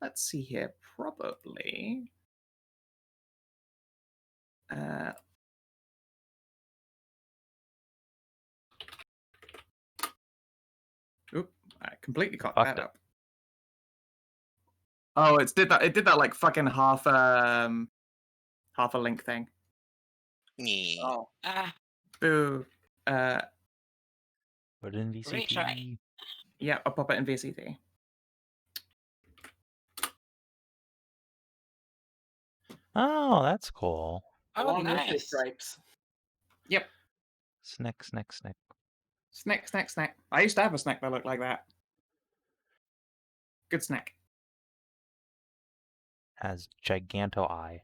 let's see here, probably. I completely cocked Fucked that it. up. Oh, it did that like fucking half a link thing. Yeah. Oh, Boo. Put it in VCT. Retry. Yeah, I'll pop it in VCT. Oh, that's cool. Oh, along with his nice. stripes. Yep. Snick. Snack. I used to have a snack that looked like that. Good snack. Has giganto eye.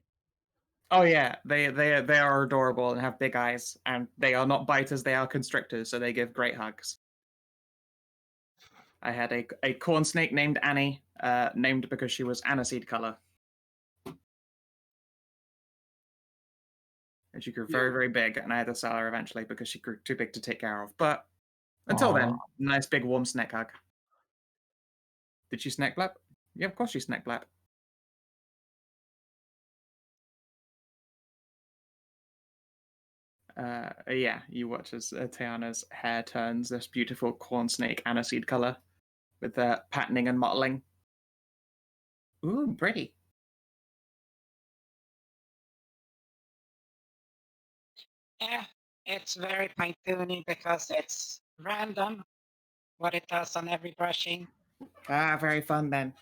Oh yeah, they are adorable and have big eyes, and they are not biters, they are constrictors, so they give great hugs. I had a corn snake named Annie, named because she was aniseed color. And she grew very, very big, and I had to sell her eventually because she grew too big to take care of. But until then, Aw. nice big warm snack hug. Did she snack blap? Yeah, of course she snack blap. Yeah, you watch as Tiana's hair turns this beautiful corn snake aniseed color with the patterning and mottling. Ooh, pretty. Yeah, it's very pintoony because it's random what it does on every brushing. Ah, very fun then.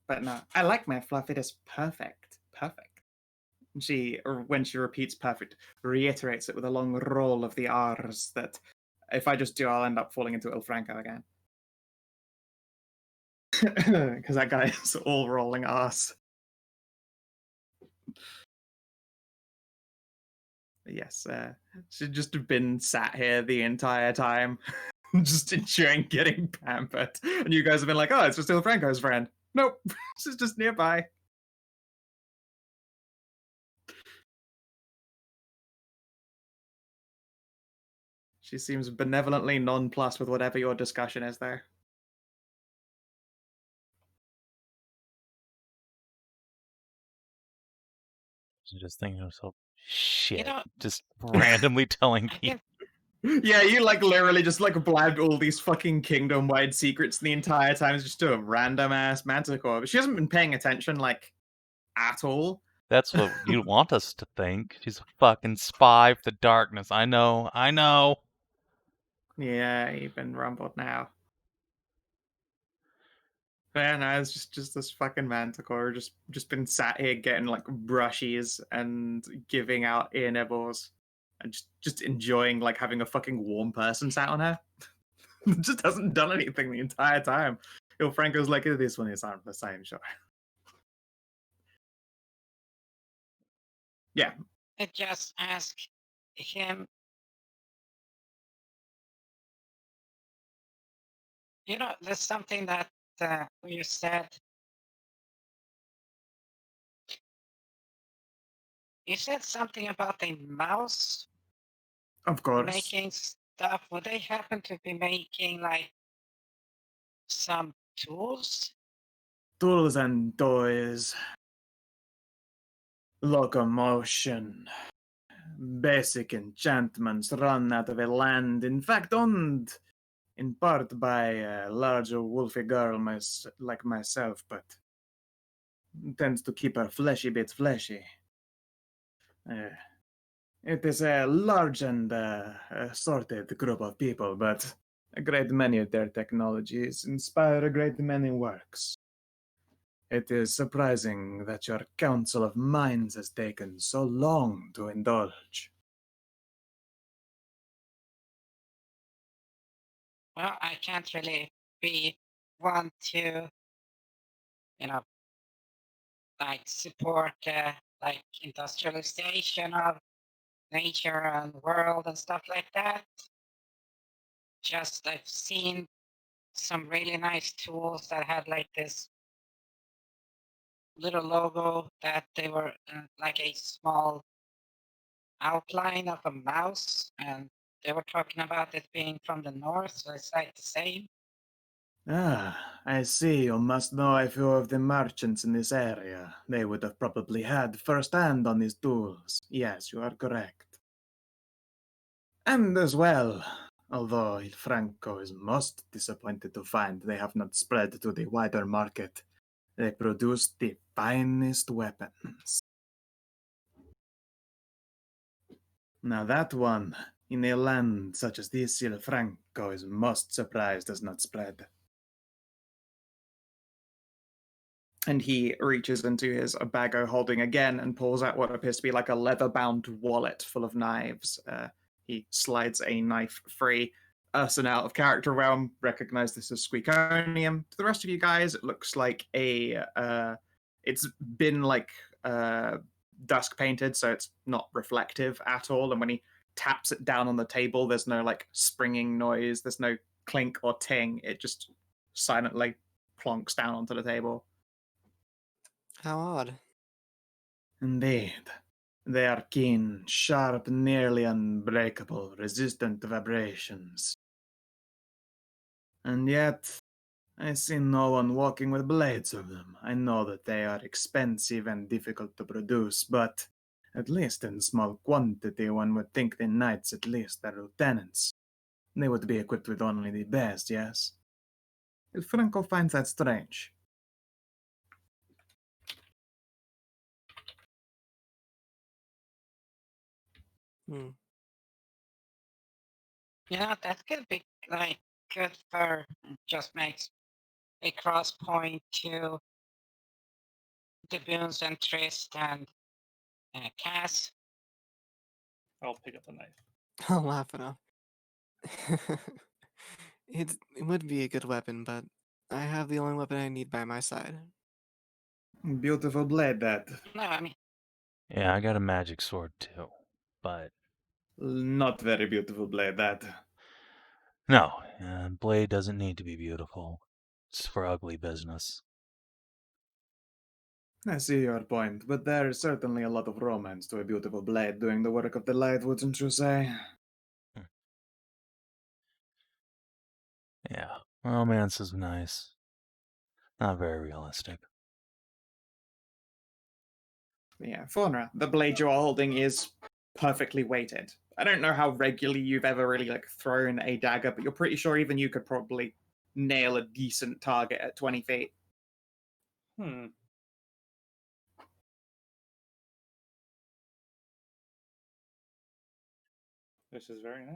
But no, I like my fluff. It is perfect. Perfect. When she repeats perfect, reiterates it with a long roll of the R's that if I just do, I'll end up falling into Il Franco again. Because that guy is all rolling R's. Yes, she's just been sat here the entire time, just enjoying getting pampered. And you guys have been like, oh, it's just Il Franco's friend. Nope, she's just nearby. She seems benevolently nonplussed with whatever your discussion is there. She's just thinking to herself, shit. know- Just randomly telling I people. can Yeah, you like literally just like blabbed all these fucking kingdom-wide secrets the entire time just to a random ass manticore. But she hasn't been paying attention like at all. That's what you want us to think. She's a fucking spy for the darkness. I know. Yeah, you've been rumbled now. Yeah, no, it's just this fucking manticore just been sat here getting like brushies and giving ear nibbles and just enjoying like having a fucking warm person sat on her. Just hasn't done anything the entire time. Il Franco's like, this one is the same, sure. Yeah. just ask him. There's something that you said. You said something about a mouse Of course. making stuff, would they happen to be making like some tools? Tools and toys. Locomotion. Basic enchantments run out of a land, in fact, owned in part by a larger wolfy girl like myself, but tends to keep her fleshy bits fleshy. It is a large and assorted group of people, but a great many of their technologies inspire a great many works. It is surprising that your Council of Minds has taken so long to indulge. Well, I can't really be one to, like support like industrialization of nature and world and stuff like that. Just I've seen some really nice tools that had like this little logo that they were like a small outline of a mouse, and they were talking about it being from the north, so it's like the same. I see you must know a few of the merchants in this area. They would have probably had first hand on these tools. Yes, you are correct. And as well, although Il Franco is most disappointed to find they have not spread to the wider market, they produce the finest weapons. Now that one, in a land such as this, Il Franco is most surprised does not spread. And he reaches into his bago holding again and pulls out what appears to be like a leather-bound wallet full of knives. He slides a knife free. Us and out of character realm recognize this as squeakonium. To the rest of you guys, it looks like it's been like dusk painted, so it's not reflective at all. And when he taps it down on the table, there's no like springing noise. There's no clink or ting. It just silently plonks down onto the table. How odd. Indeed. They are keen, sharp, nearly unbreakable, resistant to vibrations. And yet, I see no one walking with blades of them. I know that they are expensive and difficult to produce, but at least in small quantity, one would think the knights at least are lieutenants. They would be equipped with only the best, yes? El Franco finds that strange. Yeah, that could be like good for just makes a cross point to the Boons and Tristan and Cass. I'll pick up the knife. I'll laugh it off. It would be a good weapon, but I have the only weapon I need by my side. Beautiful blade, that. No, I mean, Yeah, I got a magic sword too, but Not very beautiful blade, that. no, blade doesn't need to be beautiful. It's for ugly business. I see your point, but there is certainly a lot of romance to a beautiful blade doing the work of the light, wouldn't you say? Yeah, romance is nice. Not very realistic. Yeah, Faunra, the blade you are holding is perfectly weighted. I don't know how regularly you've ever really like thrown a dagger, but you're pretty sure even you could probably nail a decent target at 20 feet. This is very nice.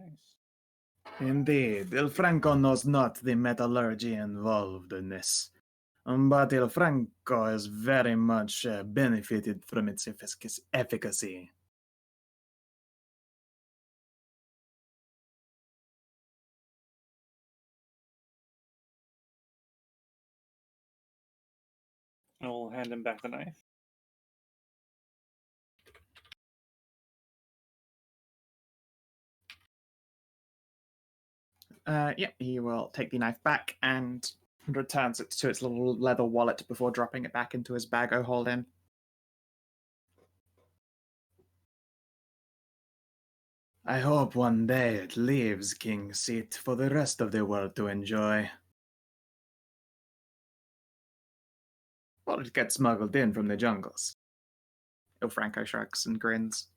Indeed, Il Franco knows not the metallurgy involved in this. But Il Franco has very much benefited from its efficacy. I will hand him back the knife. Yeah, he will take the knife back and returns it to its little leather wallet before dropping it back into his bago hold-in. I hope one day it leaves King's Seat for the rest of the world to enjoy. Or it gets smuggled in from the jungles. Il Franco shrugs and grins.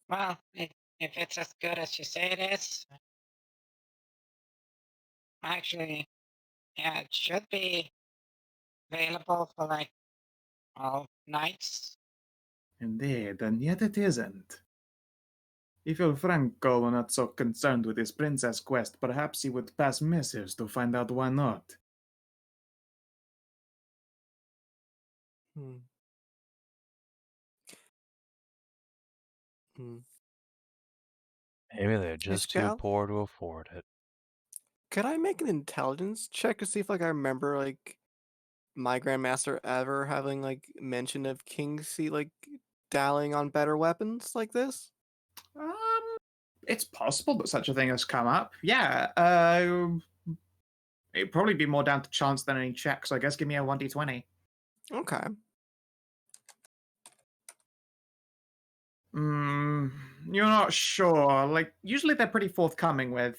Well, if it's as good as you say it is, actually, yeah, it should be available for like all nights. Indeed, and yet it isn't. If Il Franco were not so concerned with his princess quest, perhaps he would pass missives to find out why not. Hmm. Hmm. Maybe they're just too Skow? poor to afford it. Could I make an intelligence check to see if like I remember like my grandmaster ever having like mention of King's Seat like dallying on better weapons like this? It's possible that such a thing has come up. Yeah, it'd probably be more down to chance than any check, so I guess give me a 1d20. Okay. You're not sure. Like, usually they're pretty forthcoming with,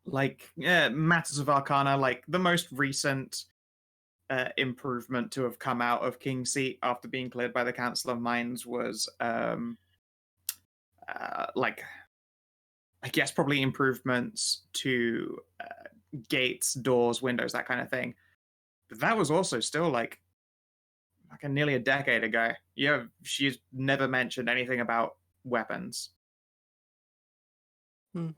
matters of Arcana. Like, the most recent improvement to have come out of King's Seat after being cleared by the Council of Mines was, I guess probably improvements to gates, doors, windows, that kind of thing. But that was also still like nearly a decade ago. Yeah, she's never mentioned anything about weapons. Hmm.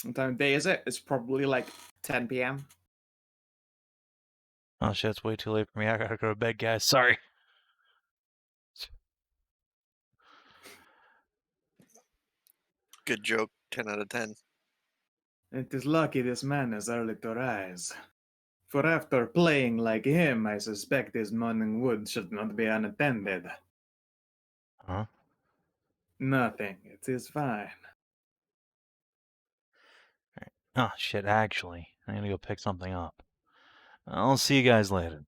What time of day is it? It's probably like 10 p.m. Oh shit, it's way too late for me. I gotta go to bed, guys. Sorry. Good joke. 10 out of 10. It is lucky this man is early to rise. For after playing like him, I suspect his morning wood should not be unattended. Huh? Nothing. It is fine. Oh shit, actually. I'm gonna go pick something up. I'll see you guys later.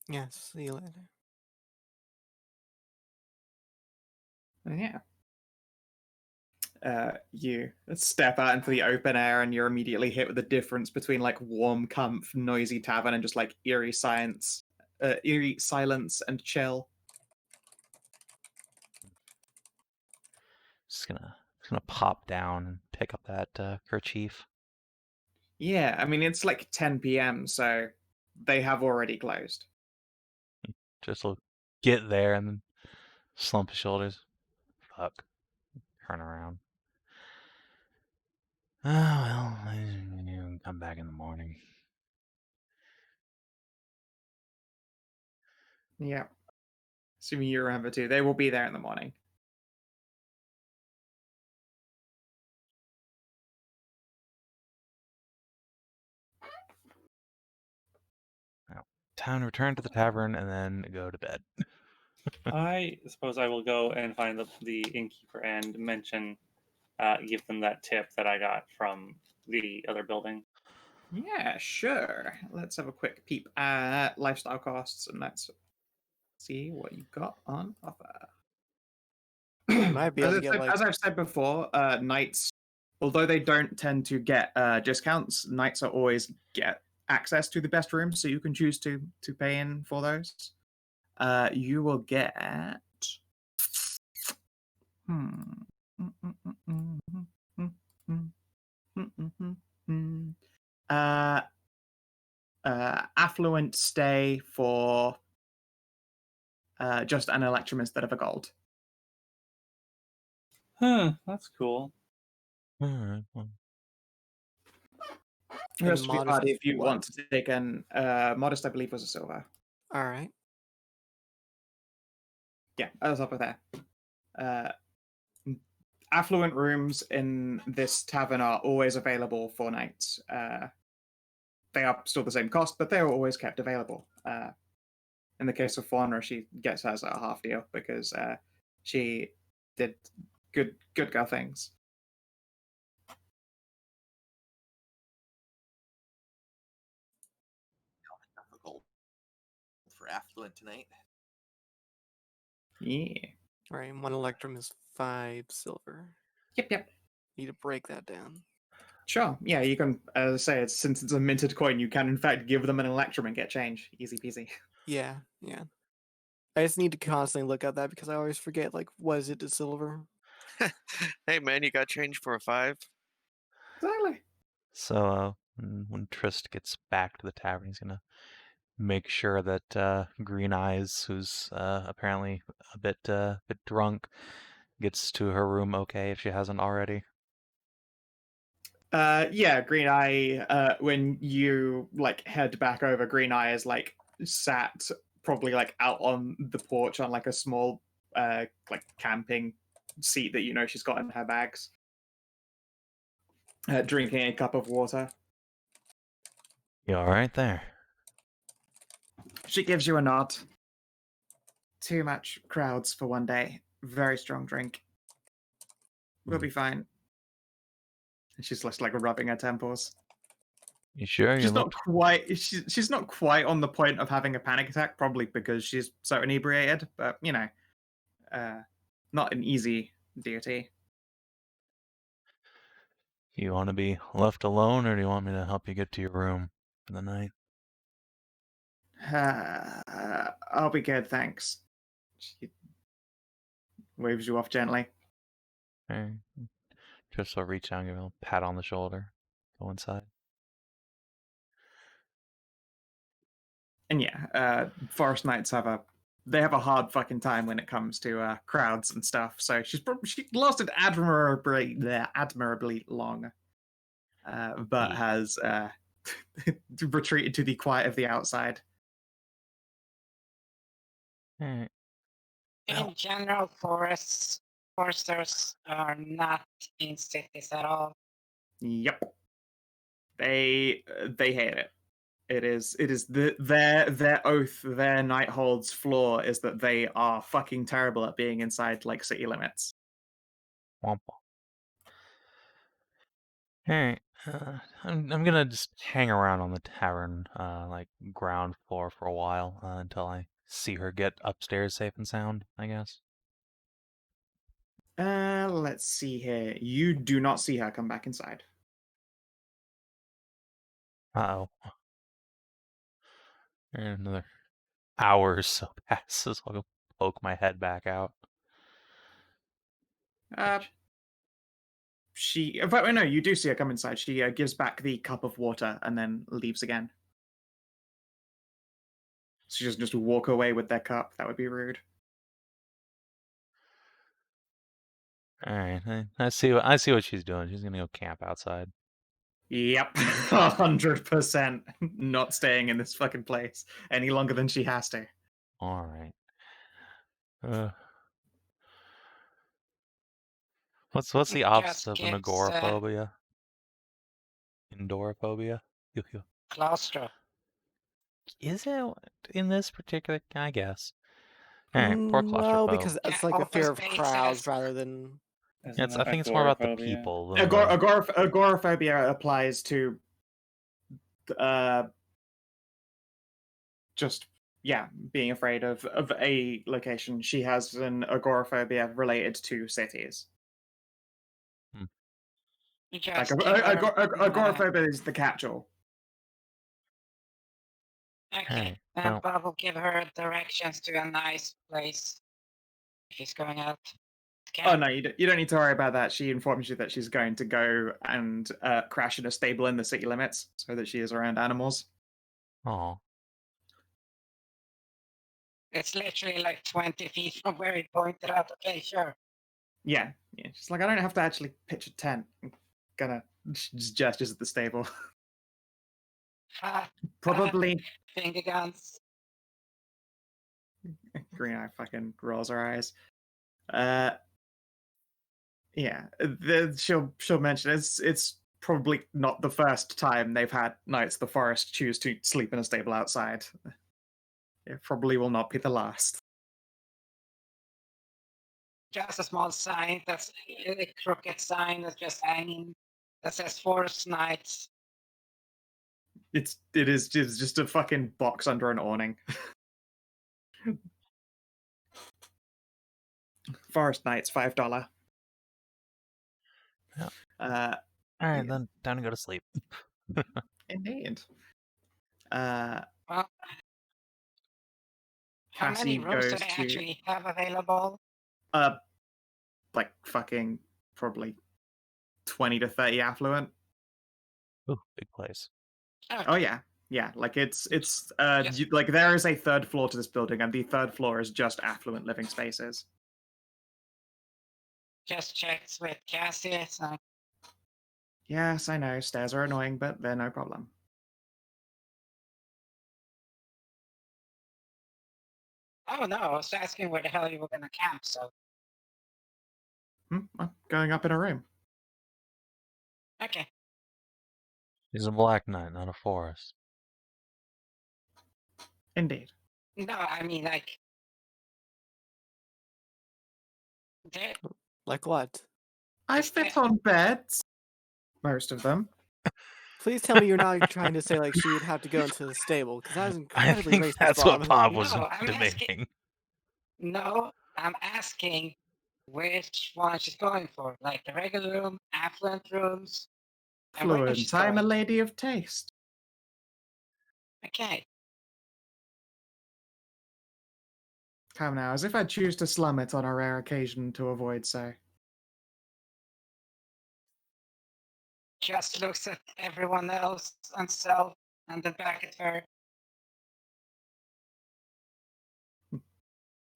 Yes, see you later. Yeah. You step out into the open air and you're immediately hit with the difference between like warm, comf, noisy tavern and just like eerie silence and chill. Just gonna pop down and pick up that kerchief. Yeah, I mean it's like 10 p.m., so they have already closed. Just will get there and then slump his shoulders. Fuck. Turn around. Oh well, I'll come back in the morning. Yeah. Assuming you remember too. They will be there in the morning. Now, time to return to the tavern and then go to bed. I suppose I will go and find the innkeeper and mention, give them that tip that I got from the other building. Yeah, sure. Let's have a quick peep at lifestyle costs and let's see what you got on offer. Might be able to get like As I've said before, knights, although they don't tend to get discounts, knights are always get access to the best rooms, so you can choose to pay in for those. You will get uh affluent stay for just an electrum instead of a gold. Huh, that's cool. Alright, well, The rest of your modest party, is if you what? want to take an modest, I believe was a silver. All right. Yeah, I was up with there. Affluent rooms in this tavern are always available for nights. They are still the same cost, but they are always kept available. In the case of Faunra, she gets hers at a half deal because she did good girl things. Difficult for affluent tonight. Yeah. Right, 1 electrum is 5 silver. Yep. Need to break that down. Sure. Yeah, you can, as I say, since it's a minted coin, you can in fact give them an electrum and get change. Easy peasy. Yeah. I just need to constantly look at that because I always forget, like, what is it to silver? Hey man, you got change for a 5? Exactly. So when Trist gets back to the tavern, he's gonna make sure that Green Eyes, who's apparently a bit drunk, gets to her room okay if she hasn't already. Yeah, Green Eye, when you like head back over, Green Eye is like sat probably like out on the porch on like a small like camping seat that you know she's got in her bags. Drinking a cup of water. You all right there? She gives you a nod. Too much crowds for one day. Very strong drink. We'll be fine. And she's just like rubbing her temples. You sure? She's not quite. She's not quite on the point of having a panic attack, probably because she's so inebriated. But you know, not an easy deity. You want to be left alone, or do you want me to help you get to your room for the night? I'll be good, thanks. She waves you off gently. Hey. Trist will reach out and give him a pat on the shoulder. Go inside. And yeah, Forest Knights have a hard fucking time when it comes to crowds and stuff. So she lasted admirably long, but has retreated to the quiet of the outside. Alright. In general, foresters are not in cities at all. Yep, they hate it. It is their oath, their Nighthold's flaw is that they are fucking terrible at being inside like city limits. Womp womp. Alright. I'm gonna just hang around on the tavern, like ground floor for a while, until I see her get upstairs safe and sound, I guess. Let's see here. You do not see her come back inside. Uh-oh. And another hour or so passes. I'll go poke my head back out. But no, you do see her come inside. She gives back the cup of water and then leaves again. She doesn't just walk away with their cup. That would be rude. Alright, I see what she's doing. She's gonna go camp outside. Yep, 100% not staying in this fucking place any longer than she has to. Alright. What's the opposite of an agoraphobia? Indoorophobia? Claustro. Is it in this particular? I guess. Alright, poor No, claustrophobe. because it's like a open fear of spaces. crowds rather than. Isn't I that think it's more about the agoraphobia? people than the... Agoraphobia applies to just being afraid of a location. She has an agoraphobia related to cities. Just agoraphobia is the catch-all. Okay, well. Bob will give her directions to a nice place if he's going out. Oh no, you don't need to worry about that. She informs you that she's going to go and crash in a stable in the city limits so that she is around animals. Oh. It's literally like 20 feet from where he pointed out. Okay, sure. Yeah. She's like, I don't have to actually pitch a tent. I'm gonna just gestures at the stable. Probably. Finger guns. Green Eye fucking rolls her eyes. Yeah, she'll mention it's probably not the first time they've had Knights of the Forest choose to sleep in a stable outside. It probably will not be the last. just a small sign that's a crooked sign that's just hanging that says Forest Knights. It is just a fucking box under an awning. Forest Knights, $5. Yeah. Uh, All right, Yeah. then time to go to sleep. Indeed. Well, how Cassie many rooms do goes they to actually have available? like fucking probably 20 to 30 affluent. Ooh, big place. Oh yeah, like it's Yes. like there is a third floor to this building, and the third floor is just affluent living spaces. Just checks with Cassie. It's like, Yes, I know stairs are annoying, but they're no problem. oh no, I was asking where the hell you were gonna camp, so I'm going up in a room. okay. He's a black knight, not a forest. Indeed. No, I mean like there Like what? I Is fit there- on beds. Most of them. Please tell me you're not trying to say like she would have to go into the stable, because that is I incredibly think racist, that's what Bob. Bob was No, I'm asking- debating. No, I'm asking which one she's going for. Like the regular room, affluent rooms. And where Fluent. she's I'm a going. lady of taste. Okay. Come now, as if I'd choose to slum it on a rare occasion to avoid so. Just looks at everyone else and self and then back at her.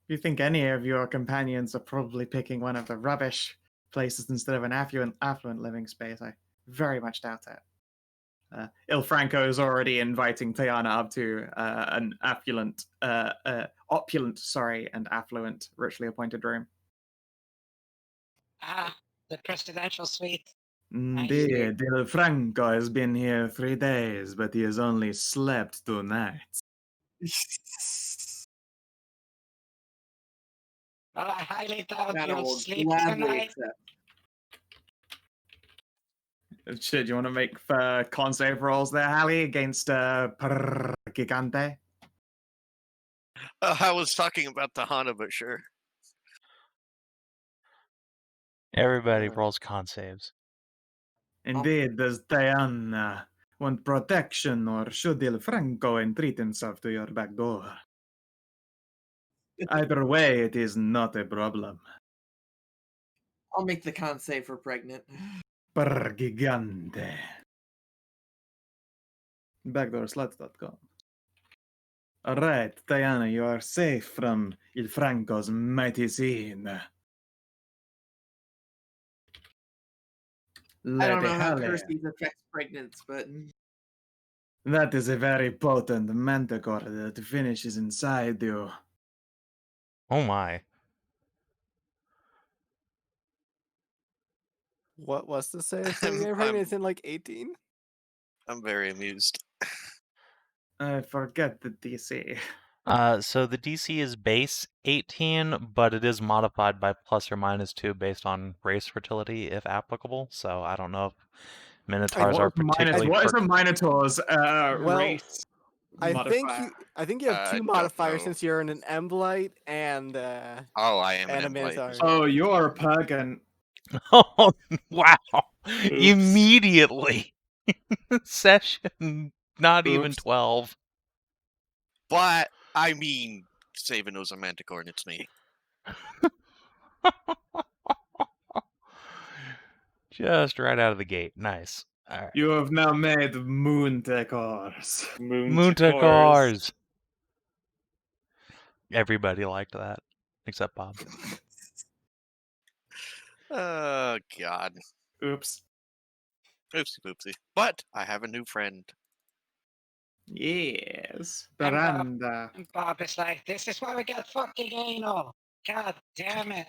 You think any of your companions are probably picking one of the rubbish places instead of an affluent living space? I very much doubt it. Il Franco is already inviting Tajana up to an opulent, and affluent, richly appointed room. Ah, the presidential suite. Indeed, Il Franco has been here 3 days, but he has only slept 2 nights. Well, I highly doubt That I you'll will sleep gladly tonight. accept. Shit, do you want to make con save rolls there, Hallie, against Gigante? I was talking about Tajana, but sure. Everybody rolls con saves. Indeed, does Diana want protection, or should Il Franco entreat himself to your back door? Either way, it is not a problem. I'll make the con save for pregnant. Per Gigante. Backdoorsluts.com. Alright, Diana, you are safe from Il Franco's mighty scene. I don't Lady know how Hallie, curses affects pregnants, but that is a very potent manticore that finishes inside you. Oh my. What was the save? So I'm- you're pregnant, it's in like 18? I'm very amused. I forget the DC. So the DC is base 18, but it is modified by +or -2 based on race fertility, if applicable. So I don't know if Minotaurs are particularly. What is a Minotaur's Well, race I modifier? think you have I two don't modifiers know. since you're in an Emblite and Oh, I am and a an Emblite. Minotaur. Oh, you're a pagan. Oh wow! Immediately, session not even Oops. 12. But, I mean, Savin knows a manticore and it's me. Just right out of the gate. Nice. All right. You have now made Moontakors. Moontakors. Everybody liked that, except Bob. Oh, God. Oops. Oopsie poopsie. But I have a new friend. Yes. And Miranda. And Bob is like, this is why we got fucking anal. God damn it.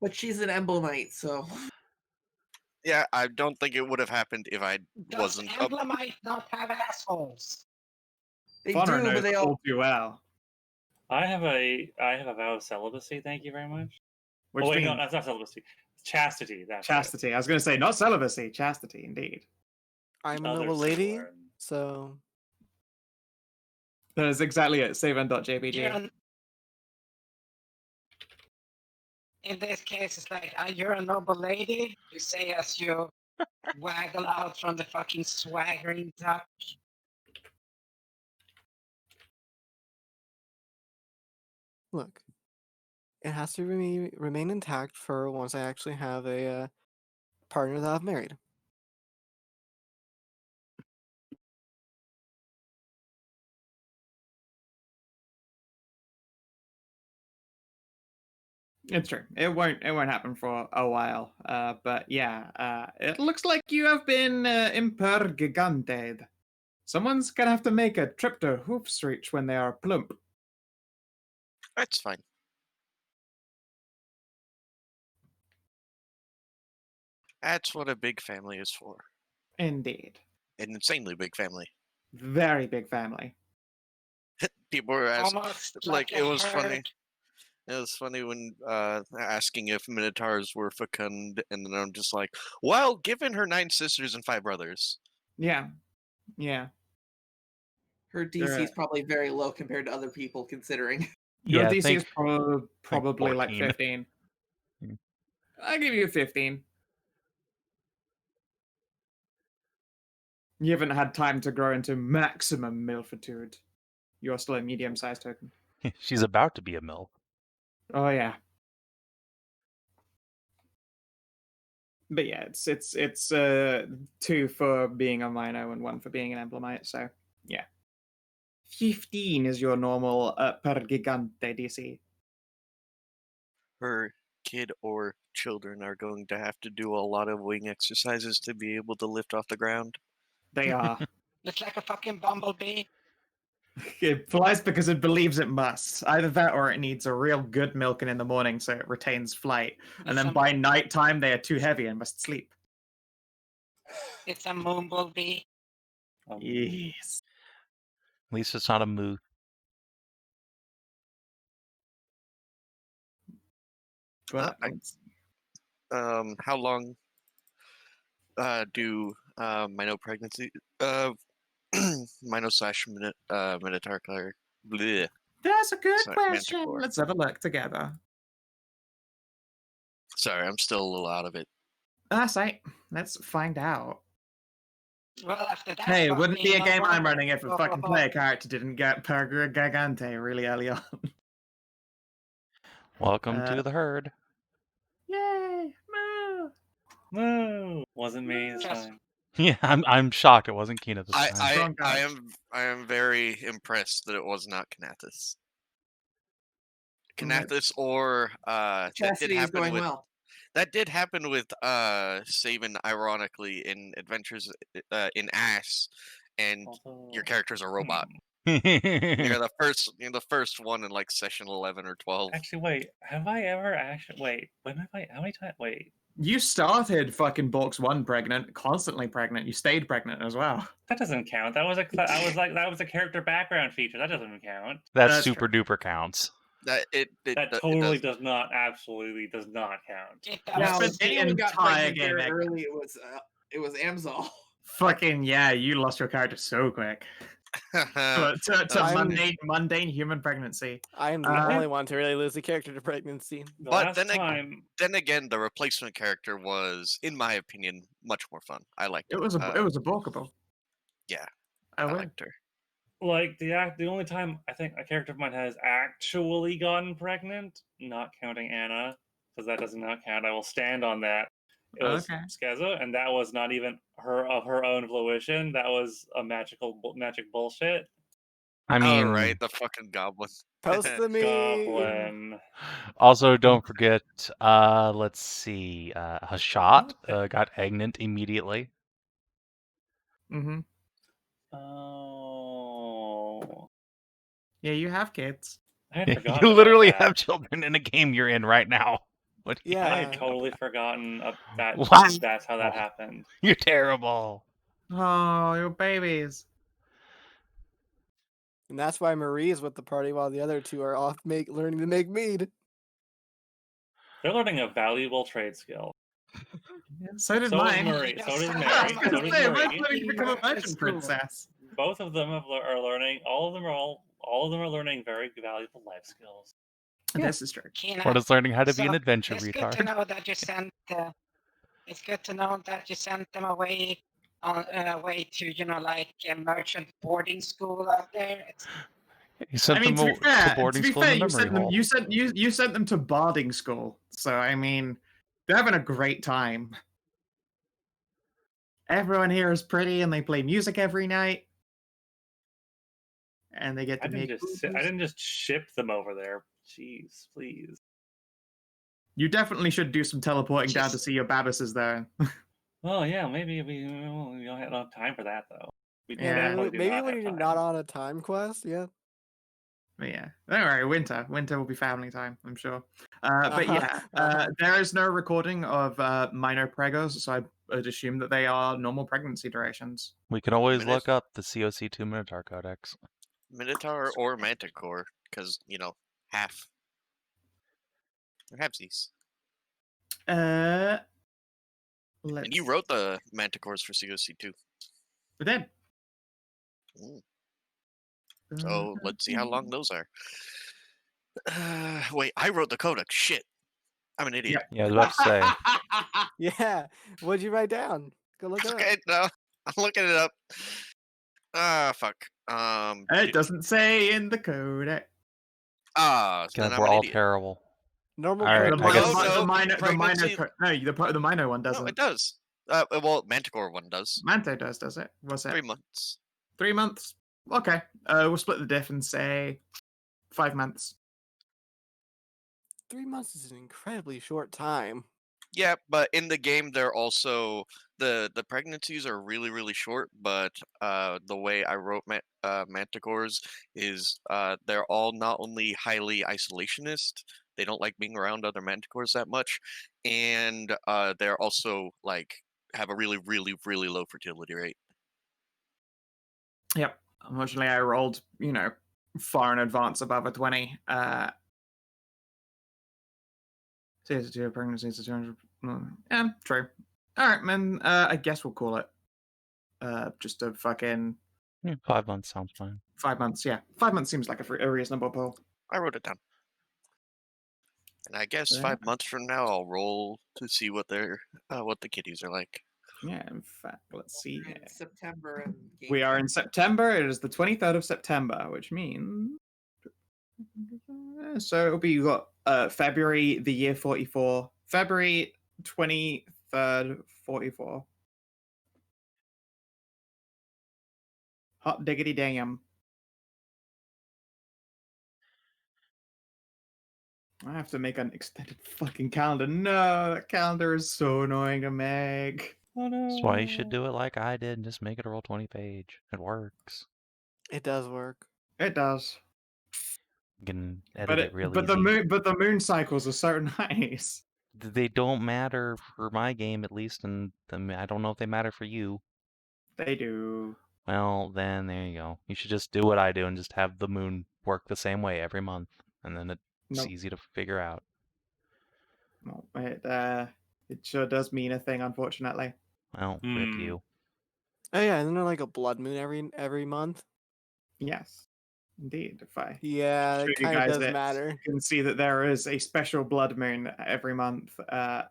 but she's an Emblemite, so Yeah, I don't think it would have happened if I Does wasn't up. Emblemite not have assholes? they Faunra do, knows but they all all too well. I have a vow of celibacy. Thank you very much. Which oh wait, means no, that's not celibacy. Chastity. That's chastity. I was going to say not celibacy, chastity, indeed. I'm The a other noble C lady, word. so That is exactly it. You're Savin.jpg. an, in this case, it's like, you're a noble lady. You say as you waggle out from the fucking swaggering duck. look, it has to remain intact for once I actually have a partner that I've married. It's true. It won't happen for a while. But yeah, it looks like you have been impergiganted. Someone's gonna have to make a trip to Hoofstreet when they are plump. That's fine. That's what a big family is for. Indeed. An insanely big family. Very big family. People were asking, Almost like, like it a was funny. herd. It was funny when asking if Minotaurs were fecund, and then I'm just like, well, given her 9 sisters and 5 brothers. Yeah. Yeah. Her DC is probably very low compared to other people, considering. Your Yeah, DC is think probably like 14. 15. Hmm. I'll give you 15. You haven't had time to grow into maximum milfitude. You're still a medium-sized token. She's about to be a MILF. Oh yeah. But yeah, it's 2 for being a Mino and 1 for being an Emblemite, so yeah. 15 is your normal per gigante DC. Her kid or children are going to have to do a lot of wing exercises to be able to lift off the ground. They are. Looks like a fucking bumblebee. It flies because it believes it must. Either that or it needs a real good milking in the morning so it retains flight. And then It's a- by nighttime they are too heavy and must sleep. It's a moonbulbee. Yes. At least it's not a moo. But How long do Mino pregnancy Mino / Minotaur Cleric? Bleh. that's a good Sorry, question. Manticore. Let's have a look together. Sorry, I'm still a little out of it. That's right. Let's find out. Well, after that. Hey, it wouldn't be a fucking game I'm one- running if a fucking player character didn't get per gigante really early on. Welcome to the herd. Yay! Moo! Moo! Wasn't me this Yes. time. Yeah, I'm shocked it wasn't Kina this time. Strong I guy. am very impressed that it was not Kinathis. Right. Kinathis or that did Chastity is happen going with well. that did happen with Savin, ironically, in Adventures in Ass, and Also, your character's a robot. Hmm. You're the first one in like session 11 or 12. Actually, wait. Have I ever actually? Wait. When have I? How many times? Wait. You started fucking Box 1 pregnant, constantly pregnant. You stayed pregnant as well. That doesn't count. That was a character background feature. That doesn't count. That That's super duper counts. That it Totally does. does not. Absolutely does not count. It You does. spent the anyone got entire pregnant game very egg. early. It was Amxal. Fucking yeah, you lost your character so quick. To I'm- mundane human pregnancy. I am the only one to really lose a character to pregnancy. The But last then time, then again, the replacement character was, in my opinion, much more fun. I liked It was a balkable. Yeah, I I win. liked her. like the only time I think a character of mine has actually gotten pregnant, not counting Anna, because that does not count. I will stand on that. It was Okay. Skezo, and that was not even her of her own volition. That was a magic bullshit. I mean, Oh right, the fucking goblin. Post the meme. Goblin. also don't forget, let's see, Hashat got Egnant immediately. Mm-hmm. Oh, Yeah, you have kids. I had forgotten. You about literally that. have children in a game you're in right now. What? I Yeah. had totally forgotten that. Wow. That's how that happened. You're terrible. Oh, your babies. And that's why Marie is with the party while the other two are off learning to make mead. They're learning a valuable trade skill. So did So mine. is Murray. So does I Mary. was So gonna does Say, Murray. mine's learning to become a merchant princess. Both of them are learning. All of them are learning very valuable life skills. Yeah. This is true. What is learning how to be an So, adventure it's good to retard? know that you sent. It's good to know that you sent them away on away to like a merchant boarding school out there. You sent I mean, them to be fair, to boarding school in the you memory sent them. hole. You sent them to boarding school. So I mean, they're having a great time. Everyone here is pretty, and they play music every night, and they get to make. I didn't just ship them over there. Jeez, please. You definitely should do some teleporting down to see your Babises there. Well, yeah, maybe we don't have time for that though. We Yeah. definitely do Maybe not when have you're time. not on a time quest, yeah. But yeah, don't worry. Winter will be family time, I'm sure. But yeah, there is no recording of minor pregos, so I'd assume that they are normal pregnancy durations. We can always look up the COC2 Minotaur Codex. Minotaur or Manticore, because half. Or halfsies. And you wrote the Manticores for COC2. We did. Ooh. So let's see how long those are. Wait, I wrote the codex. Shit. I'm an idiot. Yeah, I was about to say. Yeah. What'd you write down? Go look it up. Okay, no. I'm looking it up. Fuck. It doesn't say in the code. Then God, I'm we're an all idiot. terrible. Normal All right, pregnancy. I guess- the minor one doesn't. No, it does. Well, Manticore one does. Manto does it? What's it? 3 months. 3 months. Okay. We'll split the diff and say 5 months. 3 months is an incredibly short time. Yeah, but in the game, they're also the pregnancies are really, really short. But the way I wrote Manticores is they're all not only highly isolationist, they don't like being around other Manticores that much, and they're also have a really, really, really low fertility rate. Yep. Unfortunately, I rolled, far in advance above a 20. Season 2 pregnancies, 200. Yeah, true. All right, man. I guess we'll call it. Just a fucking 5 months sounds fine. 5 months. Yeah, 5 months seems like a reasonable pull. I wrote it down. And I guess Yeah. 5 months from now, I'll roll to see what the kitties are like. Yeah, in fact, let's see. In September. And We are in September. It is the 23rd of September, which means. So it'll be February the year 44. February 23rd, 44. Hot diggity damn. I have to make an extended fucking calendar. No, that calendar is so annoying to make. Oh, no. That's why you should do it like I did and just make it a Roll20 page. It works. It does work. It does. You can edit it really but easy. the moon cycles are so nice. They don't matter for my game, at least, and I don't know if they matter for you. They do. Well, then there you go. You should just do what I do and just have the moon work the same way every month, and then it's Nope. easy to figure out. No, it sure does mean a thing, unfortunately. Well, rip you. Oh yeah, isn't there like a blood moon every month? Yes, indeed. If I Yeah, show it you kind of guys does it, matter. you can see that there is a special blood moon every month,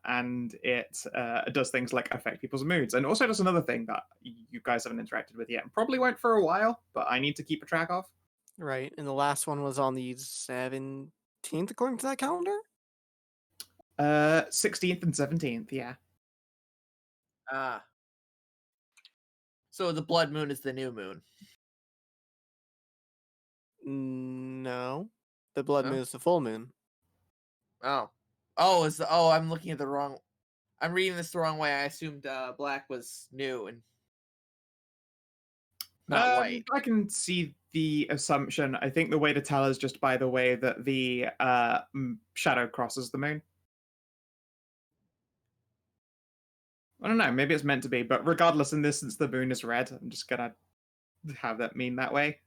and it does things like affect people's moods, and also does another thing that you guys haven't interacted with yet, and probably won't for a while, but I need to keep a track of. Right, and the last one was on the 17th, according to that calendar? 16th and 17th, yeah. So the blood moon is the new moon. No. The blood No? moon is the full moon. I'm looking at the wrong. I'm reading this the wrong way. I assumed black was new and not white. I can see the assumption. I think the way to tell is just by the way that the shadow crosses the moon. I don't know. Maybe it's meant to be, but regardless, in this instance, the moon is red. I'm just gonna have that mean that way.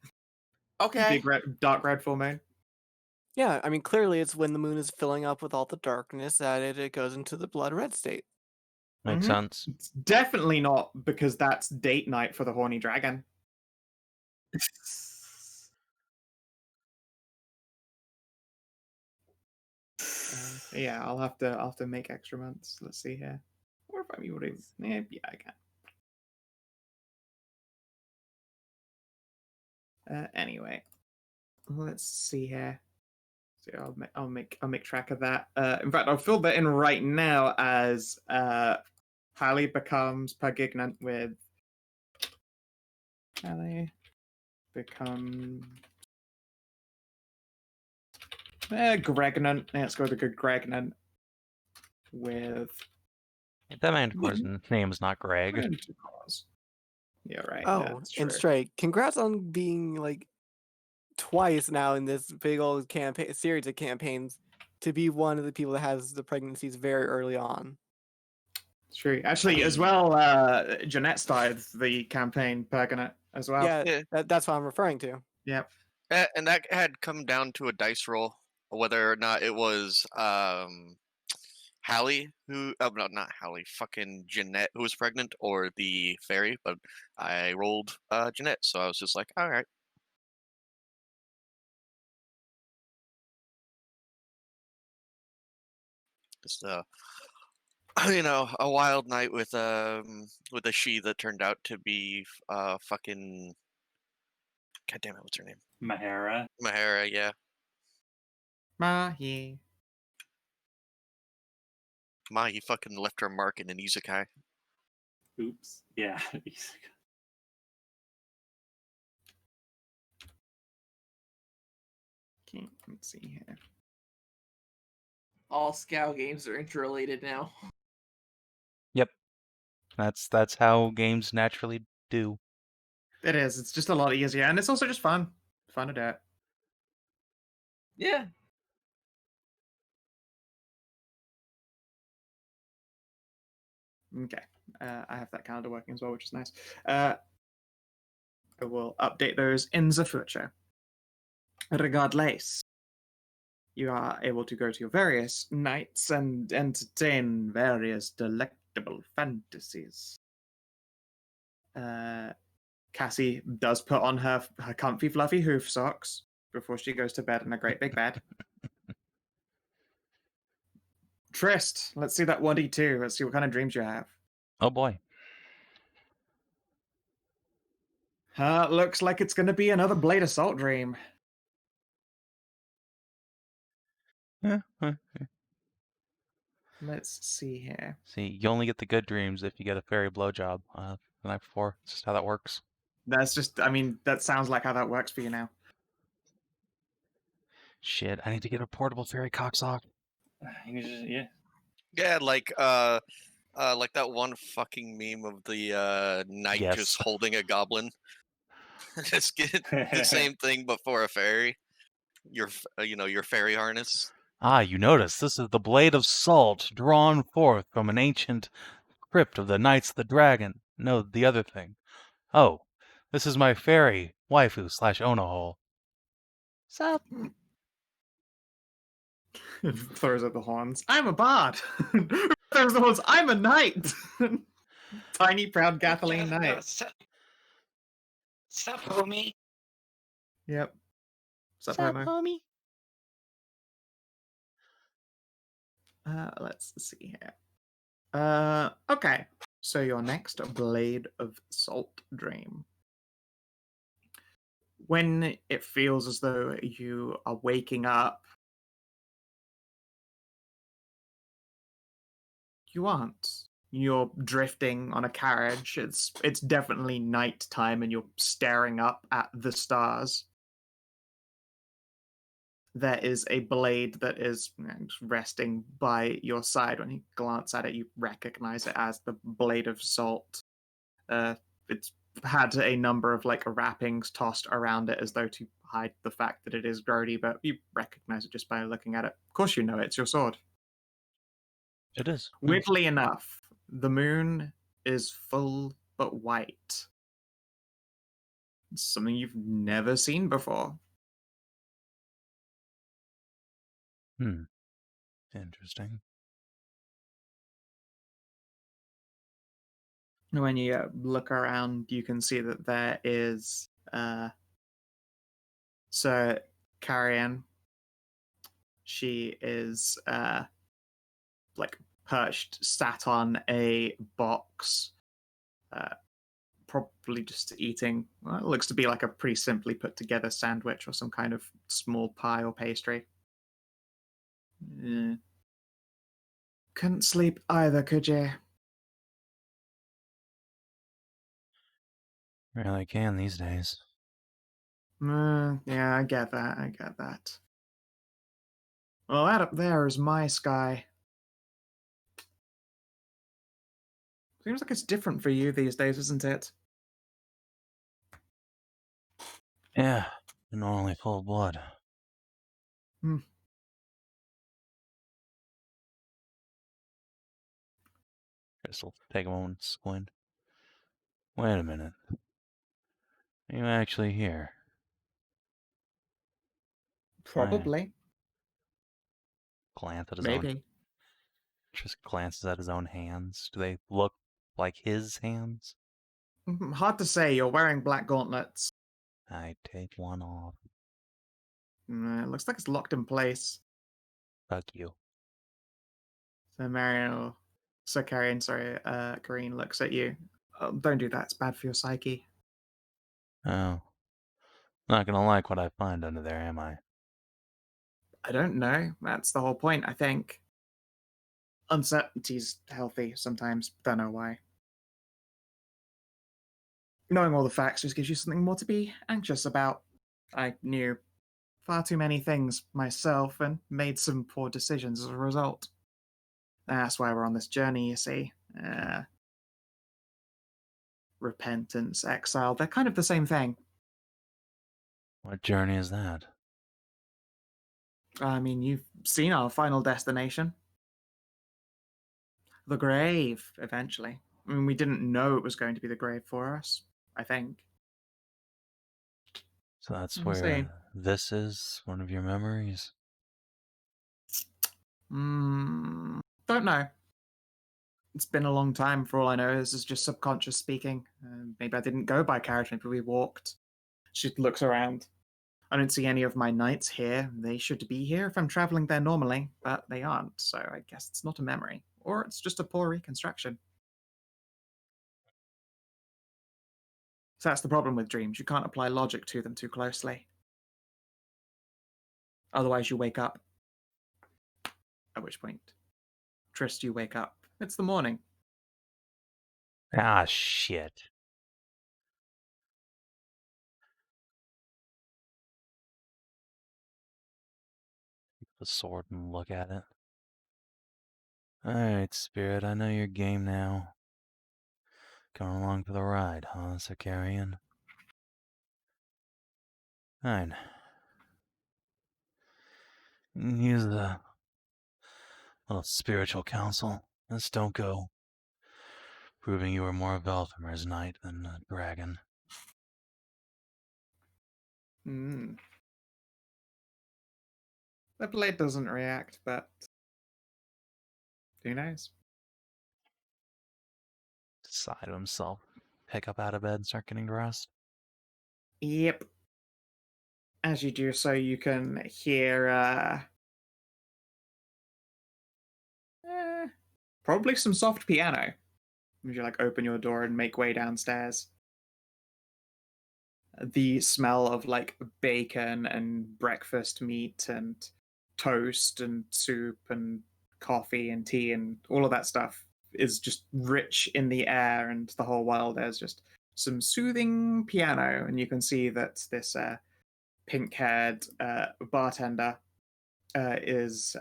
Okay. Big red, dark red full moon. Yeah, I mean, clearly it's when the moon is filling up with all the darkness that it goes into the blood red state. Makes Mhm. sense. It's definitely not because that's date night for the horny dragon. Yeah, I'll have to make extra months. Let's see here. Or if I'm able to, yeah, I can. Anyway, let's see here. So I'll make track of that. In fact, I'll fill that in right now as Hallie becomes pregnant with Hallie become Gregnant. Let's go with a good Gregnant with That Manticore's name is not Greg. Manticores. Yeah, right. Oh, That's and true. Stray, congrats on being like twice now in this big old campaign series of campaigns to be one of the people that has the pregnancies very early on. It's true. Actually, as well, Jeanette started the campaign Pergonet as well. Yeah, Yeah. that's what I'm referring to. Yep. And that had come down to a dice roll, whether or not it was Hallie who, no, not Hallie, fucking Jeanette who was pregnant, or the fairy. But I rolled Jeanette, so I was just like, all right. Just you know, a wild night with a she that turned out to be fucking, god damn it, what's her name? Mahara. Mahara, yeah. Mahi. He fucking left her mark in an isekai. Oops. Yeah. Okay, let's see here. All Skow games are interrelated now. Yep. That's how games naturally do. It is. It's just a lot easier, and it's also just fun. Fun to do it. Yeah. Okay. I have that calendar working as well, which is nice. I will update those in the future. Regardless, you are able to go to your various nights and entertain various delectable fantasies. Cassie does put on her comfy, fluffy hoof socks before she goes to bed in a great big bed. Trist, let's see that 1d2. Let's see what kind of dreams you have. Oh boy. Looks like it's going to be another Blade Assault dream. Yeah. Let's see here. See, you only get the good dreams if you get a fairy blowjob the night before. It's just how that works. That's just, I mean, that sounds like how that works for you now. Shit, I need to get a portable fairy cocksock. You just, yeah. Yeah, like that one fucking meme of the knight Yes. just holding a goblin. Just get the same thing, but for a fairy. Your fairy harness. Ah, you notice, this is the blade of salt drawn forth from an ancient crypt of the Knights of the Dragon. No, the other thing. Oh, this is my fairy waifu / Onohole. Sup? Throws up the horns. I'm a bard. Throws the horns. I'm a knight. Tiny, proud Gathleen knight. Sup, homie? Yep. Sup, Sup, homo? homie? Let's see here. Okay. So your next Blade of Salt dream. When it feels as though you are waking up, you aren't. You're drifting on a carriage. It's definitely night time, and you're staring up at the stars. There is a blade that is resting by your side. When you glance at it, you recognize it as the Blade of Salt. It's had a number of like wrappings tossed around it as though to hide the fact that it is grody, but you recognize it just by looking at it. Of course you know it's your sword. It is. Weirdly enough, the moon is full but white. It's something you've never seen before. Interesting. When you look around, you can see that there is Sir Carrion. She is like perched, sat on a box, probably just eating. Well, it looks to be like a pretty simply put together sandwich or some kind of small pie or pastry. Couldn't sleep either, could you? Really can these days. Yeah, I get that. I get that. Well, that up there is my sky. Seems like it's different for you these days, isn't it? Yeah, normally full of blood. Crystal, take a moment to squint. Wait a minute. Are you actually here? Probably. Glance at his own. Maybe. Just glances at his own hands. Do they look like his hands? Hard to say. You're wearing black gauntlets. I take one off. It looks like it's locked in place. Fuck you. So Sir Carrion, sorry, Kareen looks at you. Oh, don't do that. It's bad for your psyche. Oh. Not gonna like what I find under there, am I? I don't know. That's the whole point, I think. Uncertainty's healthy sometimes. Don't know why. Knowing all the facts just gives you something more to be anxious about. I knew far too many things myself and made some poor decisions as a result. That's why we're on this journey, you see. Repentance, exile, they're kind of the same thing. What journey is that? I mean, you've seen our final destination. The grave, eventually. I mean, we didn't know it was going to be the grave for us, I think. So that's We'll see. where this is one of your memories? Don't know. It's been a long time for all I know. This is just subconscious speaking. Maybe I didn't go by carriage, maybe we walked. She looks around. I don't see any of my knights here. They should be here if I'm traveling there normally, but they aren't, so I guess it's not a memory. Or it's just a poor reconstruction. So that's the problem with dreams. You can't apply logic to them too closely. Otherwise you wake up. At which point, Trist, you wake up. It's the morning. Ah, shit. Take the sword and look at it. Alright, Spirit, I know your game now. Coming along for the ride, huh, Sicarian? Fine. Use the little spiritual counsel. This don't go. Proving you were more of Velthamir's knight than a dragon. The blade doesn't react, but who knows? Sigh to himself. Pick up out of bed and start getting dressed. Yep. As you do so, you can hear probably some soft piano. As you open your door and make way downstairs. The smell of bacon and breakfast meat and toast and soup and coffee and tea and all of that stuff is just rich in the air, and the whole while there's just some soothing piano, and you can see that this pink-haired bartender is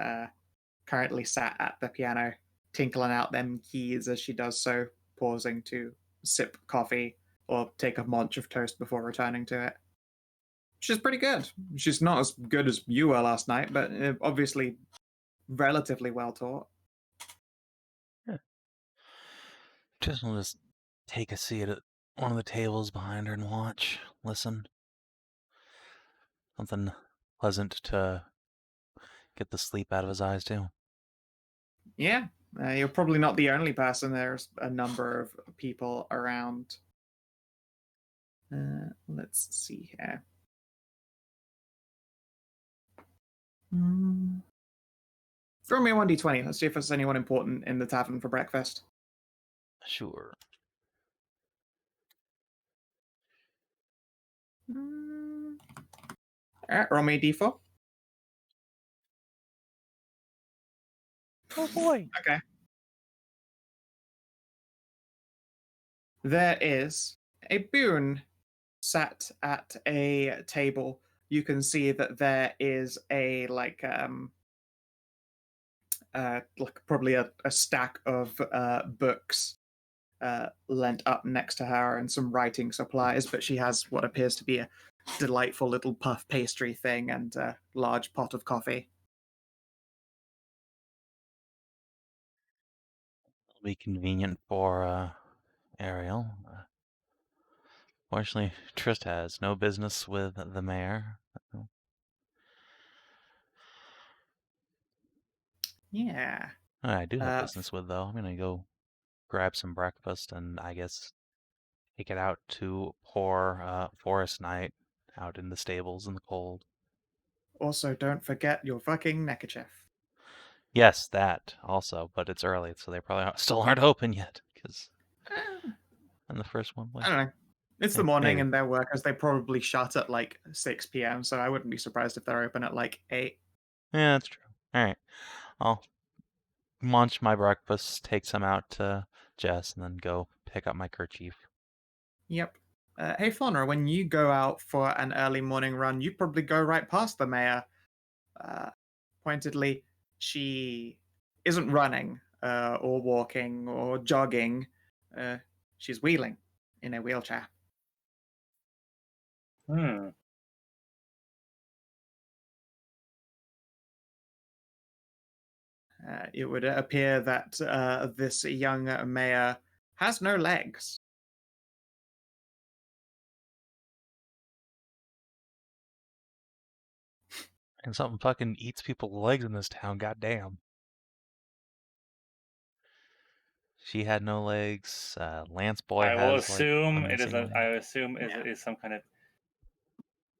currently sat at the piano, tinkling out them keys as she does so, pausing to sip coffee or take a munch of toast before returning to it. She's pretty good. She's not as good as you were last night, but obviously relatively well taught. Tristan will just take a seat at one of the tables behind her and watch, listen. Something pleasant to get the sleep out of his eyes too. Yeah, you're probably not the only person. There's a number of people around. Let's see here. Throw me a 1d20. Let's see if there's anyone important in the tavern for breakfast. Sure. Alright, roll me a d4. Oh boy. Okay. There is a boon sat at a table. You can see that there is a like probably a stack of books lent up next to her and some writing supplies, but she has what appears to be a delightful little puff pastry thing and a large pot of coffee. It'll be convenient for Ariel. Fortunately, Trist has no business with the mayor. Yeah. I do have business with, though. I'm gonna go grab some breakfast and I guess take it out to poor Forest Knight out in the stables in the cold. Also, don't forget your fucking neckerchief. Yes, that also, but it's early, so they probably still aren't open yet. Because and the first one was. I don't know. It's the morning maybe. and their workers. They probably shut at like 6 p.m., so I wouldn't be surprised if they're open at like 8. Yeah, that's true. All right, I'll munch my breakfast, take some out to Jess, and then go pick up my kerchief. Yep. Hey, Faunra, when you go out for an early morning run, you probably go right past the mayor. Pointedly, she isn't running or walking or jogging. She's wheeling in a wheelchair. It would appear that this young mayor has no legs. And something fucking eats people's legs in this town, goddamn. She had no legs. Lance Boy I will has assume like it is. leg. I assume it is some kind of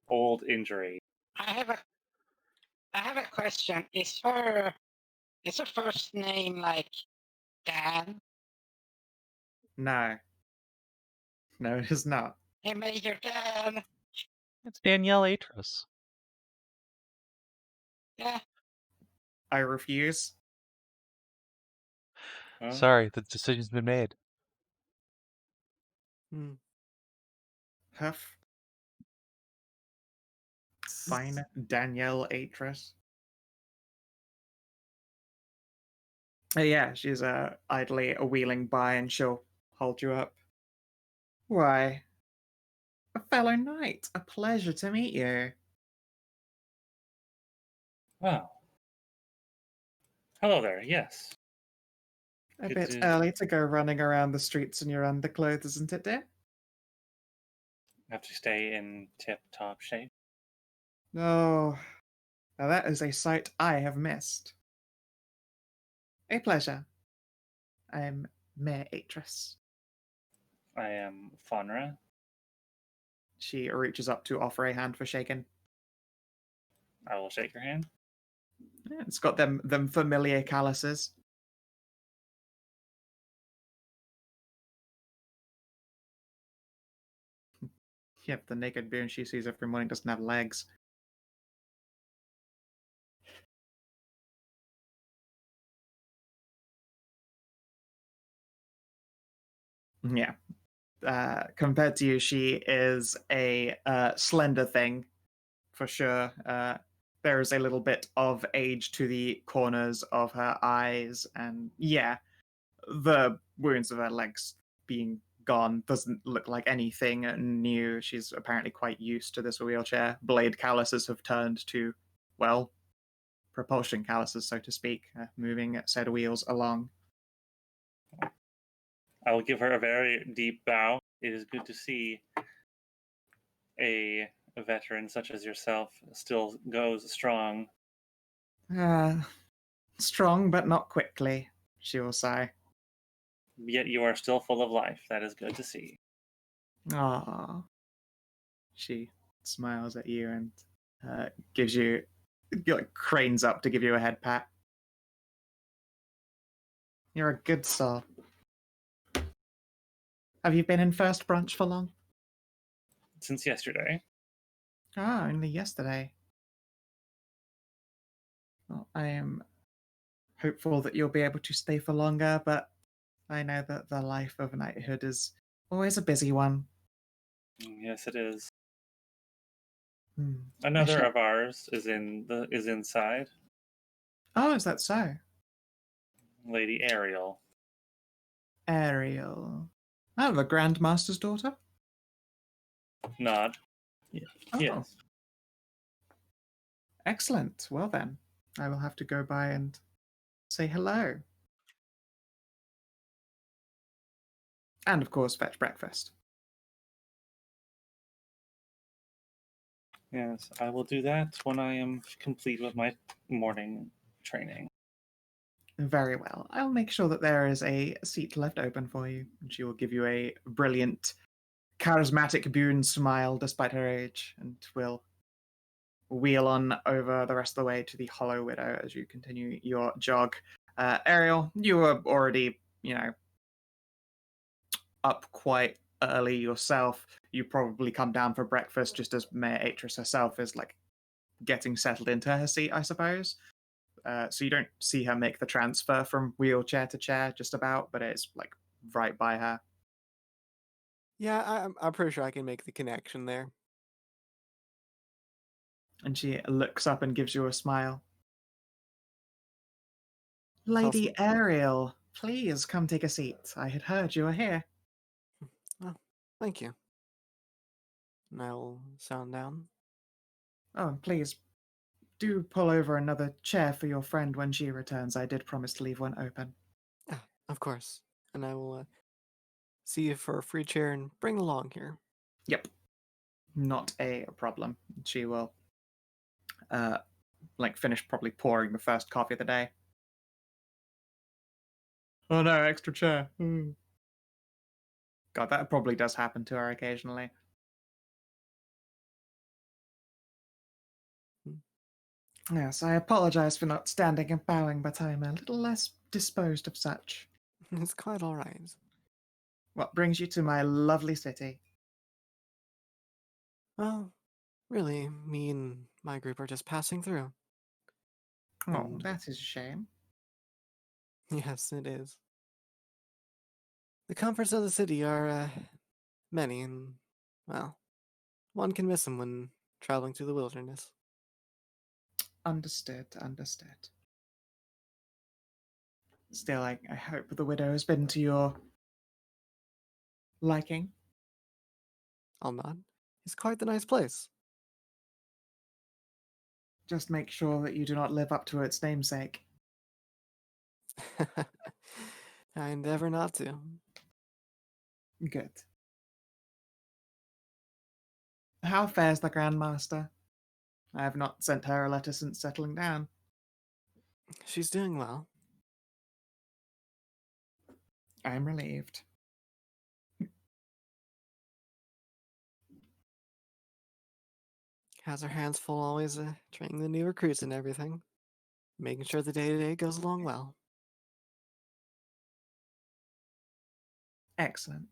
old injury. I have a question. Is her first name like Dan? No. No, it is not. Hey, Major Dan. It's Danielle Atros. Yeah. I refuse. Huh? Sorry, the decision's been made. Huff. Fine, Danielle Atris. Yeah, she's idly wheeling by and she'll hold you up. Why, a fellow knight, a pleasure to meet you. Oh. Hello there. Yes. A Good bit to early to go running around the streets in your underclothes, isn't it, dear? have to stay in tip-top shape. Oh, now that is a sight I have missed. A pleasure. I'm Mayor Atris. I am Faunra. She reaches up to offer a hand for shaking. I will shake your hand. Yeah, it's got them familiar calluses. Yep, the naked boon she sees every morning doesn't have legs. Yeah. Compared to you, she is a slender thing, for sure. There is a little bit of age to the corners of her eyes, and yeah, the wounds of her legs being gone doesn't look like anything new. She's apparently quite used to this wheelchair. Blade calluses have turned to, well, propulsion calluses, so to speak, moving said wheels along. I will give her a very deep bow. It is good to see a veteran such as yourself still goes strong. Strong, but not quickly, she will sigh. Yet you are still full of life. That is good to see. Ah. She smiles at you and gives you, like, cranes up to give you a head pat. You're a good soul. Have you been in First Branch for long? Since yesterday. Ah, only yesterday. Well, I am hopeful that you'll be able to stay for longer, but I know that the life of knighthood is always a busy one. Yes, it is. I Another should- of ours is inside. Oh, is that so? Lady Ariel. Ariel. Oh, the Grandmaster's daughter? Nod. Oh, Yes. excellent. Well then, I will have to go by and say hello. And of course, fetch breakfast. Yes, I will do that when I am complete with my morning training. Very well. I'll make sure that there is a seat left open for you. And she will give you a brilliant, charismatic boon smile despite her age, and will wheel on over the rest of the way to the Hollow Widow as you continue your jog. Ariel, you were already, up quite early yourself. You probably come down for breakfast just as Mayor Atris herself is, like, getting settled into her seat, I suppose. So you don't see her make the transfer from wheelchair to chair just about, but it's, like, right by her. Yeah, I'm pretty sure I can make the connection there. And she looks up and gives you a smile. Lady Ariel, please come take a seat. I had heard you were here. Oh, thank you. And I will sound down. Oh, and please, do pull over another chair for your friend when she returns. I did promise to leave one open. Ah, of course. And I will see you for a free chair and bring along here. Yep. Not a problem. She will, finish probably pouring the first coffee of the day. Oh no, extra chair. God, that probably does happen to her occasionally. Yes, I apologize for not standing and bowing, but I'm a little less disposed of such. It's quite all right. What brings you to my lovely city? Well, really, me and my group are just passing through. Oh, And that is a shame. yes, it is. The comforts of the city are many, and, well, one can miss them when traveling through the wilderness. Understood. Still, I hope the widow has been to your liking. I'll nod. It's quite the nice place. Just make sure that you do not live up to its namesake. I endeavor not to. Good. How fares the Grandmaster? I have not sent her a letter since settling down. She's doing well. I am relieved. Has her hands full always training the new recruits and everything. Making sure the day-to-day goes along well. Excellent.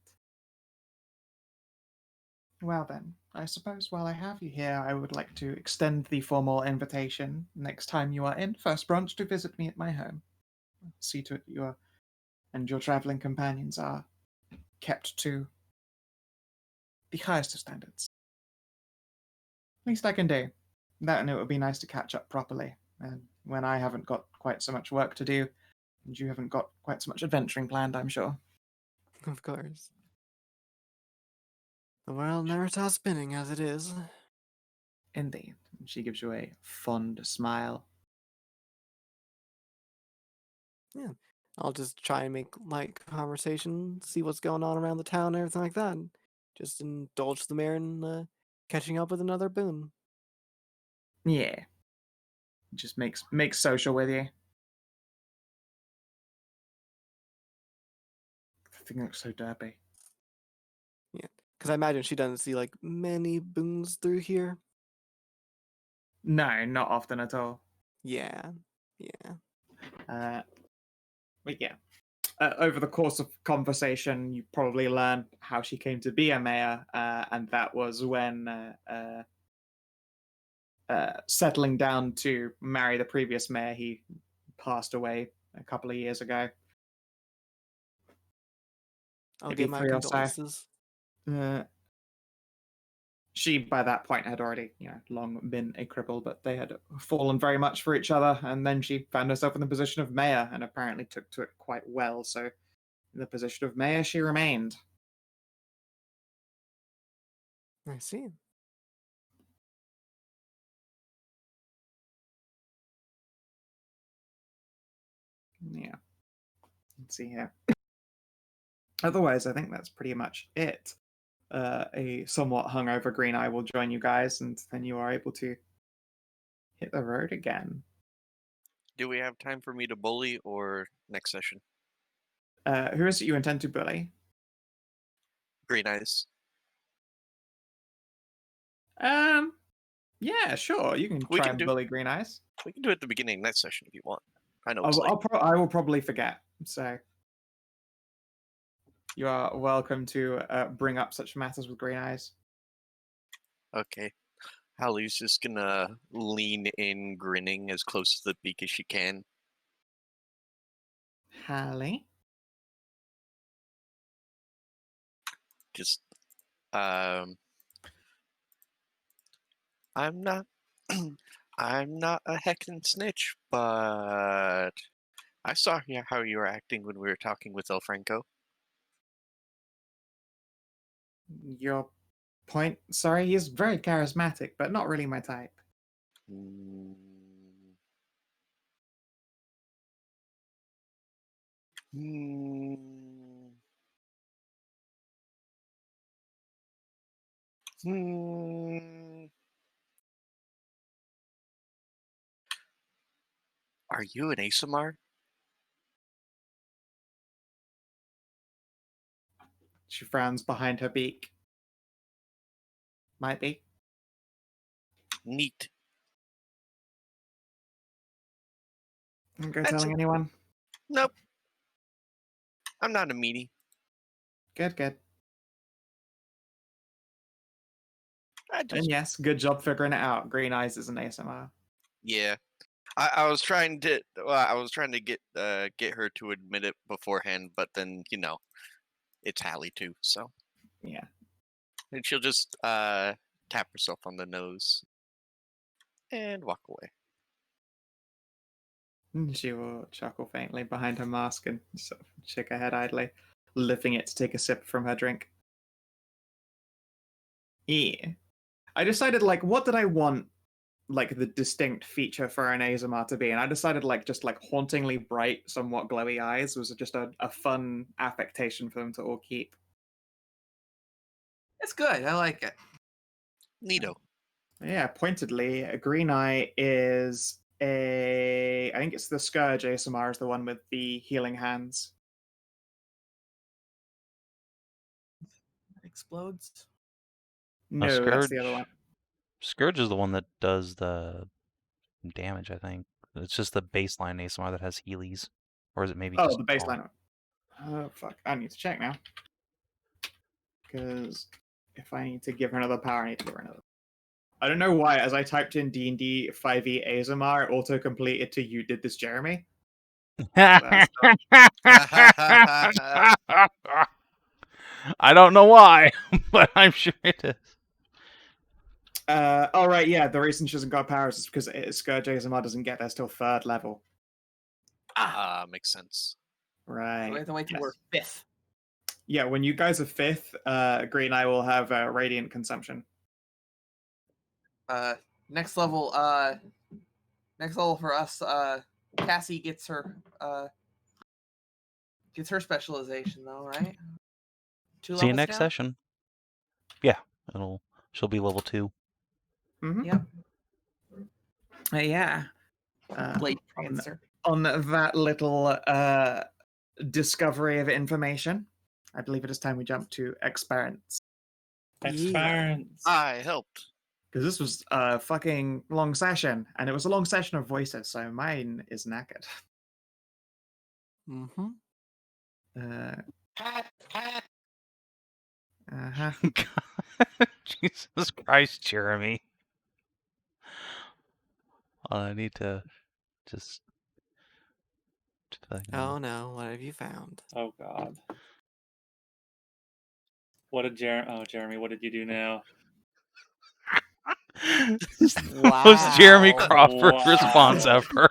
Well then, I suppose while I have you here, I would like to extend the formal invitation next time you are in First Branch to visit me at my home. See to it that you and your traveling companions are kept to the highest of standards. Least I can do. That, and it would be nice to catch up properly, and when I haven't got quite so much work to do, and you haven't got quite so much adventuring planned, I'm sure. Of course. The world never stops spinning as it is. Indeed. And she gives you a fond smile. Yeah. I'll just try and make light conversation, see what's going on around the town and everything like that. And just indulge the mayor in catching up with another boon. Yeah. just makes social with you. The thing looks so derpy. Yeah, because I imagine she doesn't see like many boons through here. No, not often at all. Yeah. But yeah, over the course of conversation, you probably learn how she came to be a mayor, and that was when settling down to marry the previous mayor. He passed away a couple of years ago. I'll Maybe give my 3 or so. condolences. She, by that point, had already, long been a cripple, but they had fallen very much for each other, and then she found herself in the position of mayor, and apparently took to it quite well, so in the position of mayor she remained. I see. Yeah. Let's see here. Otherwise, I think that's pretty much it. A somewhat hungover Green Eye will join you guys, and then you are able to hit the road again. Do we have time for me to bully or next session? Who is it you intend to bully? Green Eyes. Yeah, sure. You can We try can and do- bully Green Eyes. We can do it at the beginning of next session if you want. I know it's late. I will probably forget, so you are welcome to bring up such matters with Green Eyes. Okay. Hallie's just gonna lean in, grinning as close to the beak as she can. Hallie? Just, I'm not, I'm not a heckin' snitch, but I saw how you were acting when we were talking with El Franco. Your point? Sorry, he's very charismatic, but not really my type. Hmm. Hmm. Hmm. Are you an ASMR? She frowns behind her beak. Might be. Neat. Don't go That's telling it. anyone. Nope. I'm not a meanie. Good. I And yes, good job figuring it out. Green Eyes is an ASMR. Yeah. I was trying to get her to admit it beforehand, but then it's Hallie too, so Yeah. and she'll just tap herself on the nose and walk away. She will chuckle faintly behind her mask and sort of shake her head idly, lifting it to take a sip from her drink. Yeah. I decided, what did I want, the distinct feature for an ASMR to be? And I decided, just hauntingly bright, somewhat glowy eyes was just a fun affectation for them to all keep. It's good. I like it. Neato. Yeah, pointedly, a Green Eye is I think it's the Scourge ASMR is the one with the healing hands. It explodes. No, Scourge. that's the other one. Scourge is the one that does the damage, I think. It's just the baseline ASMR that has healies. Or is it maybe Oh, just the baseline one. Oh, fuck. I need to check now. Because if I need to give her another power, I need to give her another. I don't know why, as I typed in D&D 5e ASMR, it auto-completed to "You did this, Jeremy." I don't know why, but I'm sure it is. Oh, right, yeah. The reason she hasn't got powers is because Scourge ASMR doesn't get there till 3rd level. Makes sense. Right. So we have to wait till Yes. we're 5th. Yeah, when you guys are 5th, Green Eye will have Radiant Consumption. Next level for us, Cassie gets her specialization though, right? 2 See you levels next down? session. Yeah, she'll be level 2. Mm-hmm. Yep. Yeah. Late on, Prancer. on that little discovery of information, I believe it is time we jump to experience. Experience. I helped. Because this was a fucking long session, and it was a long session of voices, so mine is knackered. Mm-hmm. Pat, Pat. Uh-huh. Jesus Christ, Jeremy. I need to just. Oh no, what have you found? Oh God. What did Jeremy? What did you do now? Most Jeremy Wow. Crawford Wow. response ever.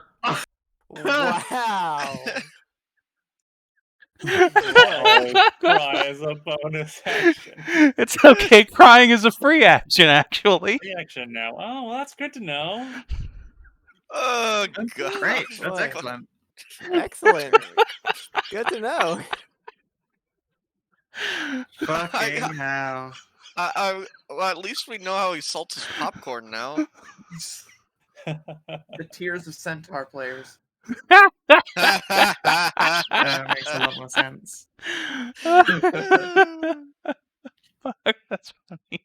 Wow. Oh, cry is a bonus action. It's okay. Crying is a free action, actually. Free action now. Oh, well, that's good to know. Oh God. Great, that's Boy. excellent. Excellent. Good to know. Fucking hell. Well, at least we know how he salts his popcorn now. The tears of Centaur players. That makes a lot more sense. Fuck, that's funny.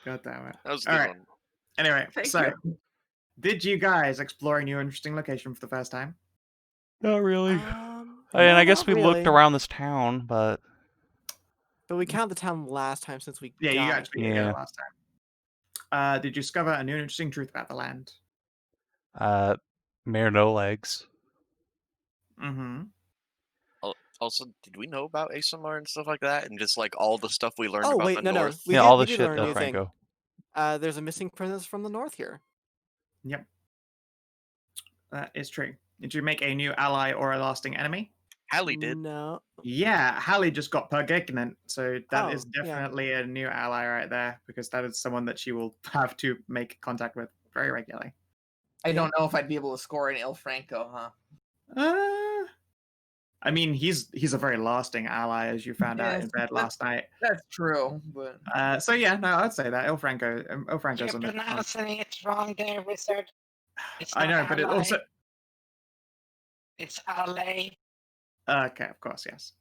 God damn it. That was a All good right. one. Anyway, Thank so you. did you guys explore a new interesting location for the first time? Not really. No, I guess not we looked really. around this town, but But we counted the town last time since we Yeah, you got actually it. did get Yeah. it last time. Did you discover a new interesting truth about the land? Mayor No Legs. Mm-hmm. Also, did we know about ASMR and stuff like that, and just like all the stuff we learned Oh about wait, the no, North? we Yeah, did, all we the did shit learn a new thing. Franco. There's a missing princess from the north here. Yep. That is true. Did you make a new ally or a lasting enemy? Hallie did. No. Yeah, Hallie just got pregnant, so that is Oh, yeah. definitely a new ally right there, because that is someone that she will have to make contact with very regularly. I Yeah. don't know if I'd be able to score an Il Franco, huh? I mean, he's a very lasting ally, as you found out Yes, in bed last night. That's true, but So yeah, no, I'd say that Il Franco's You're on the. pronouncing it wrong there, wizard. It's I not know, but it ally, also. It's ally. Okay, of course, yes.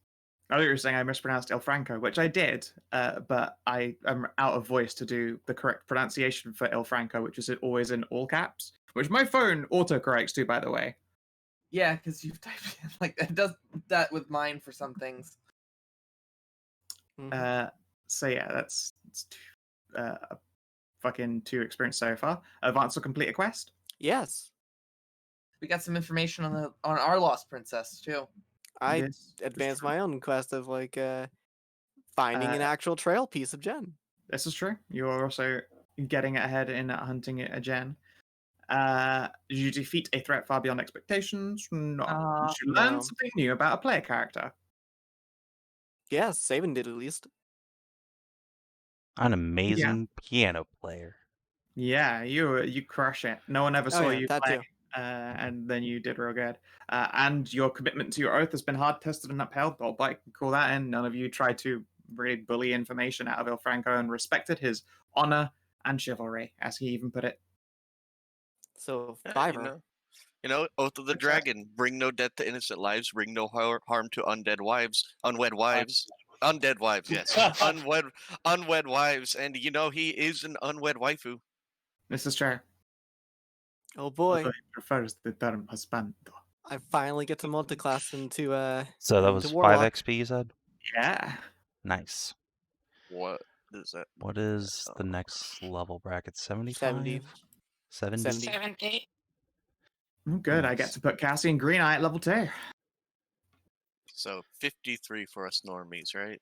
I thought you were saying I mispronounced Il Franco, which I did, but I am out of voice to do the correct pronunciation for Il Franco, which is always in all caps, which my phone autocorrects to, by the way. yeah, because you've typed in like it does that with mine for some things. Mhm. So yeah, that's fucking 2 experience so far. Advance or complete a quest. Yes. We got some information on our lost princess too. I This is advanced true. my own quest of like finding an actual trail piece of Jen. This is true. You're also getting ahead in hunting a gen. Did you defeat a threat far beyond expectations? No. Did you learn No. something new about a player character? Yes, Savin did at least. An amazing piano player. Yeah, you crush it. No one ever Oh saw yeah, you that play, too. and then you did real good. And your commitment to your oath has been hard tested and upheld. But I can call that in. None of you tried to really bully information out of Il Franco and respected his honor and chivalry, as he even put it. So Yeah, Fiverr. you know, Oath of the Success. Dragon. Bring no death to innocent lives. Bring no harm to unwed wives. Undead wives, yes. Unwed wives. And you know, he is an unwed waifu. This is true. Oh boy, Although he prefers the term husbando. I finally get to multiclass into So that into was 5 Warlock. XP, you said? Yeah. Nice. What is that? What is the next level bracket? 75? 70. 70? 70. 70. Good. I get Nice. to put Cassie and Green Eye at level 2. So 53 for us normies, right?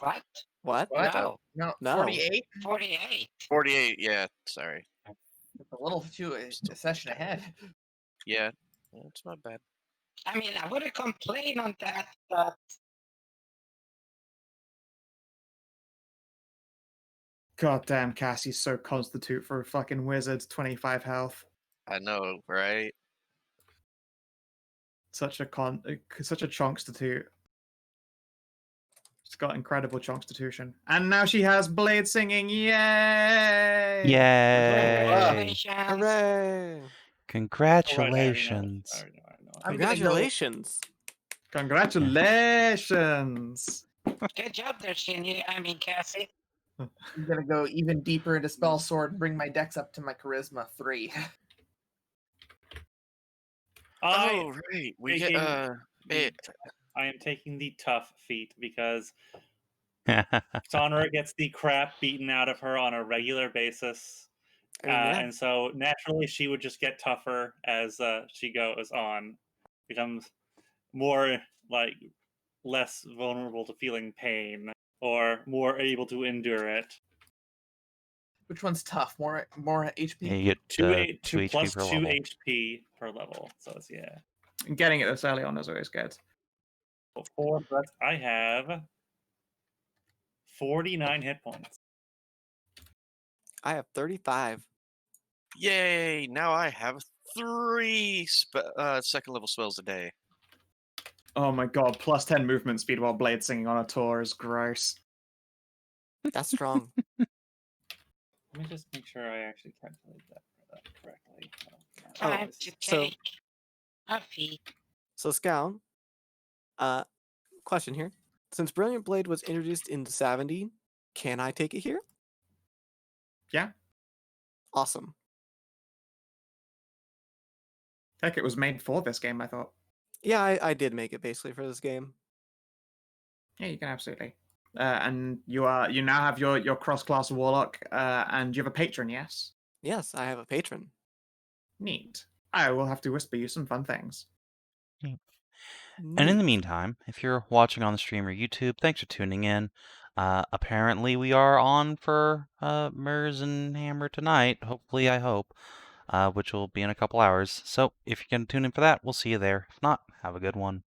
What? What? What? No. No, No. 48. 48. 48, yeah, sorry. It's a little too a session ahead. Yeah, it's not bad. I mean, I wouldn't complain on that, but Goddamn, Cassie's so constitute for a fucking wizard. 25 health. I know, right? Such a constitute. She's got incredible constitution. And now she has blade singing. Yay! Yay! Congratulations. Hooray! Congratulations. I already know. I'm gonna go. Congratulations. Congratulations! Good job there, Cassie. I'm gonna go even deeper into spell sword and bring my dex up to my charisma 3. Oh, right. We get I am taking the tough feat because Faunra gets the crap beaten out of her on a regular basis. I mean, yeah. And so naturally she would just get tougher as she goes on. Becomes more like less vulnerable to feeling pain or more able to endure it. Which one's tough? More HP? Yeah, you get 2 HP plus per 2 level. HP per level. So it's And getting it this early on is always good. 4 plus I have 49 hit points. I have 35. Yay! Now I have 3 second level spells a day. Oh my god, plus 10 movement speed while blade singing on a tour is gross. That's strong. Let me just make sure I actually calculate that correctly. Time to so- take a feat. So, Skow, question here. Since Brilliant Blade was introduced in Savin, can I take it here? Yeah. Awesome. Heck, it was made for this game, I thought. Yeah, I did make it basically for this game. Yeah, you can absolutely. And you now have your cross-class warlock, and you have a patron, yes? Yes, I have a patron. Neat. I will have to whisper you some fun things. And in the Neat. meantime, if you're watching on the stream or YouTube, thanks for tuning in. Apparently we are on for Mers and Hammer tonight, hopefully, I hope, which will be in a couple hours. So if you're going to tune in for that, we'll see you there. If not, have a good one.